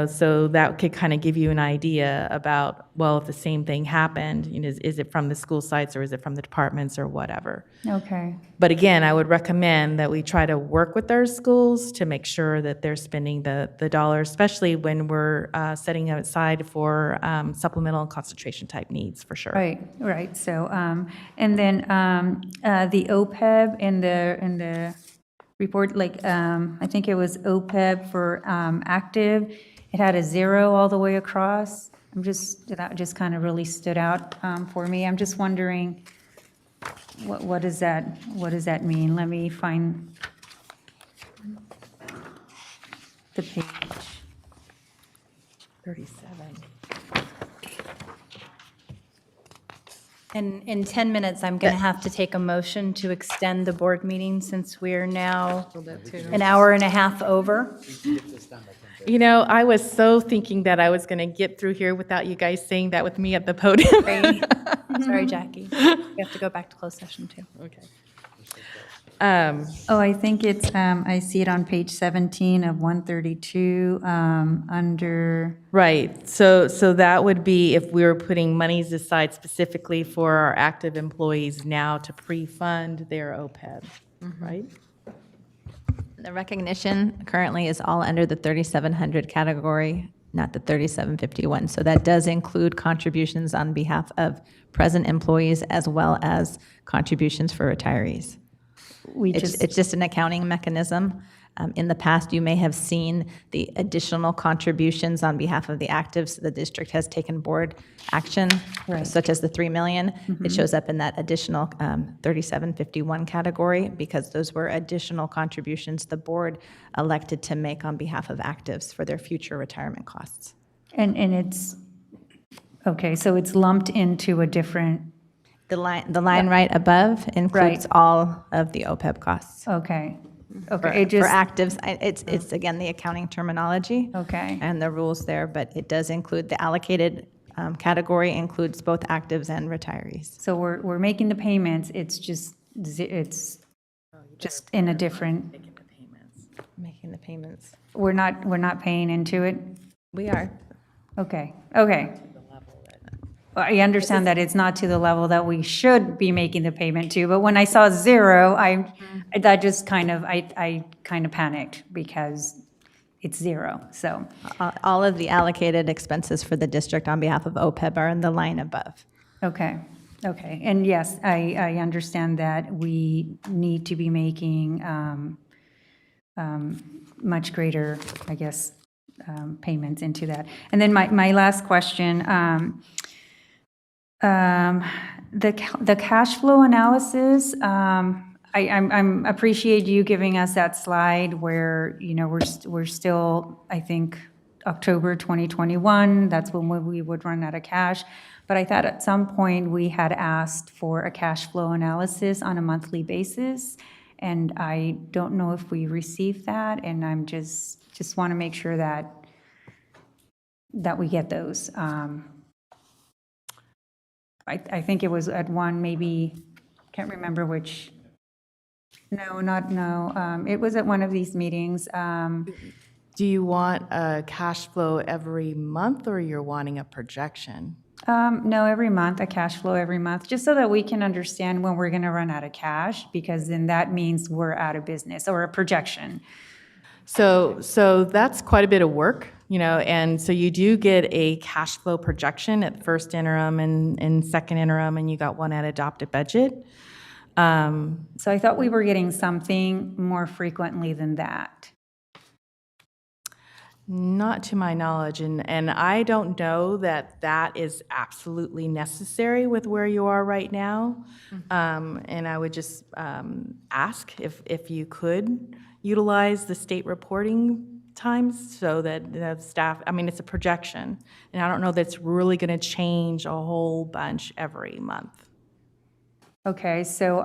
so that could kind of give you an idea about, well, if the same thing happened, is it from the school sites or is it from the departments or whatever? Okay. But again, I would recommend that we try to work with our schools to make sure that they're spending the dollars, especially when we're setting it aside for supplemental and concentration type needs, for sure. Right. So, and then the OPEB in the report, I think it was OPEB for active. It had a 0 all the way across. That just kind of really stood out for me. I'm just wondering, what does that mean? Let me find the page. 37. And in 10 minutes, I'm going to have to take a motion to extend the board meeting since we're now an hour and a half over. I was so thinking that I was going to get through here without you guys saying that with me at the podium. Sorry, Jackie. We have to go back to closed session too. Okay. I think it's, I see it on page 17 of 132 under. Right. So that would be if we were putting monies aside specifically for our active employees now to pre-fund their OPEB, right? The recognition currently is all under the 3,700 category, not the 3,751. So that does include contributions on behalf of present employees as well as contributions for retarees. It's just an accounting mechanism. In the past, you may have seen the additional contributions on behalf of the actives. The district has taken board action, such as the $3 million. It shows up in that additional 3751 category because those were additional contributions the board elected to make on behalf of actives for their future retirement costs. And it's, okay, so it's lumped into a different. The line right above includes all of the OPEB costs. Okay. For Okay, it just. actives, it's again, the accounting terminology. Okay. And the rules there, but it does include, the allocated category includes both actives and retirees. So we're making the payments, it's just in a different. Making the payments. We're not paying into it? We are. Okay. Well, I understand that it's not to the level that we should be making the payment to, but when I saw 0, I kind of panicked because it's 0, so. All of the allocated expenses for the district on behalf of OPEB are in the line above. Okay, and yes, I understand that we need to be making much greater, I guess, payments into that. And then my last question, the cash flow analysis, I appreciate you giving us that slide where, we're still, I think, October 2021, that's when we would run out of cash. But I thought at some point we had asked for a cash flow analysis on a monthly basis, and I don't know if we received that, and I'm just want to make sure that we get those. I think it was at one, maybe, can't remember which. No, it was at one of these meetings. Do you want a cash flow every month, or you're wanting a projection? No, every month, a cash flow every month, just so that we can understand when we're going to run out of cash, because then that means we're out of business, or a projection. So that's quite a bit of work, and so you do get a cash flow projection at first interim and second interim, and you got one at adopted budget. So I thought we were getting something more frequently than that. Not to my knowledge, and I don't know that is absolutely necessary with where you are right now. And I would just ask if you could utilize the state reporting times so that the staff, it's a projection, and I don't know that's really going to change a whole bunch every month. Okay, so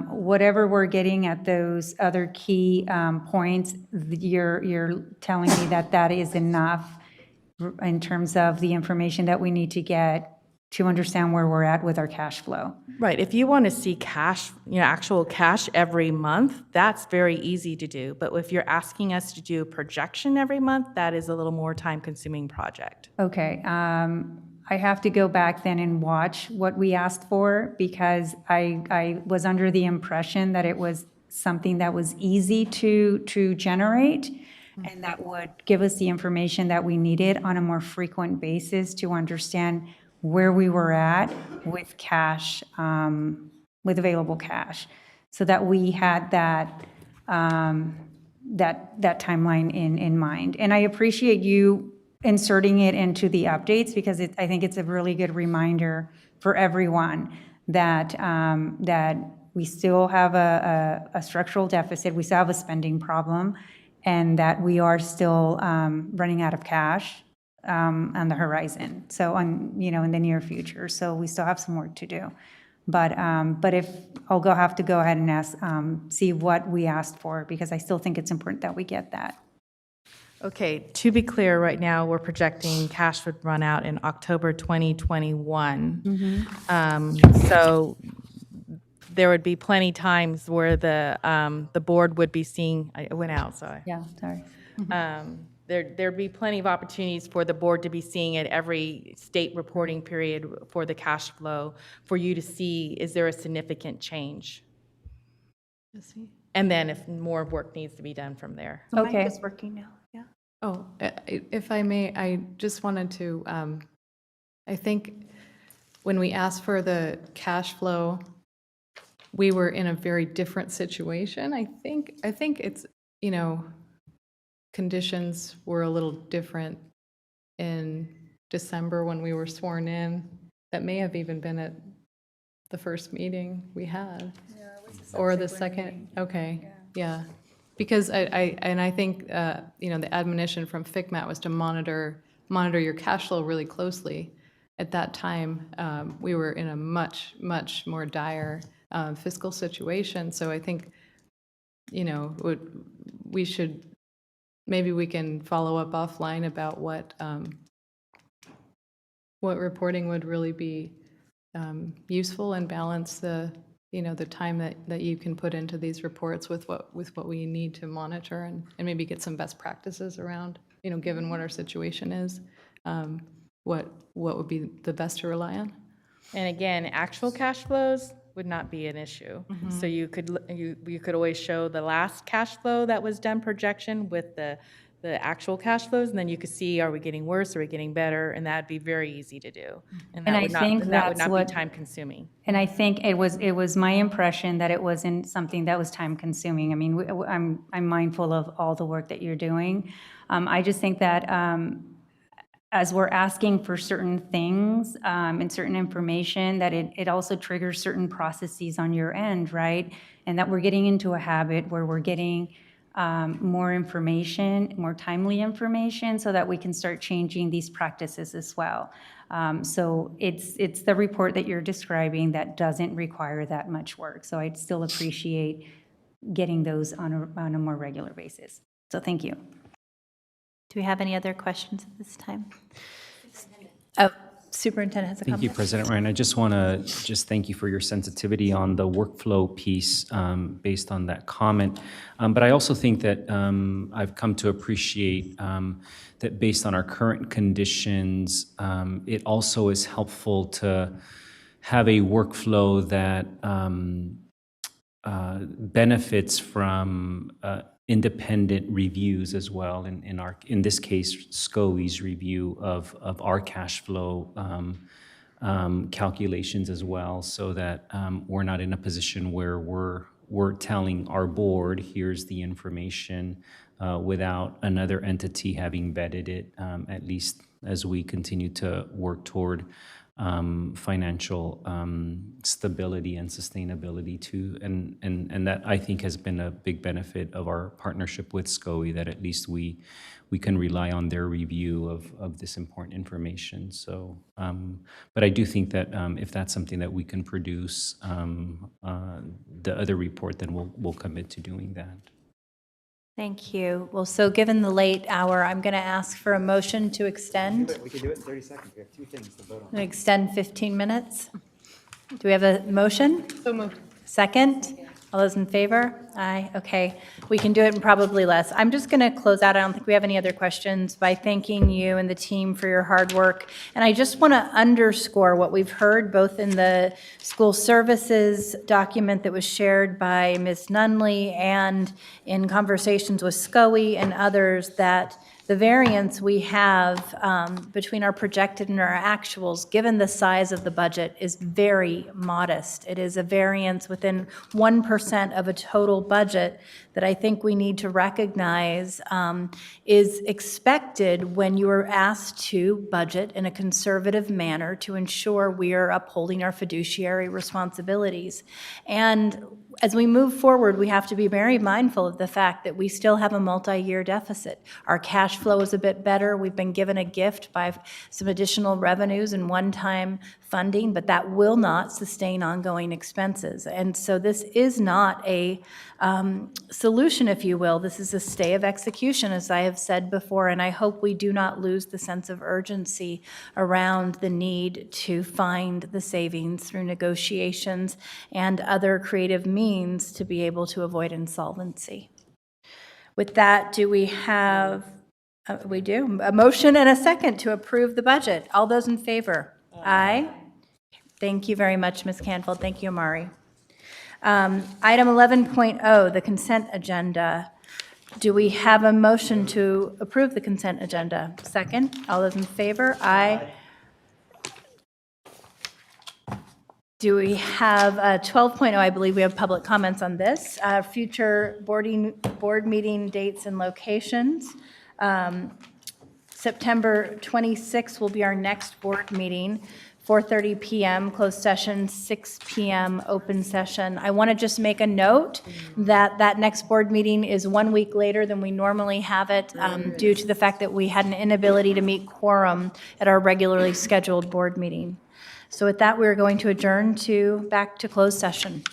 whatever we're getting at those other key points, you're telling me that is enough in terms of the information that we need to get to understand where we're at with our cash flow. Right. If you want to see cash, actual cash every month, that's very easy to do. But if you're asking us to do a projection every month, that is a little more time-consuming project. Okay. I have to go back then and watch what we asked for, because I was under the impression that it was something that was easy to generate, and that would give us the information that we needed on a more frequent basis to understand where we were at with cash, with available cash, so that we had that timeline in mind. And I appreciate you inserting it into the updates, because I think it's a really good reminder for everyone that we still have a structural deficit, we still have a spending problem, and that we are still running out of cash on the horizon. So in the near future. So we still have some work to do. But if have to go ahead and ask, see what we asked for, because I still think it's important that we get that. Okay, to be clear, right now, we're projecting cash would run out in October 2021. So there would be plenty times where the board would be seeing, I went out, sorry. Yeah, sorry. There'd be plenty of opportunities for the board to be seeing at every state reporting period for the cash flow, for you to see, is there a significant change? And then if more work needs to be done from there. Okay. Mike is working now, yeah. Oh, if I may, I just wanted to, I think when we asked for the cash flow, we were in a very different situation. I think it's you know, conditions were a little different in December when we were sworn in. That may have even been at the first meeting we had. Or the second, okay, yeah. Because I think, you know, the admonition from FCMAT was to monitor your cash flow really closely. At that time, we were in a much more dire fiscal situation. So I think, you know, maybe we can follow up offline about what reporting would really be useful and balance the, you know, the time that you can put into these reports with what we need to monitor, and maybe get some best practices around, you know, given what our situation is, what would be the best to rely on. And again, actual cash flows would not be an issue. So you could always show the last cash flow that was done projection with the actual cash flows, and then you could see, are we getting worse, are we getting better, and that'd be very easy to do. And that would not be time consuming. And I think it was my impression that it wasn't something that was time consuming. I mean, I'm mindful of all the work that you're doing. I just think that as we're asking for certain things and certain information, that it also triggers certain processes on your end, right? And that we're getting into a habit where we're getting more information, more timely information, so that we can start changing these practices as well. So it's the report that you're describing that doesn't require that much work. So I'd still appreciate getting those on a more regular basis. So thank you. Do we have any other questions at this time? Oh, Superintendent has a comment. Thank you, President Ryan. I just want to thank you for your sensitivity on the workflow piece based on that comment. But I also think that I've come to appreciate that based on our current conditions, it also is helpful to have a workflow that benefits from independent reviews as well. In this case, SCOE's review of our cash flow calculations as well, so that we're not in a position where we're telling our board, here's the information, without another entity having vetted it, at least as we continue to work toward financial stability and sustainability too, and that I think has been a big benefit of our partnership with SCOE, that at least we can rely on their review of this important information. So, but I do think that if that's something that we can produce, the other report, then we'll commit to doing that. Thank you. Well, so given the late hour, I'm going to ask for a motion to extend. We can do it in 30 seconds. We have two things to vote on. Extend 15 minutes. Do we have a motion? So moved. Second? All those in favor? Aye. Okay. We can do it in probably less. I'm just going to close out. I don't think we have any other questions, by thanking you and the team for your hard work. And I just want to underscore what we've heard both in the school services document that was shared by Ms. Nunley and in conversations with SCOE and others, that the variance we have between our projected and our actuals, given the size of the budget, is very modest. It is a variance within 1% of a total budget that I think we need to recognize is expected when you are asked to budget in a conservative manner to ensure we are upholding our fiduciary responsibilities. And as we move forward, we have to be very mindful of the fact that we still have a multi-year deficit. Our cash flow is a bit better. We've been given a gift by some additional revenues and one-time funding, but that will not sustain ongoing expenses. And so this is not a solution, if you will. This is a stay of execution, as I have said before, and I hope we do not lose the sense of urgency around the need to find the savings through negotiations and other creative means to be able to avoid insolvency. With that, do we have, we do, a motion and a second to approve the budget? All those in favor? Aye. Thank you very much, Ms. Canfield. Thank you, Amari. Item 11.0, the consent agenda. Do we have a motion to approve the consent agenda? Second. All those in favor? Aye. Do we have 12.0? I believe we have public comments on this. Future board meeting dates and locations. September 26th will be our next board meeting, 4:30 p.m. closed session, 6 p.m. open session. I want to just make a note that that next board meeting is 1 week later than we normally have it due to the fact that we had an inability to meet quorum at our regularly scheduled board meeting. So with that, we're going to adjourn back to closed session.